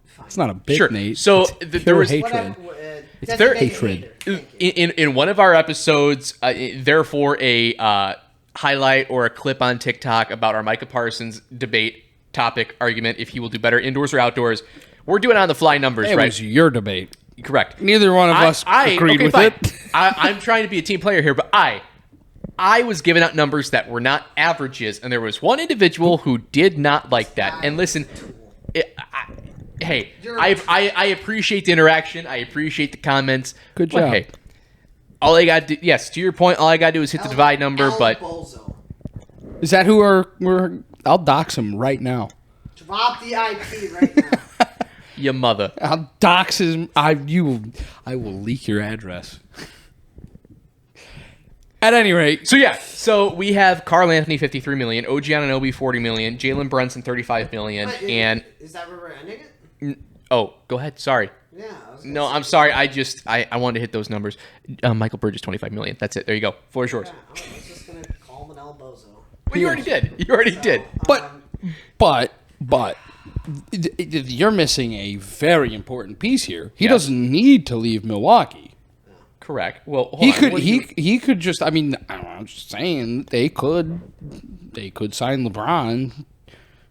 [SPEAKER 3] Fine.
[SPEAKER 2] It's not a bit,
[SPEAKER 1] Sure.
[SPEAKER 2] Nate.
[SPEAKER 1] So
[SPEAKER 2] It's
[SPEAKER 1] there
[SPEAKER 2] pure
[SPEAKER 1] was
[SPEAKER 2] hatred.
[SPEAKER 3] Whatever.
[SPEAKER 1] It's their
[SPEAKER 2] hatred.
[SPEAKER 1] In one of our episodes, therefore a highlight or a clip on TikTok about our Micah Parsons debate topic argument if he will do better indoors or outdoors. We're doing on the fly numbers,
[SPEAKER 2] It
[SPEAKER 1] right?
[SPEAKER 2] was your debate.
[SPEAKER 1] Correct.
[SPEAKER 2] Neither one of us agreed with
[SPEAKER 1] fine.
[SPEAKER 2] it.
[SPEAKER 1] I'm trying to be a team player here, but I I was giving out numbers that were not averages, and there was one individual who did not like that. And listen, I appreciate the interaction. I appreciate the comments.
[SPEAKER 2] Good
[SPEAKER 1] but
[SPEAKER 2] job.
[SPEAKER 1] hey, all I got to do, yes, to your point, all I got to do is hit the divide number. But
[SPEAKER 3] Bozo.
[SPEAKER 2] Is that who we're? I'll dox him right now.
[SPEAKER 3] Drop the IP right now.
[SPEAKER 1] your mother.
[SPEAKER 2] I'll dox his. I will leak your address. At any rate,
[SPEAKER 1] So we have Karl Anthony 53 million, OG Anunoby 40 million, Jalen Brunson 35 million, and
[SPEAKER 3] is that where we're ending it?
[SPEAKER 1] oh, go ahead. Sorry.
[SPEAKER 3] Yeah.
[SPEAKER 1] No, I'm sorry. I wanted to hit those numbers. Michael Bridges 25 million. That's it. There you go. Floor is yours.
[SPEAKER 3] Yeah, I was just gonna call him an El Bozo.
[SPEAKER 1] Well, you already did. You already did.
[SPEAKER 2] But you're missing a very important piece here. He doesn't need to leave Milwaukee.
[SPEAKER 1] Correct. Well, hold
[SPEAKER 2] He
[SPEAKER 1] on.
[SPEAKER 2] could
[SPEAKER 1] What do you-
[SPEAKER 2] he could just. I mean, I don't know, I'm just saying they could sign LeBron.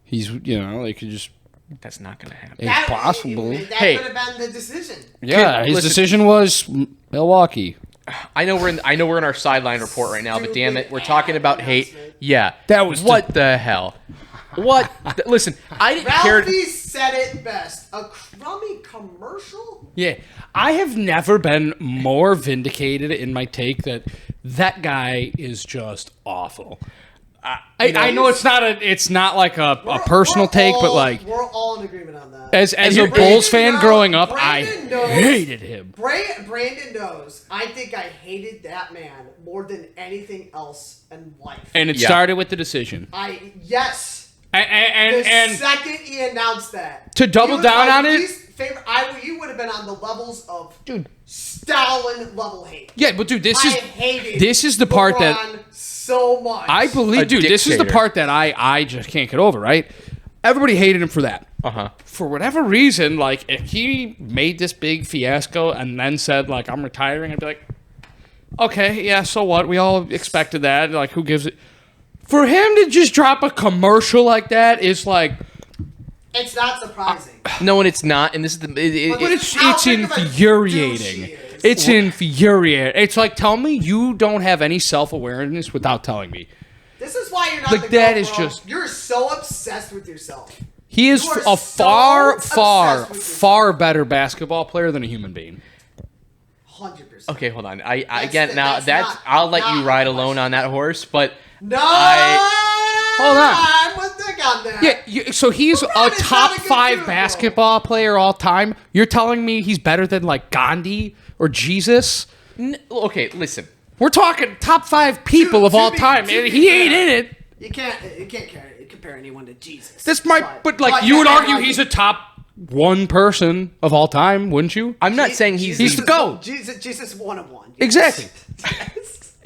[SPEAKER 2] He's they could just.
[SPEAKER 1] That's not going to happen.
[SPEAKER 2] It's possible.
[SPEAKER 3] That
[SPEAKER 1] Hey.
[SPEAKER 3] could have been the decision.
[SPEAKER 2] Yeah, his
[SPEAKER 1] listen-
[SPEAKER 2] decision was Milwaukee.
[SPEAKER 1] I know we're in our sideline report right now, but damn it, we're talking about hate.
[SPEAKER 3] announcement.
[SPEAKER 1] Yeah.
[SPEAKER 2] That was
[SPEAKER 1] what the hell? What? Listen, I didn't care.
[SPEAKER 3] Ralphie said it best. A crummy commercial?
[SPEAKER 2] Yeah, I have never been more vindicated in my take that guy is just awful. I know it's not like a personal take, but like
[SPEAKER 3] we're all in agreement on that.
[SPEAKER 2] as a
[SPEAKER 1] you're-
[SPEAKER 2] Bulls fan
[SPEAKER 3] Brandon
[SPEAKER 2] growing up,
[SPEAKER 3] Brandon
[SPEAKER 2] I
[SPEAKER 3] knows-
[SPEAKER 2] hated him.
[SPEAKER 3] Brandon knows. I think I hated that man more than anything else in life.
[SPEAKER 2] And it
[SPEAKER 1] Yeah.
[SPEAKER 2] started with the decision.
[SPEAKER 3] Yes. The
[SPEAKER 2] And
[SPEAKER 3] second he announced that,
[SPEAKER 2] To double
[SPEAKER 3] he was
[SPEAKER 2] down
[SPEAKER 3] my
[SPEAKER 2] on it-
[SPEAKER 3] least favorite. You would have been on the levels of Stalin level hate.
[SPEAKER 2] yeah, but dude,
[SPEAKER 3] I hated
[SPEAKER 2] this is the part that
[SPEAKER 3] LeBron so much.
[SPEAKER 2] I believe,
[SPEAKER 1] A
[SPEAKER 2] dude. This is the
[SPEAKER 1] dictator.
[SPEAKER 2] part that I just can't get over. Right? Everybody hated him for that.
[SPEAKER 1] Uh-huh.
[SPEAKER 2] For whatever reason, like if he made this big fiasco and then said like I'm retiring, I'd be like, okay, yeah, so what? We all expected that. Like, who gives it? For him to just drop a commercial like that is like,
[SPEAKER 3] It's not surprising.
[SPEAKER 1] No, and it's not. And this is the.
[SPEAKER 3] But
[SPEAKER 2] it's
[SPEAKER 3] how big of a
[SPEAKER 2] infuriating.
[SPEAKER 3] douche he is.
[SPEAKER 2] It's infuriating. It's like, tell me you don't have any self-awareness without telling me.
[SPEAKER 3] This is why you're not
[SPEAKER 2] Like,
[SPEAKER 3] the
[SPEAKER 2] that
[SPEAKER 3] GOAT,
[SPEAKER 2] is
[SPEAKER 3] bro.
[SPEAKER 2] just-
[SPEAKER 3] You're so obsessed with yourself.
[SPEAKER 2] He is
[SPEAKER 3] You are
[SPEAKER 2] a
[SPEAKER 3] so
[SPEAKER 2] far,
[SPEAKER 3] obsessed
[SPEAKER 2] far,
[SPEAKER 3] with yourself.
[SPEAKER 2] far better basketball player than a human being.
[SPEAKER 3] 100%.
[SPEAKER 1] Okay, hold on.
[SPEAKER 3] That's
[SPEAKER 1] I'll let you
[SPEAKER 3] not
[SPEAKER 1] ride
[SPEAKER 3] the
[SPEAKER 1] alone on that horse, but
[SPEAKER 3] No.
[SPEAKER 2] Hold on.
[SPEAKER 3] I'm with Nick on that.
[SPEAKER 2] Yeah, so he's a
[SPEAKER 3] LeBron is
[SPEAKER 2] top
[SPEAKER 3] not a good
[SPEAKER 2] 5
[SPEAKER 3] dude, bro.
[SPEAKER 2] basketball player all time. You're telling me he's better than like Gandhi or Jesus?
[SPEAKER 1] okay, listen.
[SPEAKER 2] We're talking top 5 people
[SPEAKER 3] To-
[SPEAKER 2] of
[SPEAKER 3] to
[SPEAKER 2] all
[SPEAKER 3] be-
[SPEAKER 2] time,
[SPEAKER 3] to
[SPEAKER 2] and
[SPEAKER 3] be
[SPEAKER 2] he ain't
[SPEAKER 3] fair.
[SPEAKER 2] in it.
[SPEAKER 3] You can't compare anyone to Jesus.
[SPEAKER 2] But you would argue he's a top 1 person of all time, wouldn't you?
[SPEAKER 1] I'm not saying
[SPEAKER 2] He's the GOAT.
[SPEAKER 3] Jesus one of one.
[SPEAKER 2] Exactly.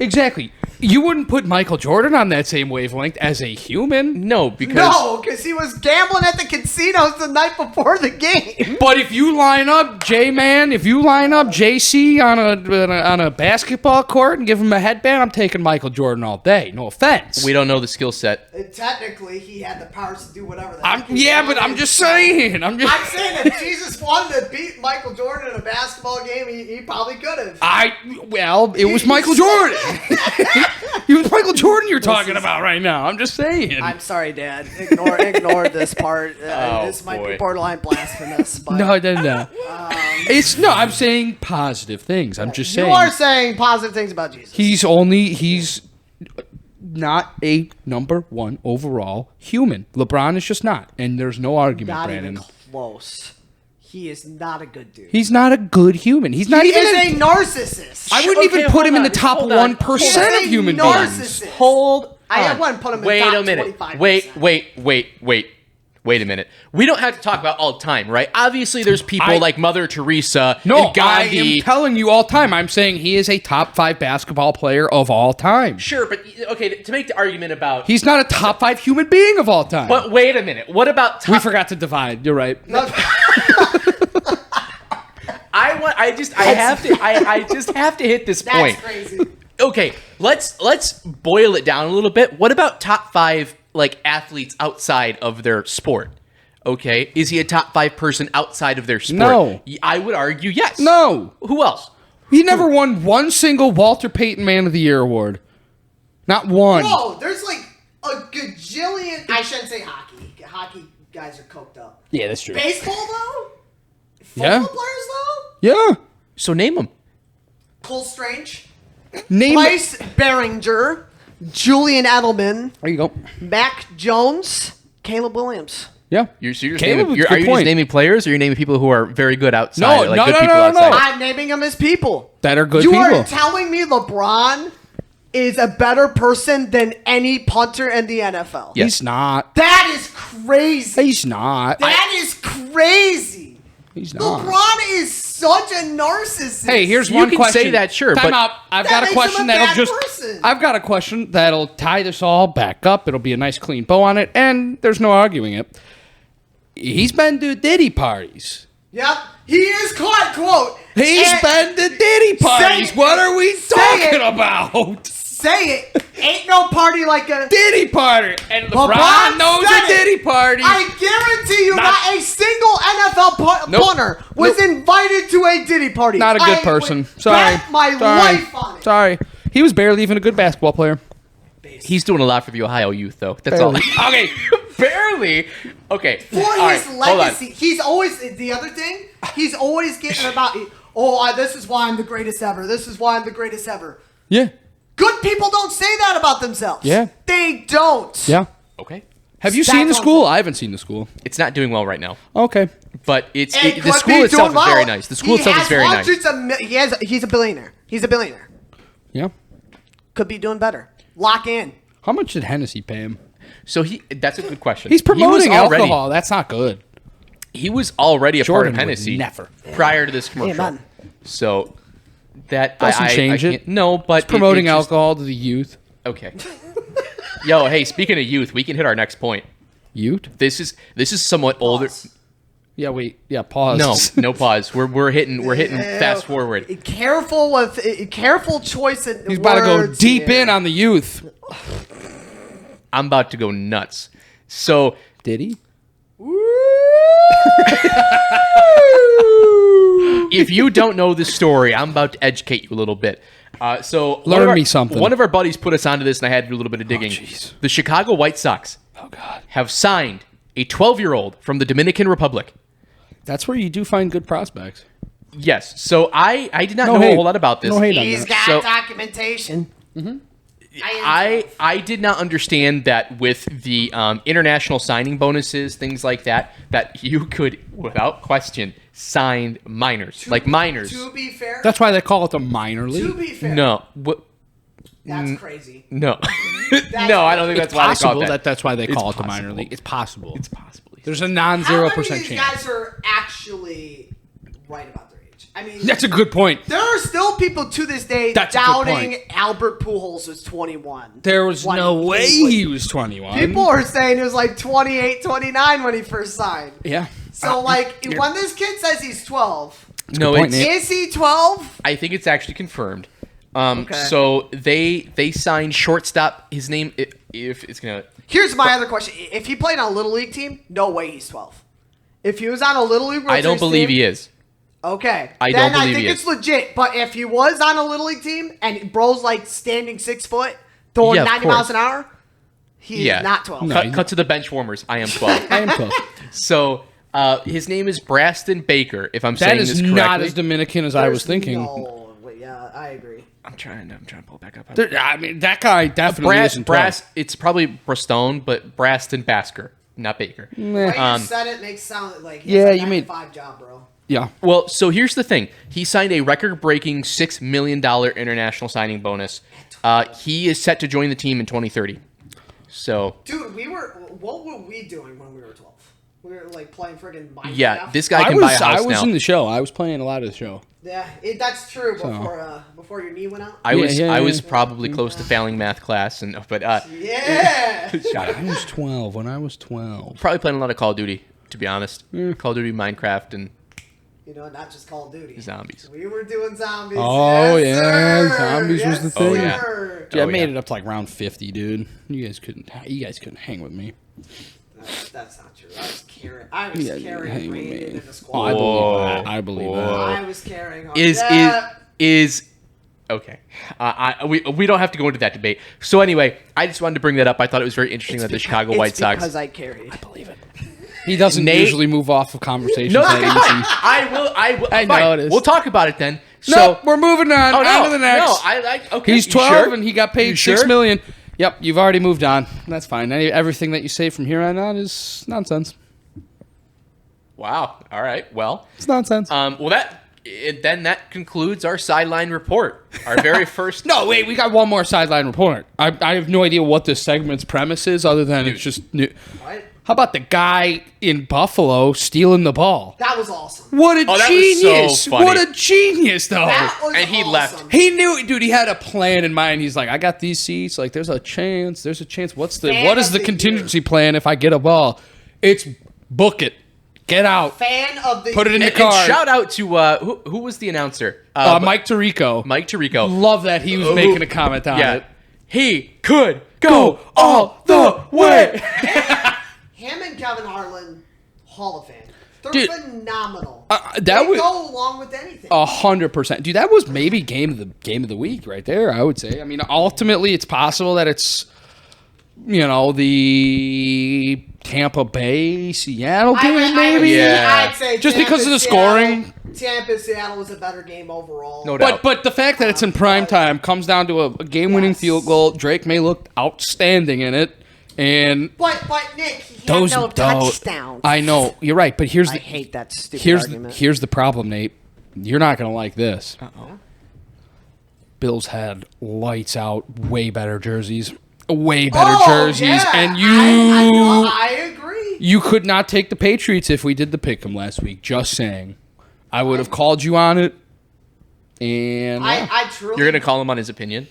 [SPEAKER 2] Exactly. You wouldn't put Michael Jordan on that same wavelength as a human.
[SPEAKER 1] No, because
[SPEAKER 3] No, because he was gambling at the casinos the night before the game.
[SPEAKER 2] But if you line up J-Man, if you line up JC on a basketball court and give him a headband, I'm taking Michael Jordan all day. No offense.
[SPEAKER 1] we don't know the skill set.
[SPEAKER 3] Technically, he had the powers to do whatever. The heck he
[SPEAKER 2] But
[SPEAKER 3] wanted.
[SPEAKER 2] I'm just saying.
[SPEAKER 3] I'm saying if Jesus wanted to beat Michael Jordan in a basketball game, he probably could have.
[SPEAKER 2] It was Michael Jordan. It was Michael Jordan you're talking about right now. I'm just saying.
[SPEAKER 3] I'm sorry, Dad. Ignore this part.
[SPEAKER 1] Oh,
[SPEAKER 3] This might
[SPEAKER 1] boy.
[SPEAKER 3] be borderline blasphemous. But
[SPEAKER 2] No. I'm saying positive things. I'm just saying.
[SPEAKER 3] you are saying positive things about Jesus.
[SPEAKER 2] He's not a number 1 overall human. LeBron is just not. And there's no argument,
[SPEAKER 3] not
[SPEAKER 2] Brandon.
[SPEAKER 3] even close. He is not a good dude.
[SPEAKER 2] He's not a good human. He's not
[SPEAKER 3] He
[SPEAKER 2] even
[SPEAKER 3] is a narcissist.
[SPEAKER 2] I wouldn't even put him in the top
[SPEAKER 1] hold on.
[SPEAKER 2] 1%
[SPEAKER 3] He is
[SPEAKER 2] of
[SPEAKER 3] a
[SPEAKER 2] human
[SPEAKER 3] narcissist.
[SPEAKER 2] beings.
[SPEAKER 1] Hold
[SPEAKER 3] I
[SPEAKER 1] on.
[SPEAKER 3] wouldn't put him in
[SPEAKER 1] Wait
[SPEAKER 3] top
[SPEAKER 1] a minute.
[SPEAKER 3] 25%.
[SPEAKER 1] Wait a minute. We don't have to talk about all the time, right? Obviously, there's people like Mother Teresa
[SPEAKER 2] No,
[SPEAKER 1] and
[SPEAKER 2] I
[SPEAKER 1] Gandhi.
[SPEAKER 2] am telling you all time. I'm saying he is a top 5 basketball player of all time.
[SPEAKER 1] Sure, but okay, to make the argument about.
[SPEAKER 2] He's not a top 5 human being of all time.
[SPEAKER 1] But wait a minute. What about top?
[SPEAKER 2] We forgot to divide. You're right.
[SPEAKER 1] I just have to hit this
[SPEAKER 3] That's
[SPEAKER 1] point.
[SPEAKER 3] crazy.
[SPEAKER 1] Okay, let's boil it down a little bit. What about top 5 like athletes outside of their sport? Okay, is he a top 5 person outside of their sport?
[SPEAKER 2] No.
[SPEAKER 1] I would argue yes.
[SPEAKER 2] No.
[SPEAKER 1] Who else?
[SPEAKER 2] He never won one single Walter Payton Man of the Year award. Not one.
[SPEAKER 3] Whoa, there's like a gajillion. I shouldn't say hockey. Hockey guys are coked up.
[SPEAKER 2] Yeah, that's true.
[SPEAKER 3] Baseball though.
[SPEAKER 2] Yeah.
[SPEAKER 3] Football players though.
[SPEAKER 2] Yeah.
[SPEAKER 1] So name them.
[SPEAKER 3] Cole Strange,
[SPEAKER 2] Name.
[SPEAKER 3] Bryce Behringer, Julian Edelman,
[SPEAKER 2] There you go.
[SPEAKER 3] Mac Jones, Caleb Williams.
[SPEAKER 2] Yeah.
[SPEAKER 1] You're just
[SPEAKER 2] Caleb,
[SPEAKER 1] naming,
[SPEAKER 2] it's a
[SPEAKER 1] are
[SPEAKER 2] good
[SPEAKER 1] you
[SPEAKER 2] point.
[SPEAKER 1] just naming players, or you're naming people who are very good outside?
[SPEAKER 2] No, no,
[SPEAKER 1] good
[SPEAKER 2] no,
[SPEAKER 1] people
[SPEAKER 2] no, no.
[SPEAKER 1] outside?
[SPEAKER 3] I'm naming them as people.
[SPEAKER 2] That are good
[SPEAKER 3] You
[SPEAKER 2] people.
[SPEAKER 3] are telling me LeBron is a better person than any punter in the NFL.
[SPEAKER 1] Yeah.
[SPEAKER 2] He's not.
[SPEAKER 3] That is crazy.
[SPEAKER 2] He's not.
[SPEAKER 3] That is crazy.
[SPEAKER 2] He's not.
[SPEAKER 3] LeBron is such a narcissist.
[SPEAKER 2] Hey, here's
[SPEAKER 1] You
[SPEAKER 2] one
[SPEAKER 1] can
[SPEAKER 2] question.
[SPEAKER 1] say that, sure,
[SPEAKER 2] Time
[SPEAKER 1] but-
[SPEAKER 2] out. I've
[SPEAKER 3] That
[SPEAKER 2] got a
[SPEAKER 3] makes
[SPEAKER 2] question
[SPEAKER 3] him a
[SPEAKER 2] that'll
[SPEAKER 3] bad
[SPEAKER 2] just.
[SPEAKER 3] person.
[SPEAKER 2] I've got a question that'll tie this all back up. It'll be a nice clean bow on it, and there's no arguing it. He's been to Diddy parties.
[SPEAKER 3] Yep. He is caught, quote.
[SPEAKER 2] He's
[SPEAKER 3] and
[SPEAKER 2] been to Diddy parties.
[SPEAKER 3] it.
[SPEAKER 2] What are we
[SPEAKER 3] Say
[SPEAKER 2] talking
[SPEAKER 3] it.
[SPEAKER 2] about?
[SPEAKER 3] Say it. Ain't no party like a
[SPEAKER 2] Diddy party. And
[SPEAKER 3] LeBron
[SPEAKER 2] LeBron knows
[SPEAKER 3] said
[SPEAKER 2] a
[SPEAKER 3] it.
[SPEAKER 2] Diddy party.
[SPEAKER 3] I guarantee you,
[SPEAKER 2] Not-
[SPEAKER 3] not a single NFL
[SPEAKER 2] Nope.
[SPEAKER 3] punter was
[SPEAKER 2] Nope.
[SPEAKER 3] invited to a Diddy party.
[SPEAKER 2] Not a good
[SPEAKER 3] I
[SPEAKER 2] person.
[SPEAKER 3] would
[SPEAKER 2] Sorry.
[SPEAKER 3] bet my
[SPEAKER 2] Sorry.
[SPEAKER 3] life on it.
[SPEAKER 2] Sorry. He was barely even a good basketball player.
[SPEAKER 1] He's doing a lot for the Ohio youth, though. That's all.
[SPEAKER 2] Barely.
[SPEAKER 1] Okay, barely. Okay.
[SPEAKER 3] For
[SPEAKER 1] all
[SPEAKER 3] his
[SPEAKER 1] right, hold on.
[SPEAKER 3] legacy, he's always the other thing. He's always getting about. This is why I'm the greatest ever. This is why I'm the greatest ever.
[SPEAKER 2] Yeah.
[SPEAKER 3] Good people don't say that about themselves.
[SPEAKER 2] Yeah.
[SPEAKER 3] They don't.
[SPEAKER 2] Yeah.
[SPEAKER 1] Okay.
[SPEAKER 2] Have you
[SPEAKER 3] That's
[SPEAKER 2] seen the
[SPEAKER 3] on-
[SPEAKER 2] school? I haven't seen the school.
[SPEAKER 1] It's not doing well right now,
[SPEAKER 2] Okay.
[SPEAKER 1] but it's
[SPEAKER 3] It
[SPEAKER 1] the
[SPEAKER 3] could
[SPEAKER 1] school
[SPEAKER 3] be
[SPEAKER 1] itself
[SPEAKER 3] doing
[SPEAKER 1] is very
[SPEAKER 3] well.
[SPEAKER 1] nice. The school itself is very nice.
[SPEAKER 3] He's a billionaire. He's a billionaire.
[SPEAKER 2] Yeah.
[SPEAKER 3] Could be doing better. Lock in.
[SPEAKER 2] How much did Hennessy pay him?
[SPEAKER 1] So that's a good question.
[SPEAKER 2] He's promoting
[SPEAKER 1] He was already,
[SPEAKER 2] alcohol. That's not good.
[SPEAKER 1] He was already a
[SPEAKER 2] Jordan
[SPEAKER 1] part of
[SPEAKER 2] would
[SPEAKER 1] Hennessy
[SPEAKER 2] never.
[SPEAKER 1] prior to this commercial.
[SPEAKER 3] Amen.
[SPEAKER 1] So that
[SPEAKER 2] Doesn't change it.
[SPEAKER 1] can't- No, but
[SPEAKER 2] Promoting
[SPEAKER 1] it just-
[SPEAKER 2] alcohol to the youth.
[SPEAKER 1] Okay. Yo, hey, speaking of youth, we can hit our next point.
[SPEAKER 2] Youth?
[SPEAKER 1] This is somewhat older.
[SPEAKER 3] Pause.
[SPEAKER 2] Yeah, wait. Yeah, pause.
[SPEAKER 1] No pause. We're hitting fast forward.
[SPEAKER 3] Careful choice in
[SPEAKER 2] He's about to go
[SPEAKER 3] words
[SPEAKER 2] deep
[SPEAKER 3] here.
[SPEAKER 2] in on the youth.
[SPEAKER 1] I'm about to go nuts. So
[SPEAKER 2] Did he?
[SPEAKER 1] if you don't know this story, I'm about to educate you a little bit. So
[SPEAKER 2] Learn me something.
[SPEAKER 1] One of our buddies put us onto this, and I had to do a little bit of digging.
[SPEAKER 2] jeez.
[SPEAKER 1] The Chicago White Sox
[SPEAKER 2] Oh, God.
[SPEAKER 1] have signed a 12-year-old from the Dominican Republic.
[SPEAKER 2] That's where you do find good prospects.
[SPEAKER 1] Yes. So I did not
[SPEAKER 2] No
[SPEAKER 1] know
[SPEAKER 2] hate.
[SPEAKER 1] a whole lot about this.
[SPEAKER 2] No hate on
[SPEAKER 3] He's
[SPEAKER 2] that.
[SPEAKER 3] got
[SPEAKER 1] So-
[SPEAKER 3] documentation.
[SPEAKER 1] I did not understand that with the international signing bonuses, things like that, that you could, without question, sign minors. Like minors.
[SPEAKER 3] To be fair,
[SPEAKER 2] That's why they call it the minor
[SPEAKER 3] to
[SPEAKER 2] league.
[SPEAKER 3] be fair,
[SPEAKER 1] No. What?
[SPEAKER 3] that's crazy.
[SPEAKER 1] No. No, I don't think that's why they call
[SPEAKER 2] Possible
[SPEAKER 1] it that.
[SPEAKER 2] that's why they
[SPEAKER 1] It's
[SPEAKER 2] call it the minor
[SPEAKER 1] possible.
[SPEAKER 2] league. It's possible.
[SPEAKER 1] It's possible.
[SPEAKER 2] There's a
[SPEAKER 3] How many of
[SPEAKER 2] non-0%
[SPEAKER 3] these
[SPEAKER 2] chance.
[SPEAKER 3] guys are actually right about their age? I mean,
[SPEAKER 2] That's a good point.
[SPEAKER 3] there are still people to this day
[SPEAKER 2] That's a good
[SPEAKER 3] doubting
[SPEAKER 2] point.
[SPEAKER 3] Albert Pujols was 21.
[SPEAKER 2] There was
[SPEAKER 3] When
[SPEAKER 2] no
[SPEAKER 3] he
[SPEAKER 2] way
[SPEAKER 3] was-
[SPEAKER 2] he was 21.
[SPEAKER 3] People are saying he was like 28, 29 when he first signed.
[SPEAKER 2] Yeah.
[SPEAKER 3] So, when this kid says he's 12,
[SPEAKER 1] No,
[SPEAKER 2] good point,
[SPEAKER 1] it's,
[SPEAKER 2] Nate.
[SPEAKER 3] is he 12?
[SPEAKER 1] I think it's actually confirmed.
[SPEAKER 3] Okay.
[SPEAKER 1] So they signed shortstop. His name, if it's gonna.
[SPEAKER 3] Here's my other question. If he played on a Little League team, no way he's 12. If he was on a Little League
[SPEAKER 1] I don't believe
[SPEAKER 3] team,
[SPEAKER 1] he is.
[SPEAKER 3] Okay.
[SPEAKER 1] I
[SPEAKER 3] then
[SPEAKER 1] don't
[SPEAKER 3] I
[SPEAKER 1] believe
[SPEAKER 3] think
[SPEAKER 1] he
[SPEAKER 3] it's
[SPEAKER 1] is.
[SPEAKER 3] legit. But if he was on a Little League team and bro's like standing 6 foot, throwing
[SPEAKER 1] Yeah, of
[SPEAKER 3] 90
[SPEAKER 1] course.
[SPEAKER 3] miles an hour, he's
[SPEAKER 1] Yeah.
[SPEAKER 3] not 12.
[SPEAKER 2] No.
[SPEAKER 1] Cut to the bench warmers. I am 12.
[SPEAKER 2] I am 12.
[SPEAKER 1] So his name is Braston Baker. If I'm
[SPEAKER 2] That
[SPEAKER 1] saying
[SPEAKER 2] is
[SPEAKER 1] this correctly.
[SPEAKER 2] not as Dominican as I was thinking.
[SPEAKER 3] No, but yeah, I agree.
[SPEAKER 1] I'm trying to pull it back up.
[SPEAKER 2] I mean, that guy definitely isn't 12.
[SPEAKER 1] It's probably Brastone, but Braston Basker, not Baker.
[SPEAKER 3] The way
[SPEAKER 1] Um,
[SPEAKER 3] you said it makes sound like he
[SPEAKER 2] yeah,
[SPEAKER 3] has a
[SPEAKER 2] you mean-
[SPEAKER 3] 9-to-5 job, bro.
[SPEAKER 2] Yeah.
[SPEAKER 1] Well, so here's the thing. He signed a record-breaking $6 million international signing bonus. He is set to join the team in 2030. So,
[SPEAKER 3] Dude, what were we doing when we were 12? We were like playing friggin' Minecraft.
[SPEAKER 1] yeah, this guy can buy a house
[SPEAKER 2] I was
[SPEAKER 1] now.
[SPEAKER 2] in the show. I was playing a lot of the show.
[SPEAKER 3] Yeah, that's true. Before your knee went out.
[SPEAKER 1] I was
[SPEAKER 2] yeah,
[SPEAKER 1] I was
[SPEAKER 2] yeah.
[SPEAKER 1] probably close to failing math class, but
[SPEAKER 3] Yeah.
[SPEAKER 2] I was 12 when I was 12.
[SPEAKER 1] probably playing a lot of Call of Duty, to be honest. Call of Duty, Minecraft, and
[SPEAKER 3] You know, not just Call of Duty.
[SPEAKER 1] zombies.
[SPEAKER 3] We were doing zombies.
[SPEAKER 2] Oh,
[SPEAKER 3] Yes,
[SPEAKER 2] yeah,
[SPEAKER 3] sir.
[SPEAKER 2] zombies was the
[SPEAKER 3] Yes,
[SPEAKER 2] thing.
[SPEAKER 1] Oh, yeah.
[SPEAKER 3] sir.
[SPEAKER 2] Dude, I
[SPEAKER 1] Oh,
[SPEAKER 2] made
[SPEAKER 1] yeah.
[SPEAKER 2] it up to like round 50, dude. You guys couldn't hang with me.
[SPEAKER 3] That's not true. I was carrying
[SPEAKER 2] hang with
[SPEAKER 3] Brandon
[SPEAKER 2] me.
[SPEAKER 3] in the
[SPEAKER 2] Oh, I
[SPEAKER 3] squad.
[SPEAKER 2] believe that. I believe
[SPEAKER 1] Whoa.
[SPEAKER 2] that.
[SPEAKER 3] I was carrying.
[SPEAKER 1] Is Okay. We don't have to go into that debate. So anyway, I just wanted to bring that up. I thought it was very interesting that the Chicago White Sox.
[SPEAKER 3] Because I carried.
[SPEAKER 2] Believe it. He doesn't
[SPEAKER 1] Nate-
[SPEAKER 2] usually move off of conversations.
[SPEAKER 1] No,
[SPEAKER 2] that easy.
[SPEAKER 1] I will.
[SPEAKER 2] I
[SPEAKER 1] fine.
[SPEAKER 2] noticed.
[SPEAKER 1] We'll talk about it then. So,
[SPEAKER 2] So we're moving on.
[SPEAKER 1] oh, no,
[SPEAKER 2] On to the next.
[SPEAKER 1] No, I like. Okay,
[SPEAKER 2] He's
[SPEAKER 1] you
[SPEAKER 2] 12
[SPEAKER 1] sure?
[SPEAKER 2] and he got paid
[SPEAKER 1] You
[SPEAKER 2] $6
[SPEAKER 1] sure?
[SPEAKER 2] million. Yep, you've already moved on. That's fine. Everything that you say from here on out is nonsense.
[SPEAKER 1] Wow. All right. Well.
[SPEAKER 2] It's nonsense.
[SPEAKER 1] Well, that concludes our sideline report. Our very first.
[SPEAKER 2] No, wait, we got one more sideline report. I have no idea what this segment's premise is other than it's just new.
[SPEAKER 3] What?
[SPEAKER 2] How about the guy in Buffalo stealing the ball?
[SPEAKER 3] That was awesome.
[SPEAKER 2] What a
[SPEAKER 1] that was so
[SPEAKER 2] genius.
[SPEAKER 1] funny.
[SPEAKER 2] What a genius, though.
[SPEAKER 3] That was
[SPEAKER 1] And he
[SPEAKER 3] awesome.
[SPEAKER 1] left.
[SPEAKER 2] He knew, dude. He had a plan in mind. He's like, I got these seats. Like, there's a chance. There's a chance. What
[SPEAKER 3] Fan
[SPEAKER 2] is
[SPEAKER 3] of
[SPEAKER 2] the
[SPEAKER 3] the
[SPEAKER 2] contingency plan if I get a ball? It's book it, get out,
[SPEAKER 3] Fan of the
[SPEAKER 2] put it in the
[SPEAKER 1] And
[SPEAKER 2] car.
[SPEAKER 1] shout out to who was the announcer?
[SPEAKER 2] Mike Tirico.
[SPEAKER 1] Mike Tirico.
[SPEAKER 2] Love that he was making a comment on
[SPEAKER 1] Yeah.
[SPEAKER 2] it.
[SPEAKER 1] He could go all the way.
[SPEAKER 3] Him and Kevin Harlan, Hall of Fame. They're
[SPEAKER 2] Dude,
[SPEAKER 3] phenomenal.
[SPEAKER 2] that
[SPEAKER 3] they
[SPEAKER 2] was-
[SPEAKER 3] go along with anything.
[SPEAKER 2] 100%, dude. That was maybe game of the week right there. I would say. I mean, ultimately, it's possible that it's the Tampa Bay Seattle game, maybe.
[SPEAKER 1] Yeah.
[SPEAKER 3] I'd say
[SPEAKER 2] Just
[SPEAKER 3] Tampa,
[SPEAKER 2] because of the
[SPEAKER 3] Seattle-
[SPEAKER 2] scoring.
[SPEAKER 3] Tampa Seattle was a better game overall.
[SPEAKER 1] No doubt.
[SPEAKER 2] But the fact that it's in prime time comes down to a game-winning
[SPEAKER 3] Yes.
[SPEAKER 2] field goal. Drake May looked outstanding in it, and
[SPEAKER 3] But Nick, he had
[SPEAKER 2] those
[SPEAKER 3] no touchdowns.
[SPEAKER 2] I know you're right, but here's
[SPEAKER 3] I
[SPEAKER 2] the
[SPEAKER 3] hate that stupid
[SPEAKER 2] here's
[SPEAKER 3] argument.
[SPEAKER 2] here's the problem, Nate. You're not gonna like this. Bills had lights out, way better jerseys, way better jerseys,
[SPEAKER 3] yeah.
[SPEAKER 2] and
[SPEAKER 3] I agree.
[SPEAKER 2] you could not take the Patriots if we did the pick'em last week. Just saying, I would have called you on it, and
[SPEAKER 3] I truly.
[SPEAKER 1] You're gonna call him on his opinion.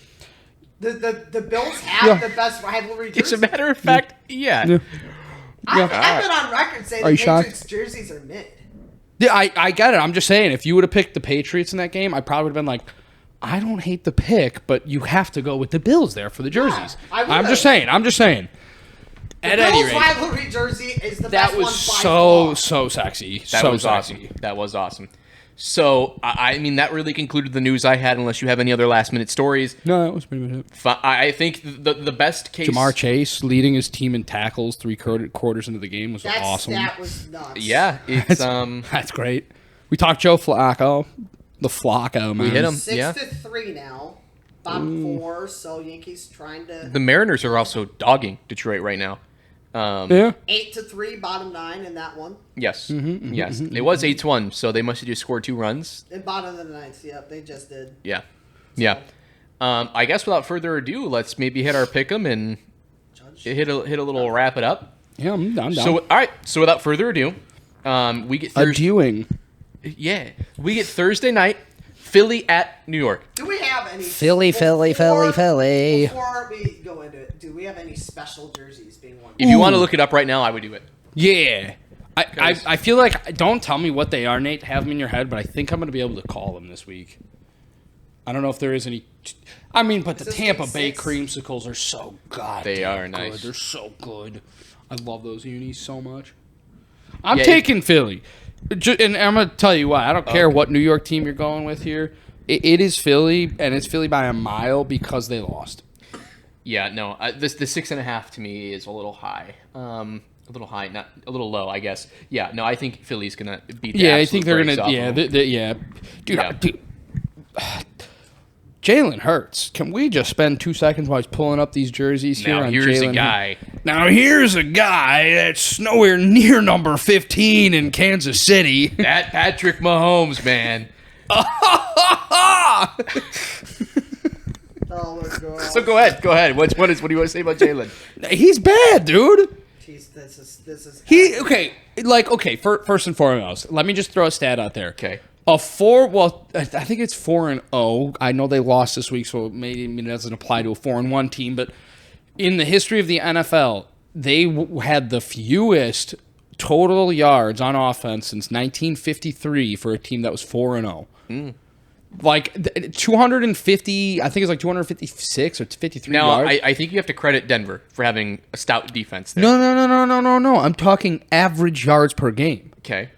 [SPEAKER 3] The Bills have the best rivalry jerseys.
[SPEAKER 1] As a matter of fact, yeah.
[SPEAKER 2] Yeah.
[SPEAKER 3] I've been on record saying
[SPEAKER 2] Are
[SPEAKER 3] the
[SPEAKER 2] you shocked?
[SPEAKER 3] Patriots jerseys are mid.
[SPEAKER 2] Yeah, I get it. I'm just saying, if you would have picked the Patriots in that game, I probably would have been like, I don't hate the pick, but you have to go with the Bills there for the jerseys.
[SPEAKER 3] I would've.
[SPEAKER 2] I'm just saying. At any
[SPEAKER 3] Bills
[SPEAKER 2] rate,
[SPEAKER 3] rivalry jersey is the
[SPEAKER 2] that
[SPEAKER 3] best
[SPEAKER 2] was
[SPEAKER 3] one by far.
[SPEAKER 2] so sexy.
[SPEAKER 1] That
[SPEAKER 2] so
[SPEAKER 1] was
[SPEAKER 2] sexy.
[SPEAKER 1] awesome. That was awesome. So, I mean, that really concluded the news I had, unless you have any other last-minute stories.
[SPEAKER 2] No, that was pretty much it.
[SPEAKER 1] I think the best case...
[SPEAKER 2] Jamar Chase leading his team in tackles quarters into the game was awesome.
[SPEAKER 3] That was nuts.
[SPEAKER 1] Yeah, it's...
[SPEAKER 2] That's great. We talked Joe Flacco. The Flacco, man.
[SPEAKER 1] We hit him.
[SPEAKER 3] 6-3 now. Bottom 4, so Yankees trying to...
[SPEAKER 1] The Mariners are also dogging Detroit right now.
[SPEAKER 2] Yeah.
[SPEAKER 3] 8-3, bottom 9 in that one.
[SPEAKER 1] Yes. Yes. It was 8-1, so they must have just scored 2 runs.
[SPEAKER 3] And bottom of the 9th, yep, they just did.
[SPEAKER 1] Yeah. Yeah. I guess without further ado, let's maybe hit our pick'em and hit a little wrap it up.
[SPEAKER 2] Yeah, I'm down.
[SPEAKER 1] So, all right. So without further ado, we get Thursday.
[SPEAKER 2] Adewing.
[SPEAKER 1] Yeah. We get Thursday night, Philly at New York.
[SPEAKER 3] Do we have any...
[SPEAKER 2] Philly.
[SPEAKER 3] Before we go into it, do we have any special jerseys being worn?
[SPEAKER 1] If you want to look it up right now, I would do it.
[SPEAKER 2] Yeah. I feel like, don't tell me what they are, Nate. Have them in your head, but I think I'm going to be able to call them this week. I don't know if there is any. I mean, but the
[SPEAKER 3] this
[SPEAKER 2] Tampa
[SPEAKER 3] week
[SPEAKER 2] Bay
[SPEAKER 3] 6?
[SPEAKER 2] creamsicles are so goddamn
[SPEAKER 1] They are
[SPEAKER 2] good.
[SPEAKER 1] nice.
[SPEAKER 2] They're so good. I love those unis so much. I'm
[SPEAKER 1] Yeah,
[SPEAKER 2] taking Philly. And I'm going to tell you why. I don't care what New York team you're going with here. It is Philly, and it's Philly by a mile because they lost.
[SPEAKER 1] Yeah, no. The 6.5 to me is a little high. A little high, not a little low, I guess. Yeah, no. I think Philly's gonna beat. The
[SPEAKER 2] I think they're
[SPEAKER 1] absolute
[SPEAKER 2] going
[SPEAKER 1] brakes
[SPEAKER 2] to.
[SPEAKER 1] off of them.
[SPEAKER 2] Yeah, dude.
[SPEAKER 1] Yeah.
[SPEAKER 2] Dude. Jalen Hurts. Can we just spend 2 seconds while he's pulling up these jerseys here?
[SPEAKER 1] Now
[SPEAKER 2] on
[SPEAKER 1] here's a
[SPEAKER 2] Jalen
[SPEAKER 1] guy.
[SPEAKER 2] Now here's a guy that's nowhere near number 15 in Kansas City.
[SPEAKER 1] That Patrick Mahomes, man.
[SPEAKER 3] Oh my god.
[SPEAKER 1] So go ahead. What do you want to say about Jalen?
[SPEAKER 2] He's bad, dude.
[SPEAKER 3] Jeez, this is.
[SPEAKER 2] First and foremost, let me just throw a stat out there.
[SPEAKER 1] Okay.
[SPEAKER 2] I think it's 4-0. I know they lost this week, so maybe it doesn't apply to a 4-1 team. But in the history of the NFL, they had the fewest total yards on offense since 1953 for a team that was 4-0. Like 250, I think it's like 256 or 53
[SPEAKER 1] Now,
[SPEAKER 2] yards.
[SPEAKER 1] I think you have to credit Denver for having a stout defense there.
[SPEAKER 2] No. I'm talking average yards per game.
[SPEAKER 1] Okay.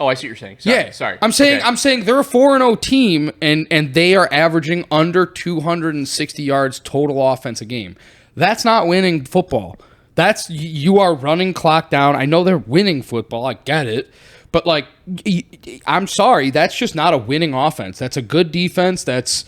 [SPEAKER 1] Oh, I see what you're saying. Sorry,
[SPEAKER 2] Yeah,
[SPEAKER 1] sorry.
[SPEAKER 2] I'm saying
[SPEAKER 1] Okay.
[SPEAKER 2] I'm saying they're a 4-0 team, and they are averaging under 260 yards total offense a game. That's not winning football. That's you are running clock down. I know they're winning football. I get it, but like, I'm sorry, that's just not a winning offense. That's a good defense. That's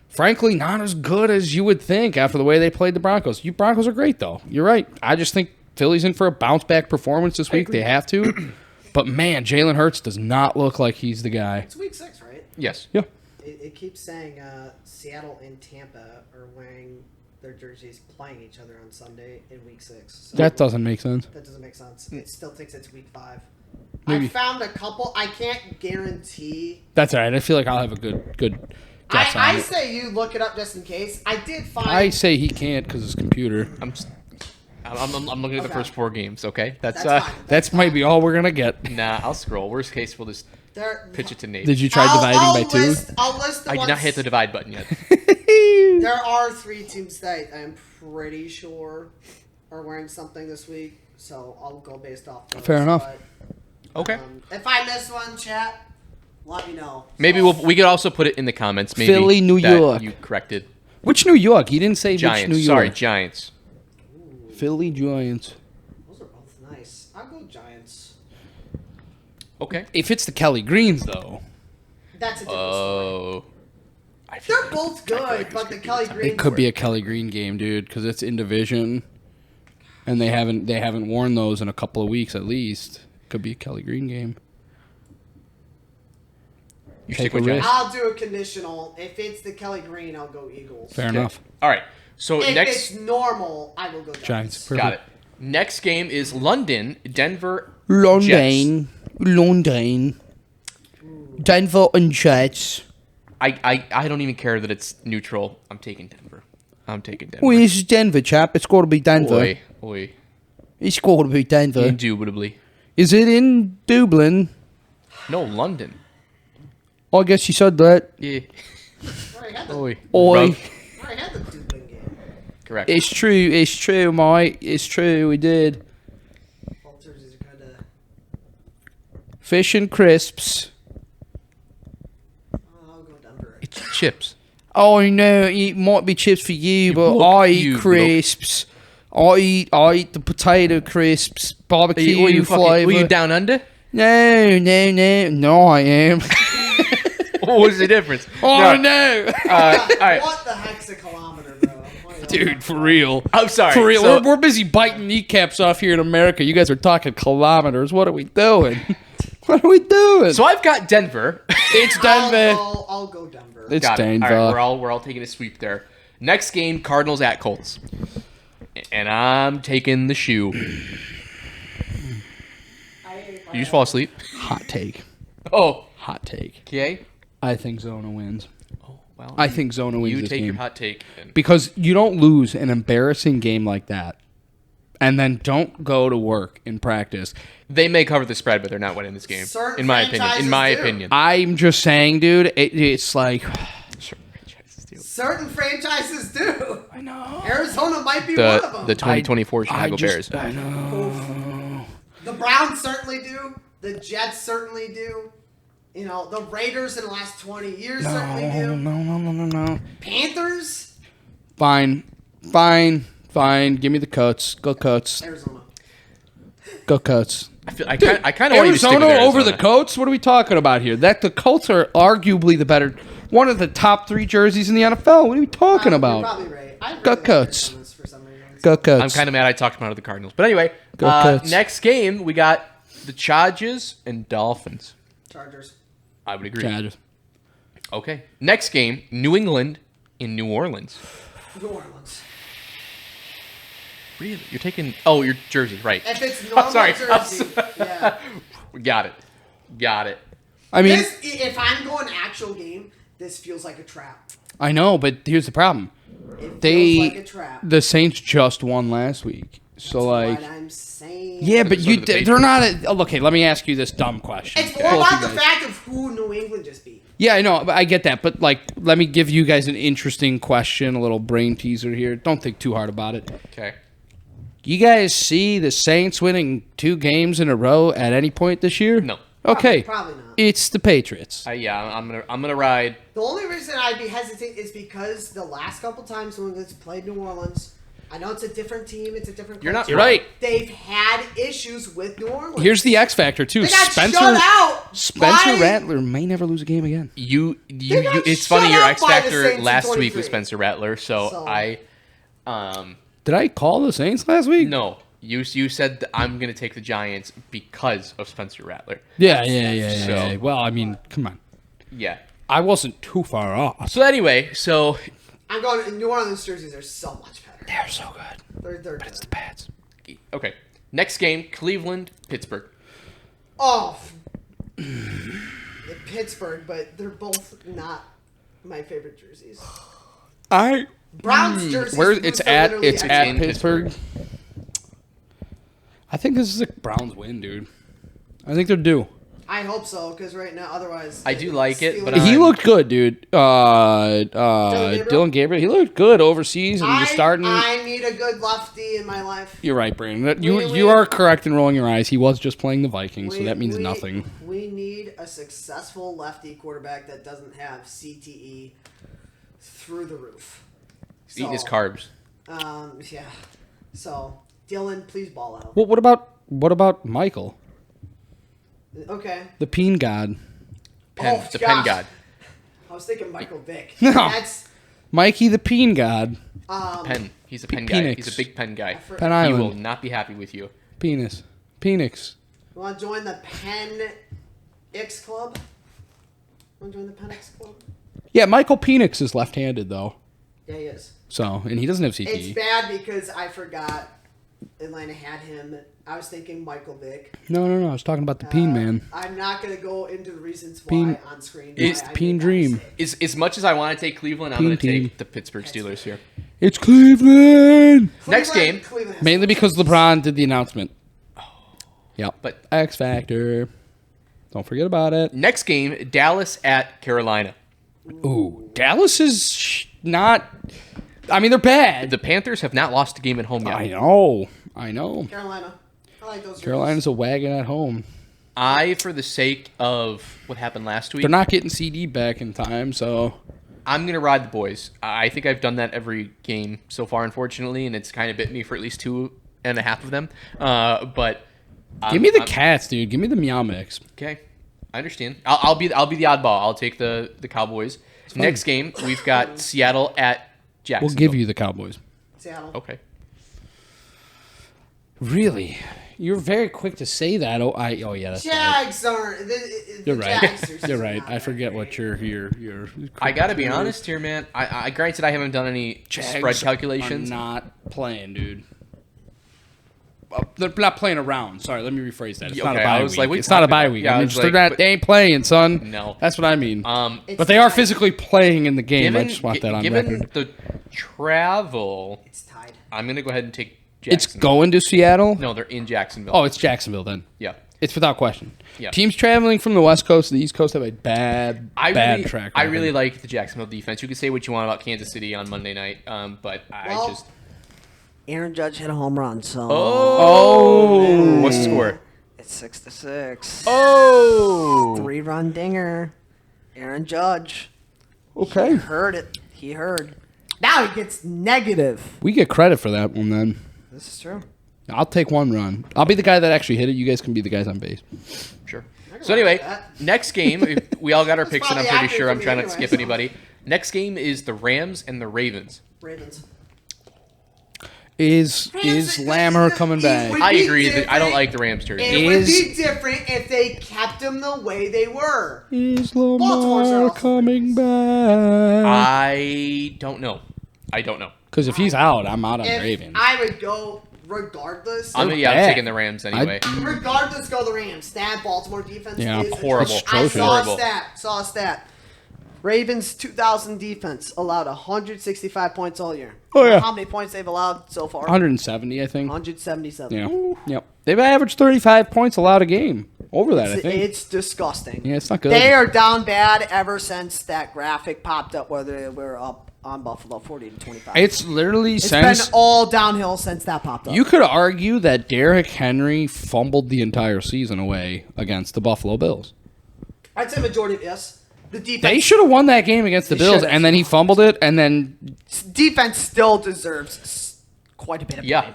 [SPEAKER 2] frankly not as good as you would think after the way they played the Broncos. You Broncos are great though. You're right. I just think Philly's in for a bounce back performance this week. They have to. But man, Jalen Hurts does not look like he's the guy.
[SPEAKER 3] It's week 6, right?
[SPEAKER 1] Yes.
[SPEAKER 2] Yeah.
[SPEAKER 3] It keeps saying Seattle and Tampa are wearing their jerseys playing each other on Sunday in week 6. So
[SPEAKER 2] That doesn't make sense.
[SPEAKER 3] that doesn't make sense. It still thinks it's week 5.
[SPEAKER 2] Maybe.
[SPEAKER 3] I found a couple. I can't guarantee.
[SPEAKER 2] That's all right. I feel like I'll have a good guess on
[SPEAKER 3] I
[SPEAKER 2] it.
[SPEAKER 3] say you look it up just in case. I did find.
[SPEAKER 2] I say he can't because his computer.
[SPEAKER 1] I'm looking at the
[SPEAKER 3] Okay.
[SPEAKER 1] first 4 games. Okay, that's
[SPEAKER 3] That's fine.
[SPEAKER 2] That's might be all we're gonna get.
[SPEAKER 1] Nah, I'll scroll. Worst case, we'll just
[SPEAKER 3] There,
[SPEAKER 1] pitch it to Nate.
[SPEAKER 2] Did you try dividing by 2?
[SPEAKER 3] I'll list the
[SPEAKER 1] I
[SPEAKER 3] ones.
[SPEAKER 1] did not hit the divide button yet.
[SPEAKER 3] There are 3 teams that I'm pretty sure are wearing something this week, so I'll go based off those.
[SPEAKER 2] Fair enough.
[SPEAKER 3] But,
[SPEAKER 1] Okay.
[SPEAKER 3] if I miss one, chat, let me know.
[SPEAKER 1] Maybe
[SPEAKER 3] So,
[SPEAKER 1] we could also put it in the comments. Maybe
[SPEAKER 2] Philly, New
[SPEAKER 1] that
[SPEAKER 2] York.
[SPEAKER 1] You corrected.
[SPEAKER 2] Which New York? He didn't say
[SPEAKER 1] Giants.
[SPEAKER 2] which New York.
[SPEAKER 1] Sorry, Giants.
[SPEAKER 2] Philly Giants.
[SPEAKER 3] Those are both nice. I'll go Giants.
[SPEAKER 1] Okay.
[SPEAKER 2] If it's the Kelly Greens though,
[SPEAKER 3] That's a different story.
[SPEAKER 1] Oh. I feel
[SPEAKER 3] They're
[SPEAKER 1] like-
[SPEAKER 3] both good, but the Kelly Green.
[SPEAKER 2] it could be a Kelly Green game, dude, because it's in division, and they haven't worn those in a couple of weeks at least. Could be a Kelly Green game.
[SPEAKER 1] You
[SPEAKER 2] Take
[SPEAKER 1] stick with
[SPEAKER 2] a
[SPEAKER 1] Giants.
[SPEAKER 2] risk.
[SPEAKER 3] I'll do a conditional. If it's the Kelly Green, I'll go Eagles.
[SPEAKER 2] Fair enough.
[SPEAKER 1] All right. So
[SPEAKER 3] If
[SPEAKER 1] next,
[SPEAKER 3] it's normal, I will go Giants.
[SPEAKER 2] Giants.
[SPEAKER 1] got it. Next game is London, Denver,
[SPEAKER 2] London, Denver and Jets.
[SPEAKER 1] I don't even care that it's neutral. I'm taking Denver.
[SPEAKER 2] Well, this is Denver, chap. It's got to be Denver.
[SPEAKER 1] Oi.
[SPEAKER 2] It's got to be Denver.
[SPEAKER 1] Indubitably.
[SPEAKER 2] Is it in Dublin?
[SPEAKER 1] No, London.
[SPEAKER 2] I guess you said that.
[SPEAKER 1] Yeah.
[SPEAKER 3] Already had the,
[SPEAKER 1] Oi.
[SPEAKER 2] Oi.
[SPEAKER 1] Rub.
[SPEAKER 3] already had the Dublin game.
[SPEAKER 1] Correct.
[SPEAKER 2] It's true, mate. It's true, we did.
[SPEAKER 3] Both jerseys are kind of.
[SPEAKER 2] Fish and crisps.
[SPEAKER 3] I'll go Denver.
[SPEAKER 1] It's chips.
[SPEAKER 2] Oh, no, it might be chips for you, but
[SPEAKER 1] look,
[SPEAKER 2] I eat
[SPEAKER 1] you look.
[SPEAKER 2] crisps. I eat the potato crisps, barbecue
[SPEAKER 1] Were you
[SPEAKER 2] flavour.
[SPEAKER 1] down under?
[SPEAKER 2] No, I am.
[SPEAKER 1] What was the difference?
[SPEAKER 2] Oh, no.
[SPEAKER 1] All right.
[SPEAKER 3] What the heck's a kilometer, bro?
[SPEAKER 2] Dude, for real.
[SPEAKER 1] I'm sorry.
[SPEAKER 2] For real,
[SPEAKER 1] So-
[SPEAKER 2] we're busy biting kneecaps off here in America. You guys are talking kilometers. What are we doing? What are we doing?
[SPEAKER 1] So I've got Denver.
[SPEAKER 2] It's Denver.
[SPEAKER 3] I'll go Denver.
[SPEAKER 2] It's
[SPEAKER 1] Got it.
[SPEAKER 2] Denver.
[SPEAKER 1] All right, we're all taking a sweep there. Next game, Cardinals at Colts, and I'm taking the shoe. You just fall asleep.
[SPEAKER 2] Hot take.
[SPEAKER 1] Oh,
[SPEAKER 2] Hot take.
[SPEAKER 1] okay.
[SPEAKER 2] I think Zona wins.
[SPEAKER 1] Oh well.
[SPEAKER 2] I think Zona wins
[SPEAKER 1] you
[SPEAKER 2] this
[SPEAKER 1] take
[SPEAKER 2] game.
[SPEAKER 1] your hot take. And
[SPEAKER 2] Because you don't lose an embarrassing game like that and then don't go to work in practice.
[SPEAKER 1] they may cover the spread, but they're not winning this game.
[SPEAKER 3] Certain
[SPEAKER 1] In my opinion. In my
[SPEAKER 3] franchises do.
[SPEAKER 1] opinion.
[SPEAKER 2] I'm just saying, dude, it's like...
[SPEAKER 1] Sure, franchises do.
[SPEAKER 3] Certain franchises do.
[SPEAKER 2] I know.
[SPEAKER 3] Arizona might be one of them.
[SPEAKER 1] The 2024 Chicago Bears.
[SPEAKER 2] I know.
[SPEAKER 3] The Browns certainly do. The Jets certainly do. You know, the Raiders in the last 20 years certainly do.
[SPEAKER 2] No.
[SPEAKER 3] Panthers?
[SPEAKER 2] Fine. Give me the cuts. Go cuts.
[SPEAKER 3] Arizona.
[SPEAKER 2] Go cuts.
[SPEAKER 1] I kind of want you to stick with
[SPEAKER 2] Arizona
[SPEAKER 1] Arizona.
[SPEAKER 2] over the Colts? What are we talking about here? That the Colts are arguably the better, one of the top 3 jerseys in the NFL. What are we talking
[SPEAKER 3] You're
[SPEAKER 2] about?
[SPEAKER 3] probably right. I
[SPEAKER 2] Go
[SPEAKER 3] really like
[SPEAKER 2] Cuts.
[SPEAKER 3] Arizona's for some reason.
[SPEAKER 2] Go cuts.
[SPEAKER 1] I'm kind of mad I talked him out of the Cardinals. But anyway,
[SPEAKER 2] Go Cuts.
[SPEAKER 1] next game, we got the Chargers and Dolphins.
[SPEAKER 3] Chargers.
[SPEAKER 1] I would agree.
[SPEAKER 2] Chargers.
[SPEAKER 1] Okay. Next game, New England in New Orleans.
[SPEAKER 3] New Orleans.
[SPEAKER 1] Really? You're taking... Oh, your jersey, right.
[SPEAKER 3] If it's normal
[SPEAKER 1] sorry.
[SPEAKER 3] jersey, yeah.
[SPEAKER 1] Got it.
[SPEAKER 2] I mean,
[SPEAKER 3] If I'm going actual game, this feels like a trap.
[SPEAKER 2] I know, but here's the problem.
[SPEAKER 3] It
[SPEAKER 2] They,
[SPEAKER 3] feels like a trap.
[SPEAKER 2] the Saints just won last week. So, like...
[SPEAKER 3] What I'm saying.
[SPEAKER 2] Yeah, but
[SPEAKER 1] So
[SPEAKER 2] you
[SPEAKER 1] did the
[SPEAKER 2] they're not... Okay, let me ask you this dumb question.
[SPEAKER 3] It's more
[SPEAKER 2] Both
[SPEAKER 3] about
[SPEAKER 2] you
[SPEAKER 3] the
[SPEAKER 2] guys.
[SPEAKER 3] fact of who New England just beat.
[SPEAKER 2] Yeah, I know. I get that. But, like, let me give you guys an interesting question, a little brain teaser here. Don't think too hard about it.
[SPEAKER 1] Okay.
[SPEAKER 2] You guys see the Saints winning 2 games in a row at any point this year?
[SPEAKER 1] No.
[SPEAKER 2] Okay.
[SPEAKER 3] Probably not.
[SPEAKER 2] It's the Patriots.
[SPEAKER 1] I'm gonna ride.
[SPEAKER 3] The only reason I'd be hesitant is because the last couple times New England's played New Orleans, I know it's a different team, it's a different.
[SPEAKER 1] You're not
[SPEAKER 3] culture.
[SPEAKER 2] right.
[SPEAKER 3] They've had issues with New Orleans.
[SPEAKER 2] Here's the X factor too.
[SPEAKER 3] They got shut out.
[SPEAKER 2] Spencer
[SPEAKER 3] by-
[SPEAKER 2] Rattler may never lose a game again.
[SPEAKER 1] You.
[SPEAKER 3] got
[SPEAKER 1] It's
[SPEAKER 3] shut
[SPEAKER 1] funny. Your
[SPEAKER 3] out
[SPEAKER 1] X
[SPEAKER 3] by the
[SPEAKER 1] factor
[SPEAKER 3] Saints in
[SPEAKER 1] last week
[SPEAKER 3] 23.
[SPEAKER 1] was Spencer Rattler. So I.
[SPEAKER 2] Did I call the Saints last week?
[SPEAKER 1] No. You said that I'm gonna take the Giants because of Spencer Rattler.
[SPEAKER 2] Yeah.
[SPEAKER 1] So-
[SPEAKER 2] Well, I mean, come on.
[SPEAKER 1] Yeah.
[SPEAKER 2] I wasn't too far off.
[SPEAKER 1] So anyway,
[SPEAKER 3] I'm going. New Orleans jerseys are so much better.
[SPEAKER 2] They're so good.
[SPEAKER 3] They're
[SPEAKER 2] But
[SPEAKER 3] good.
[SPEAKER 2] it's the Pats.
[SPEAKER 1] okay. Next game, Cleveland, Pittsburgh.
[SPEAKER 3] Oh, Pittsburgh, but they're both not my favorite jerseys. Browns jerseys.
[SPEAKER 2] Where
[SPEAKER 3] boots
[SPEAKER 2] it's
[SPEAKER 3] are
[SPEAKER 2] at?
[SPEAKER 3] literally
[SPEAKER 2] It's
[SPEAKER 3] excellent.
[SPEAKER 2] at Pittsburgh. I think this is a Browns win, dude. I think they're due.
[SPEAKER 3] I hope so, because right now, otherwise,
[SPEAKER 1] I do like it, but
[SPEAKER 2] He
[SPEAKER 1] I'm-
[SPEAKER 2] looked good, dude.
[SPEAKER 3] Gabriel?
[SPEAKER 2] Dylan Gabriel. He looked good overseas, and you're starting.
[SPEAKER 3] I need a good lefty in my life.
[SPEAKER 2] You're right, Brandon.
[SPEAKER 3] We-
[SPEAKER 2] You are correct in rolling your eyes. He was just playing the Vikings, so that means nothing.
[SPEAKER 3] We need a successful lefty quarterback that doesn't have CTE through the roof.
[SPEAKER 1] Eating his carbs.
[SPEAKER 3] Yeah. So, Dylan, please ball out.
[SPEAKER 2] Well, what about Michael,
[SPEAKER 3] Okay.
[SPEAKER 2] the Peen God?
[SPEAKER 1] The
[SPEAKER 3] gosh.
[SPEAKER 1] Pen God.
[SPEAKER 3] I was thinking Michael Vick.
[SPEAKER 2] No.
[SPEAKER 3] That's
[SPEAKER 2] Mikey the Peen God.
[SPEAKER 1] Pen. He's a pen guy.
[SPEAKER 2] Penix.
[SPEAKER 1] He's a big pen guy.
[SPEAKER 2] Pen
[SPEAKER 1] He will
[SPEAKER 2] Island.
[SPEAKER 1] not be happy with you.
[SPEAKER 2] Penis. Penix.
[SPEAKER 3] You want to join the Penn X Club? Want to join the Penn X Club?
[SPEAKER 2] Yeah, Michael Penix is left-handed though.
[SPEAKER 3] Yeah, he is.
[SPEAKER 2] So, and he doesn't have CTE.
[SPEAKER 3] It's bad because I forgot Atlanta had him. I was thinking Michael Vick.
[SPEAKER 2] No. I was talking about the Peen man.
[SPEAKER 3] I'm not going to go into the reasons why
[SPEAKER 2] Peen-
[SPEAKER 3] on screen.
[SPEAKER 2] It's
[SPEAKER 3] why
[SPEAKER 2] the
[SPEAKER 3] I
[SPEAKER 2] Peen
[SPEAKER 3] made that
[SPEAKER 2] dream.
[SPEAKER 3] mistake.
[SPEAKER 1] As much as I want to take Cleveland, I'm
[SPEAKER 2] Team
[SPEAKER 1] going to
[SPEAKER 2] team.
[SPEAKER 1] take the Pittsburgh Steelers here.
[SPEAKER 2] It's Cleveland.
[SPEAKER 1] Next game.
[SPEAKER 3] Cleveland has
[SPEAKER 2] Mainly because LeBron did the announcement. Yep.
[SPEAKER 1] But-
[SPEAKER 2] X Factor. Don't forget about it.
[SPEAKER 1] Next game, Dallas at Carolina.
[SPEAKER 2] Ooh, Dallas is not. I mean, they're bad.
[SPEAKER 1] The Panthers have not lost a game at home yet.
[SPEAKER 2] I know.
[SPEAKER 3] Carolina. I like those.
[SPEAKER 2] Carolina's a wagon at home.
[SPEAKER 1] For the sake of what happened last week,
[SPEAKER 2] They're not getting CD back in time, so
[SPEAKER 1] I'm going to ride the boys. I think I've done that every game so far, unfortunately, and it's kind of bit me for at least 2.5 of them. But
[SPEAKER 2] give me the Cats, dude. Give me the Meow Mix.
[SPEAKER 1] Okay, I understand. I'll be the oddball. I'll take the Cowboys. Next game, we've got Seattle at Jacksonville.
[SPEAKER 2] We'll give you the Cowboys.
[SPEAKER 3] Seattle.
[SPEAKER 1] Okay.
[SPEAKER 2] Really? You're very quick to say that. Oh yeah, that's right.
[SPEAKER 3] Jags aren't.
[SPEAKER 2] You're right.
[SPEAKER 3] Jags are
[SPEAKER 2] You're right.
[SPEAKER 3] not
[SPEAKER 2] I forget
[SPEAKER 3] that
[SPEAKER 2] what
[SPEAKER 3] great.
[SPEAKER 2] your.
[SPEAKER 1] I got to be honest here, man. I granted I haven't done any spread calculations.
[SPEAKER 2] Are not playing, dude. They're not playing around. Sorry, let me rephrase that. It's
[SPEAKER 1] Yeah,
[SPEAKER 2] not
[SPEAKER 1] okay,
[SPEAKER 2] a
[SPEAKER 1] I
[SPEAKER 2] bye
[SPEAKER 1] was
[SPEAKER 2] week.
[SPEAKER 1] like, what are you
[SPEAKER 2] It's not a
[SPEAKER 1] talking
[SPEAKER 2] bye
[SPEAKER 1] about?
[SPEAKER 2] week.
[SPEAKER 1] Yeah, I
[SPEAKER 2] I mean,
[SPEAKER 1] was
[SPEAKER 2] they're
[SPEAKER 1] like,
[SPEAKER 2] not.
[SPEAKER 1] but-
[SPEAKER 2] They ain't playing, son.
[SPEAKER 1] No.
[SPEAKER 2] That's what I mean.
[SPEAKER 3] It's
[SPEAKER 2] But they are
[SPEAKER 3] tied.
[SPEAKER 2] physically playing in the game. I
[SPEAKER 1] Given,
[SPEAKER 2] just want that on
[SPEAKER 1] given
[SPEAKER 2] record.
[SPEAKER 1] the travel,
[SPEAKER 3] It's tied.
[SPEAKER 1] I'm going to go ahead and take
[SPEAKER 2] It's
[SPEAKER 1] Jacksonville.
[SPEAKER 2] going to Seattle.
[SPEAKER 1] No, they're in Jacksonville.
[SPEAKER 2] Oh, it's Jacksonville then.
[SPEAKER 1] yeah.
[SPEAKER 2] It's without question.
[SPEAKER 1] Yeah.
[SPEAKER 2] Teams traveling from the West Coast to the East Coast have a bad track.
[SPEAKER 1] I
[SPEAKER 2] record.
[SPEAKER 1] really like the Jacksonville defense. You can say what you want about Kansas City on Monday night, but
[SPEAKER 3] Well,
[SPEAKER 1] I just.
[SPEAKER 3] Aaron Judge hit a home run, so
[SPEAKER 2] Oh,
[SPEAKER 1] What's the score?
[SPEAKER 3] it's 6-6.
[SPEAKER 1] Oh!
[SPEAKER 3] 3-run dinger. Aaron Judge.
[SPEAKER 2] okay.
[SPEAKER 3] Heard it. He heard. Now he gets negative.
[SPEAKER 2] We get credit for that one then.
[SPEAKER 3] This is true.
[SPEAKER 2] I'll take one run. I'll be the guy that actually hit it. You guys can be the guys on base.
[SPEAKER 1] Sure.
[SPEAKER 3] can
[SPEAKER 1] So anyway,
[SPEAKER 3] rock with that.
[SPEAKER 1] next game, we all got our picks, and I'm
[SPEAKER 3] probably
[SPEAKER 1] pretty
[SPEAKER 3] accurate
[SPEAKER 1] sure
[SPEAKER 3] for
[SPEAKER 1] I'm
[SPEAKER 3] me
[SPEAKER 1] trying not
[SPEAKER 3] anyway,
[SPEAKER 1] to skip
[SPEAKER 3] so.
[SPEAKER 1] anybody. Next game is the Rams and the Ravens.
[SPEAKER 3] Ravens.
[SPEAKER 2] Is Lammer coming back?
[SPEAKER 1] I agree that I don't like the Rams jersey.
[SPEAKER 3] It would
[SPEAKER 2] Is-
[SPEAKER 3] be different if they kept them the way they were.
[SPEAKER 2] Is
[SPEAKER 3] Baltimore's
[SPEAKER 2] Lamar
[SPEAKER 3] also
[SPEAKER 2] coming back?
[SPEAKER 1] I don't know.
[SPEAKER 2] Because if he's out, I'm out on
[SPEAKER 3] If
[SPEAKER 2] Ravens.
[SPEAKER 3] I would go regardless.
[SPEAKER 1] I'm
[SPEAKER 2] bad.
[SPEAKER 1] taking the Rams anyway.
[SPEAKER 3] Regardless, go the Rams. That Baltimore defense
[SPEAKER 2] Yeah,
[SPEAKER 3] is
[SPEAKER 1] horrible.
[SPEAKER 3] atrocious. I saw
[SPEAKER 1] Horrible.
[SPEAKER 3] a stat. Ravens 2000 defense allowed 165 points all year.
[SPEAKER 2] Oh, yeah.
[SPEAKER 3] How many points they've allowed so far?
[SPEAKER 2] 170, I think.
[SPEAKER 3] 177.
[SPEAKER 2] Yeah. Yep. They've averaged 35 points allowed a game. Over that, I think.
[SPEAKER 3] It's disgusting.
[SPEAKER 2] Yeah, it's not good.
[SPEAKER 3] They are down bad ever since that graphic popped up where they were up on Buffalo, 40-25.
[SPEAKER 2] It's literally
[SPEAKER 3] It's
[SPEAKER 2] since
[SPEAKER 3] been all downhill since that popped up.
[SPEAKER 2] you could argue that Derrick Henry fumbled the entire season away against the Buffalo Bills.
[SPEAKER 3] I'd say majority of yes. The defense.
[SPEAKER 2] They should have won that game against the
[SPEAKER 3] They
[SPEAKER 2] Bills,
[SPEAKER 3] should've.
[SPEAKER 2] and then he fumbled it, and then
[SPEAKER 3] Defense still deserves quite a bit of
[SPEAKER 1] Yeah.
[SPEAKER 3] blame.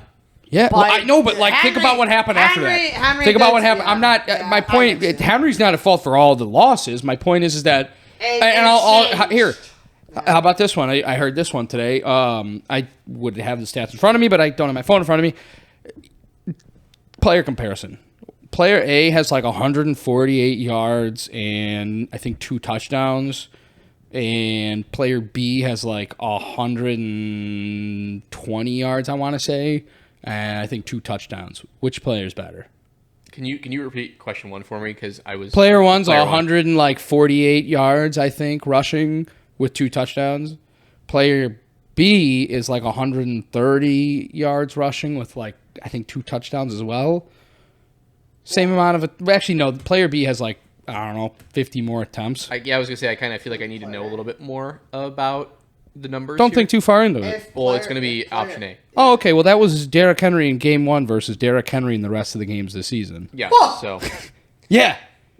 [SPEAKER 2] yeah, well,
[SPEAKER 3] But
[SPEAKER 2] I know, but like think
[SPEAKER 3] Henry-
[SPEAKER 2] about what happened after that.
[SPEAKER 3] Henry
[SPEAKER 2] Think about what
[SPEAKER 3] does-
[SPEAKER 2] happened.
[SPEAKER 3] yeah,
[SPEAKER 2] I'm not.
[SPEAKER 3] yeah,
[SPEAKER 2] my
[SPEAKER 3] I
[SPEAKER 2] point.
[SPEAKER 3] understand.
[SPEAKER 2] Henry's not at fault for all the losses. My point is that,
[SPEAKER 3] It
[SPEAKER 2] and I'll
[SPEAKER 3] changed.
[SPEAKER 2] here. How about this one? I heard this one today. I would have the stats in front of me, but I don't have my phone in front of me. Player comparison. Player A has like 148 yards and I think 2 touchdowns. And player B has like 120 yards, I want to say. And I think 2 touchdowns. Which player is better?
[SPEAKER 1] Can you repeat question 1 for me? Because I was
[SPEAKER 2] Player one's
[SPEAKER 1] player
[SPEAKER 2] 148 yards, I think, rushing with 2 touchdowns. Player B is like 130 yards rushing with like I think 2 touchdowns as well. Same amount of it. Actually, no. Player B has like I don't know 50 more attempts.
[SPEAKER 1] I was gonna say I kind of feel like I need to know a little bit more about the numbers.
[SPEAKER 2] Don't
[SPEAKER 1] here.
[SPEAKER 2] think too far into it.
[SPEAKER 3] If
[SPEAKER 1] Well, it's
[SPEAKER 3] player-
[SPEAKER 1] gonna be
[SPEAKER 3] if player-
[SPEAKER 1] option A.
[SPEAKER 2] Oh, okay. Well, that was Derrick Henry in Game 1 versus Derrick Henry in the rest of the games this season.
[SPEAKER 1] Yeah.
[SPEAKER 3] Whoa!
[SPEAKER 1] So
[SPEAKER 2] Yeah,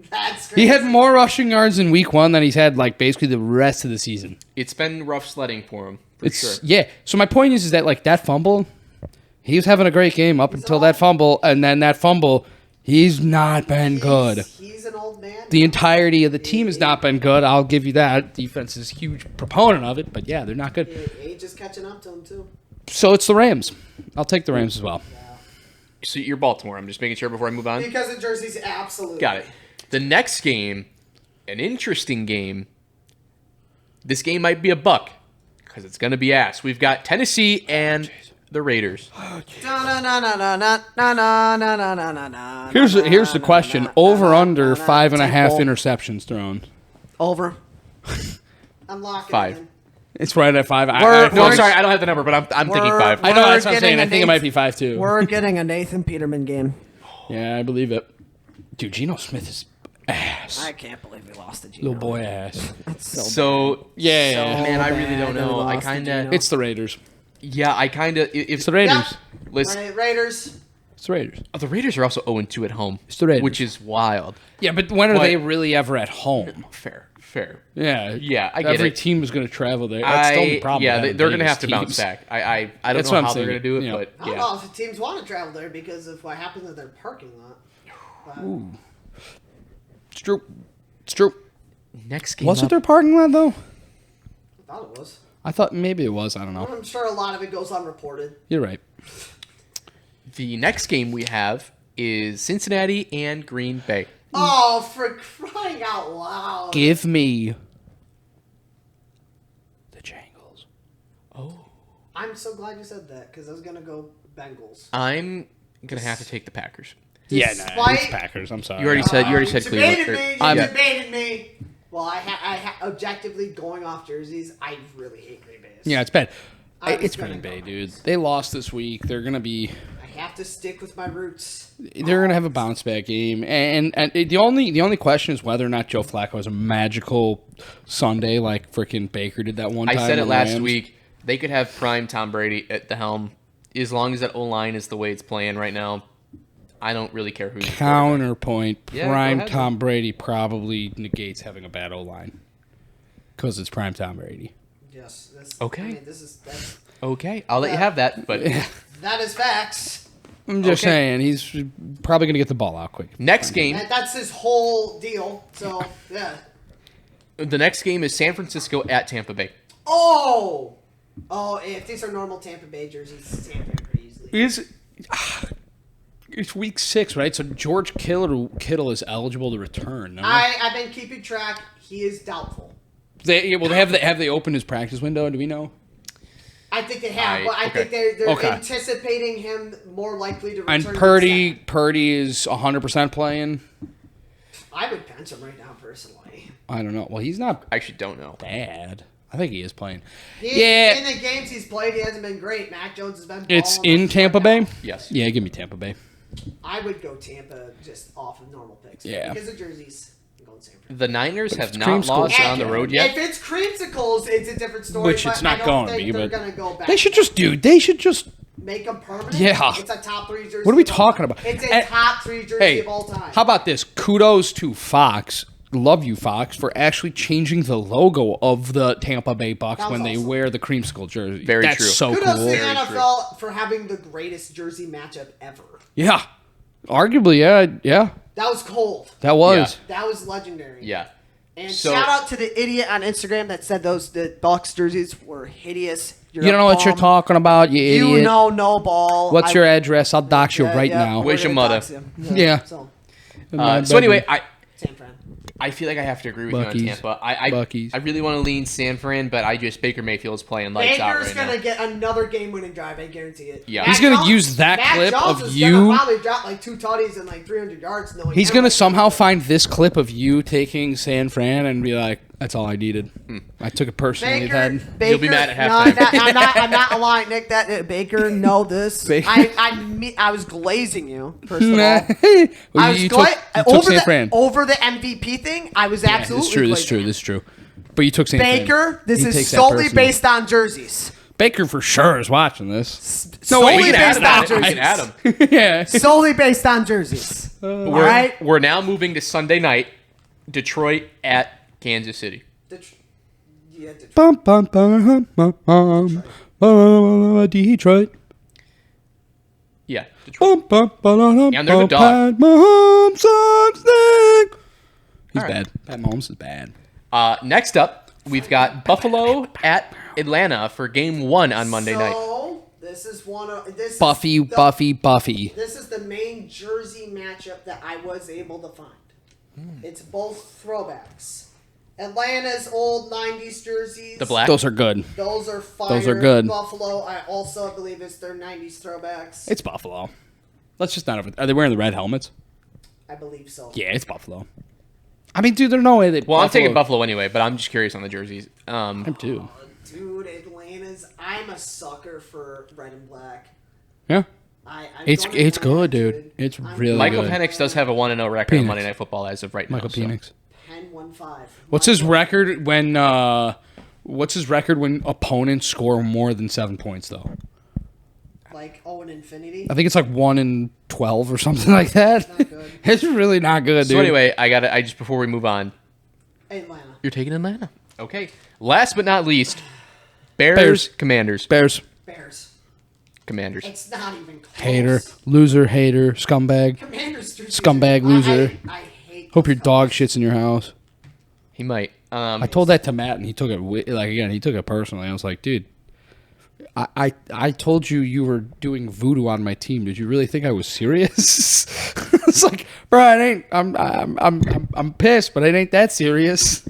[SPEAKER 3] That's crazy.
[SPEAKER 2] he had more rushing yards in Week 1 than he's had like basically the rest of the season.
[SPEAKER 1] it's been rough sledding for him. For
[SPEAKER 2] It's
[SPEAKER 1] sure.
[SPEAKER 2] yeah. So my point is that like that fumble, he was having a great game up until that fumble, and then that fumble, he's not been good.
[SPEAKER 3] He's an old man.
[SPEAKER 2] The entirety of the team has not been good. I'll give you that. Defense is a huge proponent of it, but yeah, they're not good.
[SPEAKER 3] Age is catching up to him too.
[SPEAKER 2] So it's the Rams. I'll take the Rams as well.
[SPEAKER 1] So you're Baltimore. I'm just making sure before I move on.
[SPEAKER 3] Because of jerseys, absolutely.
[SPEAKER 1] Got it. The next game, an interesting game. This game might be a buck because it's going to be ass. We've got Tennessee and the Raiders.
[SPEAKER 2] Here's the question: over under 5.5 interceptions thrown.
[SPEAKER 3] Over. I'm locking
[SPEAKER 1] 5.
[SPEAKER 3] it in.
[SPEAKER 2] It's right at 5.
[SPEAKER 1] No,
[SPEAKER 3] We're-
[SPEAKER 1] I'm sorry. I don't have the number, but I'm thinking 5.
[SPEAKER 2] I know
[SPEAKER 3] We're
[SPEAKER 2] that's what I'm saying.
[SPEAKER 3] getting
[SPEAKER 2] I
[SPEAKER 3] a
[SPEAKER 2] think it might be 5 too.
[SPEAKER 3] We're getting a Nathan Peterman game.
[SPEAKER 2] Yeah, I believe it. Dude, Geno Smith is ass.
[SPEAKER 3] I can't believe we lost to Gino.
[SPEAKER 2] Little boy ass.
[SPEAKER 1] So
[SPEAKER 2] Yeah.
[SPEAKER 1] man, I really
[SPEAKER 3] bad
[SPEAKER 1] don't
[SPEAKER 3] that we
[SPEAKER 1] know. I
[SPEAKER 3] lost to
[SPEAKER 1] kind of
[SPEAKER 3] Geno.
[SPEAKER 2] It's the Raiders.
[SPEAKER 1] I kind of if
[SPEAKER 2] It's the Raiders.
[SPEAKER 1] listen,
[SPEAKER 3] Raiders.
[SPEAKER 2] It's the Raiders.
[SPEAKER 1] the Raiders are also 0-2 at home.
[SPEAKER 2] It's the Raiders.
[SPEAKER 1] Which is wild.
[SPEAKER 2] Yeah, but when are
[SPEAKER 1] But-
[SPEAKER 2] they really ever at home?
[SPEAKER 1] Fair.
[SPEAKER 2] Yeah.
[SPEAKER 1] Yeah, I get
[SPEAKER 2] Every
[SPEAKER 1] it.
[SPEAKER 2] team is going to travel there. That's the only problem.
[SPEAKER 1] Yeah,
[SPEAKER 2] with
[SPEAKER 1] they're going to
[SPEAKER 2] Vegas
[SPEAKER 1] have to bounce
[SPEAKER 2] teams.
[SPEAKER 1] back. I don't
[SPEAKER 2] That's
[SPEAKER 1] know
[SPEAKER 2] what I'm
[SPEAKER 1] how they're
[SPEAKER 2] saying.
[SPEAKER 1] going to do it,
[SPEAKER 2] Yeah.
[SPEAKER 1] but
[SPEAKER 3] I don't
[SPEAKER 1] yeah.
[SPEAKER 3] know if the teams want to travel there because of what happens at their parking lot. But
[SPEAKER 2] It's true. It's true.
[SPEAKER 1] Next game
[SPEAKER 2] Was it
[SPEAKER 1] up-
[SPEAKER 2] their parking lot, though?
[SPEAKER 3] I thought it was.
[SPEAKER 2] I thought maybe it was. I don't know.
[SPEAKER 3] I'm sure a lot of it goes unreported.
[SPEAKER 2] You're right.
[SPEAKER 1] The next game we have is Cincinnati and Green Bay.
[SPEAKER 3] Oh, for crying out loud.
[SPEAKER 2] Give me the Jangles.
[SPEAKER 3] I'm so glad you said that because I was going to go Bengals.
[SPEAKER 1] I'm going to have to take the Packers.
[SPEAKER 2] Yeah,
[SPEAKER 3] Despite-
[SPEAKER 2] it's Packers. I'm sorry.
[SPEAKER 1] You already said
[SPEAKER 3] debated
[SPEAKER 1] Cleveland.
[SPEAKER 3] me.
[SPEAKER 1] or-
[SPEAKER 3] You
[SPEAKER 1] yeah.
[SPEAKER 3] debated me. Well, objectively going off jerseys, I really hate Green Bay.
[SPEAKER 2] Yeah, it's bad.
[SPEAKER 3] I was
[SPEAKER 2] It's
[SPEAKER 3] gonna
[SPEAKER 2] Green Bay,
[SPEAKER 3] go
[SPEAKER 2] dude.
[SPEAKER 3] Rams.
[SPEAKER 2] They lost this week. They're gonna be.
[SPEAKER 3] I have to stick with my roots.
[SPEAKER 2] They're gonna have a bounce back game, and the only question is whether or not Joe Flacco has a magical Sunday like freaking Baker did that one
[SPEAKER 1] I
[SPEAKER 2] time.
[SPEAKER 1] said it
[SPEAKER 2] with the
[SPEAKER 1] last
[SPEAKER 2] Rams.
[SPEAKER 1] week. They could have prime Tom Brady at the helm as long as that O-line is the way it's playing right now. I don't really care who's
[SPEAKER 2] Counterpoint:
[SPEAKER 1] Yeah, go
[SPEAKER 2] prime
[SPEAKER 1] ahead.
[SPEAKER 2] Tom Brady probably negates having a bad O line because it's prime Tom Brady.
[SPEAKER 3] Yes.
[SPEAKER 1] Okay.
[SPEAKER 3] I mean, that's
[SPEAKER 1] Okay, I'll let you have that. But
[SPEAKER 3] that is facts.
[SPEAKER 2] I'm just
[SPEAKER 1] Okay.
[SPEAKER 2] saying he's probably gonna get the ball out quick.
[SPEAKER 1] next game,
[SPEAKER 3] That's his whole deal. So yeah.
[SPEAKER 1] the next game is San Francisco at Tampa Bay.
[SPEAKER 3] Oh. If these are normal Tampa Bay jerseys, Tampa pretty easily.
[SPEAKER 2] It's week 6, right? So George Kittle is eligible to return. No?
[SPEAKER 3] I've been keeping track. He is doubtful.
[SPEAKER 2] They have they opened his practice window? Do we know?
[SPEAKER 3] I think they have, but I
[SPEAKER 1] okay.
[SPEAKER 3] think they're
[SPEAKER 2] Okay.
[SPEAKER 3] anticipating him more likely to return.
[SPEAKER 2] And Purdy is 100% playing.
[SPEAKER 3] I would bench him right now, personally.
[SPEAKER 2] I don't know. Well, he's not
[SPEAKER 1] I actually don't know.
[SPEAKER 2] bad. I think he is playing.
[SPEAKER 3] In the games he's played, he hasn't been great. Mac Jones has been.
[SPEAKER 2] It's
[SPEAKER 3] balling
[SPEAKER 2] in
[SPEAKER 3] the
[SPEAKER 2] Tampa
[SPEAKER 3] fuck
[SPEAKER 2] Bay?
[SPEAKER 3] out.
[SPEAKER 1] Yes.
[SPEAKER 2] Yeah, give me Tampa Bay.
[SPEAKER 3] I would go Tampa just off of normal picks.
[SPEAKER 2] Yeah.
[SPEAKER 3] Because of jerseys. I'm going San Fran.
[SPEAKER 1] The Niners have not
[SPEAKER 2] creamsicles.
[SPEAKER 1] lost on the road yet.
[SPEAKER 3] If it's creamsicles, it's a different story.
[SPEAKER 2] Which
[SPEAKER 3] but
[SPEAKER 2] it's not
[SPEAKER 3] I don't
[SPEAKER 2] going to
[SPEAKER 3] think
[SPEAKER 2] be,
[SPEAKER 3] they're
[SPEAKER 2] but
[SPEAKER 3] gonna go back.
[SPEAKER 2] They should just
[SPEAKER 3] make them permanent.
[SPEAKER 2] Yeah.
[SPEAKER 3] It's a top 3 jersey.
[SPEAKER 2] What are we
[SPEAKER 3] of all
[SPEAKER 2] talking
[SPEAKER 3] time.
[SPEAKER 2] about?
[SPEAKER 3] It's a
[SPEAKER 2] And-
[SPEAKER 3] top 3 jersey
[SPEAKER 2] Hey,
[SPEAKER 3] of all time.
[SPEAKER 2] how about this? Kudos to Fox. Love you, Fox, for actually changing the logo of the Tampa Bay Bucks
[SPEAKER 3] That was
[SPEAKER 2] when they
[SPEAKER 3] awesome.
[SPEAKER 2] wear the creamsicle jersey.
[SPEAKER 1] Very
[SPEAKER 2] That's
[SPEAKER 1] true.
[SPEAKER 2] so
[SPEAKER 3] Kudos
[SPEAKER 2] cool.
[SPEAKER 3] to the NFL for having the greatest jersey matchup ever.
[SPEAKER 2] Yeah. Arguably, yeah.
[SPEAKER 3] That was cold.
[SPEAKER 2] That was.
[SPEAKER 3] That was legendary.
[SPEAKER 1] Yeah.
[SPEAKER 3] And
[SPEAKER 1] So-
[SPEAKER 3] shout out to the idiot on Instagram that said the Bucks jerseys were hideous.
[SPEAKER 2] You don't know what you're talking about, you idiot.
[SPEAKER 3] You know no ball.
[SPEAKER 2] What's your address? I'll dox you right now.
[SPEAKER 1] Where's your
[SPEAKER 3] we're gonna
[SPEAKER 1] mother?
[SPEAKER 3] dox him.
[SPEAKER 2] Yeah.
[SPEAKER 3] So,
[SPEAKER 1] So anyway,
[SPEAKER 3] San Fran.
[SPEAKER 1] I feel like I have to agree with
[SPEAKER 2] Buc-ee's.
[SPEAKER 1] you on Tampa. I
[SPEAKER 2] Buc-ee's.
[SPEAKER 1] really want to lean San Fran, but Baker Mayfield's playing lights out
[SPEAKER 3] Baker's
[SPEAKER 1] right
[SPEAKER 3] gonna
[SPEAKER 1] now.
[SPEAKER 3] get another game-winning drive. I guarantee it.
[SPEAKER 1] Yeah.
[SPEAKER 2] He's gonna use that clip
[SPEAKER 3] Jones
[SPEAKER 2] of
[SPEAKER 3] is
[SPEAKER 2] you-
[SPEAKER 3] Gonna probably drop like 2 tutties and like 300 yards. Knowing
[SPEAKER 2] He's
[SPEAKER 3] him.
[SPEAKER 2] going to somehow find this clip of you taking San Fran and be like, that's all I needed. I took it personally
[SPEAKER 3] Baker,
[SPEAKER 2] then.
[SPEAKER 3] Baker,
[SPEAKER 1] You'll be mad at
[SPEAKER 3] no,
[SPEAKER 1] halftime.
[SPEAKER 3] I'm not lying, Nick. That Baker, know this.
[SPEAKER 2] Baker.
[SPEAKER 3] I was glazing you. First of all,
[SPEAKER 2] Well,
[SPEAKER 3] I was
[SPEAKER 2] you
[SPEAKER 3] gla-
[SPEAKER 2] took
[SPEAKER 3] over
[SPEAKER 2] San
[SPEAKER 3] the
[SPEAKER 2] Fran.
[SPEAKER 3] over the MVP thing. I was absolutely.
[SPEAKER 2] This is true. But you took San Fran.
[SPEAKER 3] Baker, this
[SPEAKER 2] He
[SPEAKER 3] is
[SPEAKER 2] takes that
[SPEAKER 3] solely
[SPEAKER 2] personally.
[SPEAKER 3] based on jerseys.
[SPEAKER 2] Baker for sure is watching this.
[SPEAKER 3] Solely
[SPEAKER 1] We can
[SPEAKER 3] based
[SPEAKER 1] add
[SPEAKER 3] on
[SPEAKER 1] him. We can
[SPEAKER 3] jerseys.
[SPEAKER 1] add him.
[SPEAKER 2] Yeah.
[SPEAKER 3] Solely based on jerseys. All right.
[SPEAKER 1] We're now moving to Sunday night. Detroit at Kansas City.
[SPEAKER 3] Yeah, Detroit.
[SPEAKER 2] Bum, bum, bum, bum, bum, bum, Detroit.
[SPEAKER 1] Yeah, Detroit.
[SPEAKER 2] Bum, bum, bum, bum,
[SPEAKER 1] And they're the dog.
[SPEAKER 2] Pat Mahomes sucks dick. He's
[SPEAKER 1] All right.
[SPEAKER 2] bad. Pat Mahomes is bad.
[SPEAKER 1] Next up, we've got Buffalo at Atlanta for Game 1 on Monday night.
[SPEAKER 3] So this is one of this.
[SPEAKER 2] Buffy.
[SPEAKER 3] is the-
[SPEAKER 2] Buffy.
[SPEAKER 3] This is the main jersey matchup that I was able to find. It's both throwbacks. Atlanta's old 90s jerseys.
[SPEAKER 1] The black.
[SPEAKER 2] Those are good.
[SPEAKER 3] Those are fire.
[SPEAKER 2] Those are good.
[SPEAKER 3] Buffalo, I also believe it's their 90s throwbacks.
[SPEAKER 2] It's Buffalo. Let's just not. Are they wearing the red helmets?
[SPEAKER 3] I believe so.
[SPEAKER 2] Yeah, it's Buffalo. I mean, dude, there's no way that.
[SPEAKER 1] Well, I'm taking Buffalo anyway, but I'm just curious on the jerseys.
[SPEAKER 2] I'm too.
[SPEAKER 3] Dude, Atlanta's. I'm a sucker for red and black.
[SPEAKER 2] Yeah.
[SPEAKER 3] I'm
[SPEAKER 2] It's
[SPEAKER 3] going
[SPEAKER 2] it's
[SPEAKER 3] Atlanta,
[SPEAKER 2] good, dude. It's
[SPEAKER 3] I'm
[SPEAKER 2] really
[SPEAKER 1] Michael
[SPEAKER 2] good.
[SPEAKER 1] Penix does have a 1-0 record on
[SPEAKER 2] Penix.
[SPEAKER 1] Monday Night Football as of right
[SPEAKER 2] Michael
[SPEAKER 1] now. so-
[SPEAKER 2] Penix.
[SPEAKER 3] 10-1-5.
[SPEAKER 2] What's his record when? What's his record when opponents score more than 7 points though?
[SPEAKER 3] Like Owen Infinity.
[SPEAKER 2] I think it's like 1-12 or something like that.
[SPEAKER 3] Not good.
[SPEAKER 2] It's really not good, dude.
[SPEAKER 1] So anyway, I just before we move on,
[SPEAKER 3] Atlanta.
[SPEAKER 1] you're taking Atlanta. Okay. Last but not least, Bears.
[SPEAKER 2] Bears.
[SPEAKER 1] Commanders.
[SPEAKER 2] Bears.
[SPEAKER 3] Bears.
[SPEAKER 1] Commanders.
[SPEAKER 3] It's not even close.
[SPEAKER 2] Hater, loser, hater, scumbag.
[SPEAKER 3] Commanders jerseys
[SPEAKER 2] Scumbag
[SPEAKER 3] are-
[SPEAKER 2] loser.
[SPEAKER 3] I hate
[SPEAKER 2] Hope your
[SPEAKER 3] those
[SPEAKER 2] dog
[SPEAKER 3] colors.
[SPEAKER 2] shits in your house.
[SPEAKER 1] He might.
[SPEAKER 2] I told that to Matt, and he took it he took it personally. I was like, dude, I told you were doing voodoo on my team. Did you really think I was serious? It's like, bro, it ain't. I'm pissed, but it ain't that serious.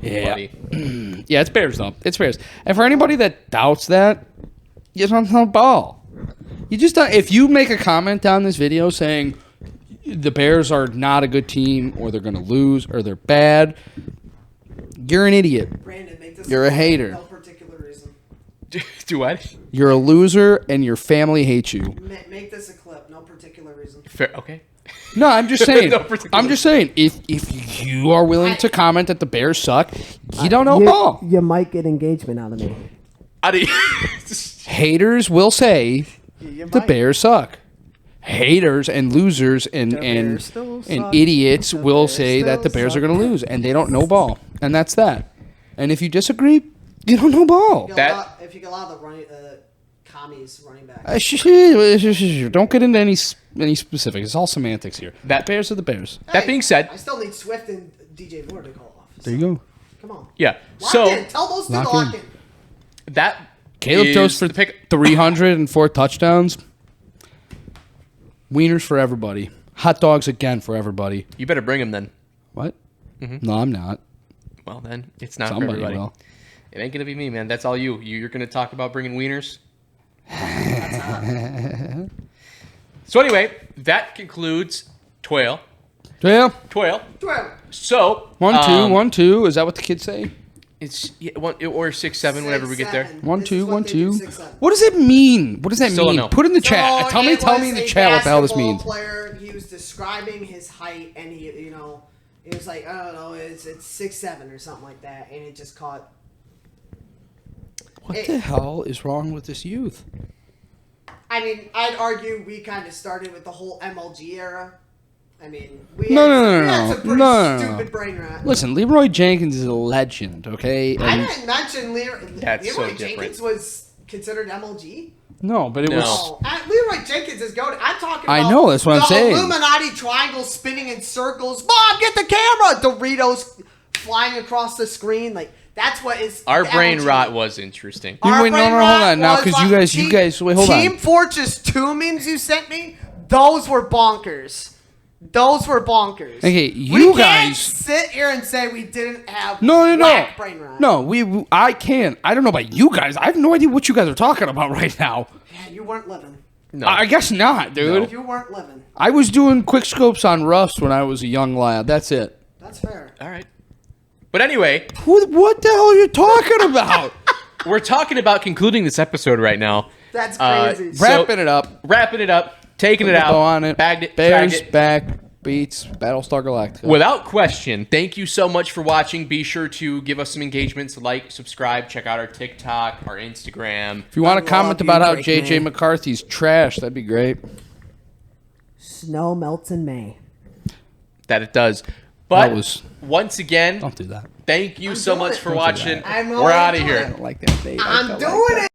[SPEAKER 2] Yeah,
[SPEAKER 1] Buddy.
[SPEAKER 2] yeah, it's Bears though. It's Bears. And for anybody that doubts that, you don't know ball. You just don't, if you make a comment down this video saying the Bears are not a good team, or they're going to lose, or they're bad, you're an idiot.
[SPEAKER 3] Brandon, make this
[SPEAKER 2] You're a
[SPEAKER 3] clip,
[SPEAKER 2] hater.
[SPEAKER 3] No particular reason.
[SPEAKER 1] Do what?
[SPEAKER 2] You're a loser, and your family hates you.
[SPEAKER 3] Make this a clip. No particular reason.
[SPEAKER 1] Fair. Okay.
[SPEAKER 2] No, I'm just saying.
[SPEAKER 1] No particular-
[SPEAKER 2] I'm just saying. If you are willing to comment that the Bears suck, you don't know ball.
[SPEAKER 3] You might get engagement out of me.
[SPEAKER 2] Haters will say
[SPEAKER 3] You
[SPEAKER 2] the
[SPEAKER 3] might.
[SPEAKER 2] Bears suck. Haters and losers and
[SPEAKER 3] Bears still
[SPEAKER 2] and
[SPEAKER 3] suck.
[SPEAKER 2] idiots
[SPEAKER 3] The
[SPEAKER 2] will
[SPEAKER 3] Bears
[SPEAKER 2] say that the
[SPEAKER 3] still
[SPEAKER 2] Bears are
[SPEAKER 3] suck.
[SPEAKER 2] going to lose, and they don't know ball, and that's that. And if you disagree, you don't know ball.
[SPEAKER 3] If you can allow the running, commies running back.
[SPEAKER 2] Don't get into any specifics. It's all semantics here.
[SPEAKER 1] That-
[SPEAKER 2] Bears are the Bears.
[SPEAKER 1] That being said,
[SPEAKER 3] I still need Swift and DJ Moore to call off.
[SPEAKER 2] There you go.
[SPEAKER 3] Come on.
[SPEAKER 1] yeah.
[SPEAKER 3] Lock
[SPEAKER 1] So
[SPEAKER 3] in. Tell those two to
[SPEAKER 2] Lock
[SPEAKER 3] lock
[SPEAKER 2] in.
[SPEAKER 3] in.
[SPEAKER 1] that
[SPEAKER 2] Caleb
[SPEAKER 1] is
[SPEAKER 2] Toast for
[SPEAKER 1] the pick.
[SPEAKER 2] 304 touchdowns. Wieners for everybody. Hot dogs again for everybody.
[SPEAKER 1] You better bring him then.
[SPEAKER 2] What? No, I'm not.
[SPEAKER 1] Well, then it's not for
[SPEAKER 2] Somebody
[SPEAKER 1] everybody.
[SPEAKER 2] will.
[SPEAKER 1] It ain't gonna be me, man. That's all you. You're gonna talk about bringing wieners. So anyway, that concludes Twale.
[SPEAKER 2] Yeah.
[SPEAKER 1] Twale.
[SPEAKER 3] 12.
[SPEAKER 1] So
[SPEAKER 2] 1, 2. Is that what the kids say?
[SPEAKER 1] It's one or 6-7 whenever we get there.
[SPEAKER 2] 1,
[SPEAKER 3] This
[SPEAKER 2] 2,
[SPEAKER 3] is what
[SPEAKER 2] 1,
[SPEAKER 3] they do,
[SPEAKER 2] 2.
[SPEAKER 3] 6-7.
[SPEAKER 2] What does it mean? What does that
[SPEAKER 1] Still don't
[SPEAKER 2] mean?
[SPEAKER 1] know.
[SPEAKER 2] Put in the chat.
[SPEAKER 3] So
[SPEAKER 2] Tell me
[SPEAKER 3] it
[SPEAKER 2] in
[SPEAKER 3] was
[SPEAKER 2] the
[SPEAKER 3] a
[SPEAKER 2] chat what the hell this
[SPEAKER 3] basketball
[SPEAKER 2] means.
[SPEAKER 3] Player, he was describing his height, and he It was like, I don't know, it's 6-7 or something like that, and it just caught.
[SPEAKER 2] What the hell is wrong with this youth?
[SPEAKER 3] I mean, I'd argue we kind of started with the whole MLG era. I mean, we
[SPEAKER 2] No,
[SPEAKER 3] had some pretty
[SPEAKER 2] no.
[SPEAKER 3] stupid brain rot.
[SPEAKER 2] Listen, Leroy Jenkins is a legend, okay?
[SPEAKER 3] I
[SPEAKER 2] And-
[SPEAKER 3] didn't mention
[SPEAKER 1] That's so
[SPEAKER 3] Leroy
[SPEAKER 1] different.
[SPEAKER 3] Jenkins was considered MLG.
[SPEAKER 2] no, but it
[SPEAKER 1] No.
[SPEAKER 2] was.
[SPEAKER 3] Oh, Leroy Jenkins is going. I'm talking.
[SPEAKER 2] I
[SPEAKER 3] About
[SPEAKER 2] know, that's what I'm saying.
[SPEAKER 3] The Illuminati triangle spinning in circles. Mom, get the camera. Doritos flying across the screen. Like that's what is.
[SPEAKER 1] Our
[SPEAKER 3] the
[SPEAKER 1] brain
[SPEAKER 3] MLG.
[SPEAKER 1] rot was interesting.
[SPEAKER 3] Our
[SPEAKER 2] Wait, no,
[SPEAKER 3] brain
[SPEAKER 2] hold
[SPEAKER 3] rot
[SPEAKER 2] on now,
[SPEAKER 3] was
[SPEAKER 2] 'cause
[SPEAKER 3] like
[SPEAKER 2] you guys, wait, hold on.
[SPEAKER 3] Team Fortress 2 memes you sent me, those were bonkers. Those were bonkers.
[SPEAKER 2] Okay,
[SPEAKER 3] we
[SPEAKER 2] you
[SPEAKER 3] can't
[SPEAKER 2] guys-
[SPEAKER 3] sit here and say we didn't have
[SPEAKER 2] No.
[SPEAKER 3] whack brain rot.
[SPEAKER 2] No, I can't. I don't know about you guys. I have no idea what you guys are talking about right now.
[SPEAKER 3] Yeah, you weren't living.
[SPEAKER 1] No.
[SPEAKER 2] I guess not, dude.
[SPEAKER 3] You weren't living.
[SPEAKER 2] I was doing quick scopes on Rust when I was a young lad. That's it.
[SPEAKER 3] That's fair.
[SPEAKER 1] All right. But anyway,
[SPEAKER 2] What the hell are you talking about?
[SPEAKER 1] we're talking about concluding this episode right now.
[SPEAKER 3] That's crazy.
[SPEAKER 2] Wrapping it up.
[SPEAKER 1] Wrapping it up, taking it
[SPEAKER 2] Go
[SPEAKER 1] out,
[SPEAKER 2] on it.
[SPEAKER 1] bagged it,
[SPEAKER 2] Bears
[SPEAKER 1] dragged it.
[SPEAKER 2] back. Beats Battlestar Galactica.
[SPEAKER 1] Without question, thank you so much for watching. Be sure to give us some engagements, like, subscribe, check out our TikTok, our Instagram.
[SPEAKER 2] If you want
[SPEAKER 3] I
[SPEAKER 2] to comment
[SPEAKER 3] love
[SPEAKER 2] about
[SPEAKER 3] you,
[SPEAKER 2] how
[SPEAKER 3] Drake
[SPEAKER 2] JJ
[SPEAKER 3] Man.
[SPEAKER 2] McCarthy's trash, that'd be great.
[SPEAKER 3] Snow melts in May.
[SPEAKER 1] That it does. But
[SPEAKER 2] That was-
[SPEAKER 1] once again,
[SPEAKER 2] Don't do that.
[SPEAKER 1] thank you so
[SPEAKER 3] doing
[SPEAKER 1] much
[SPEAKER 3] it.
[SPEAKER 1] for
[SPEAKER 3] Don't
[SPEAKER 1] watching.
[SPEAKER 3] I'm
[SPEAKER 1] We're
[SPEAKER 3] already
[SPEAKER 1] out of
[SPEAKER 3] doing
[SPEAKER 1] here.
[SPEAKER 3] it.
[SPEAKER 2] I don't like that, babe.
[SPEAKER 3] I'm doing it.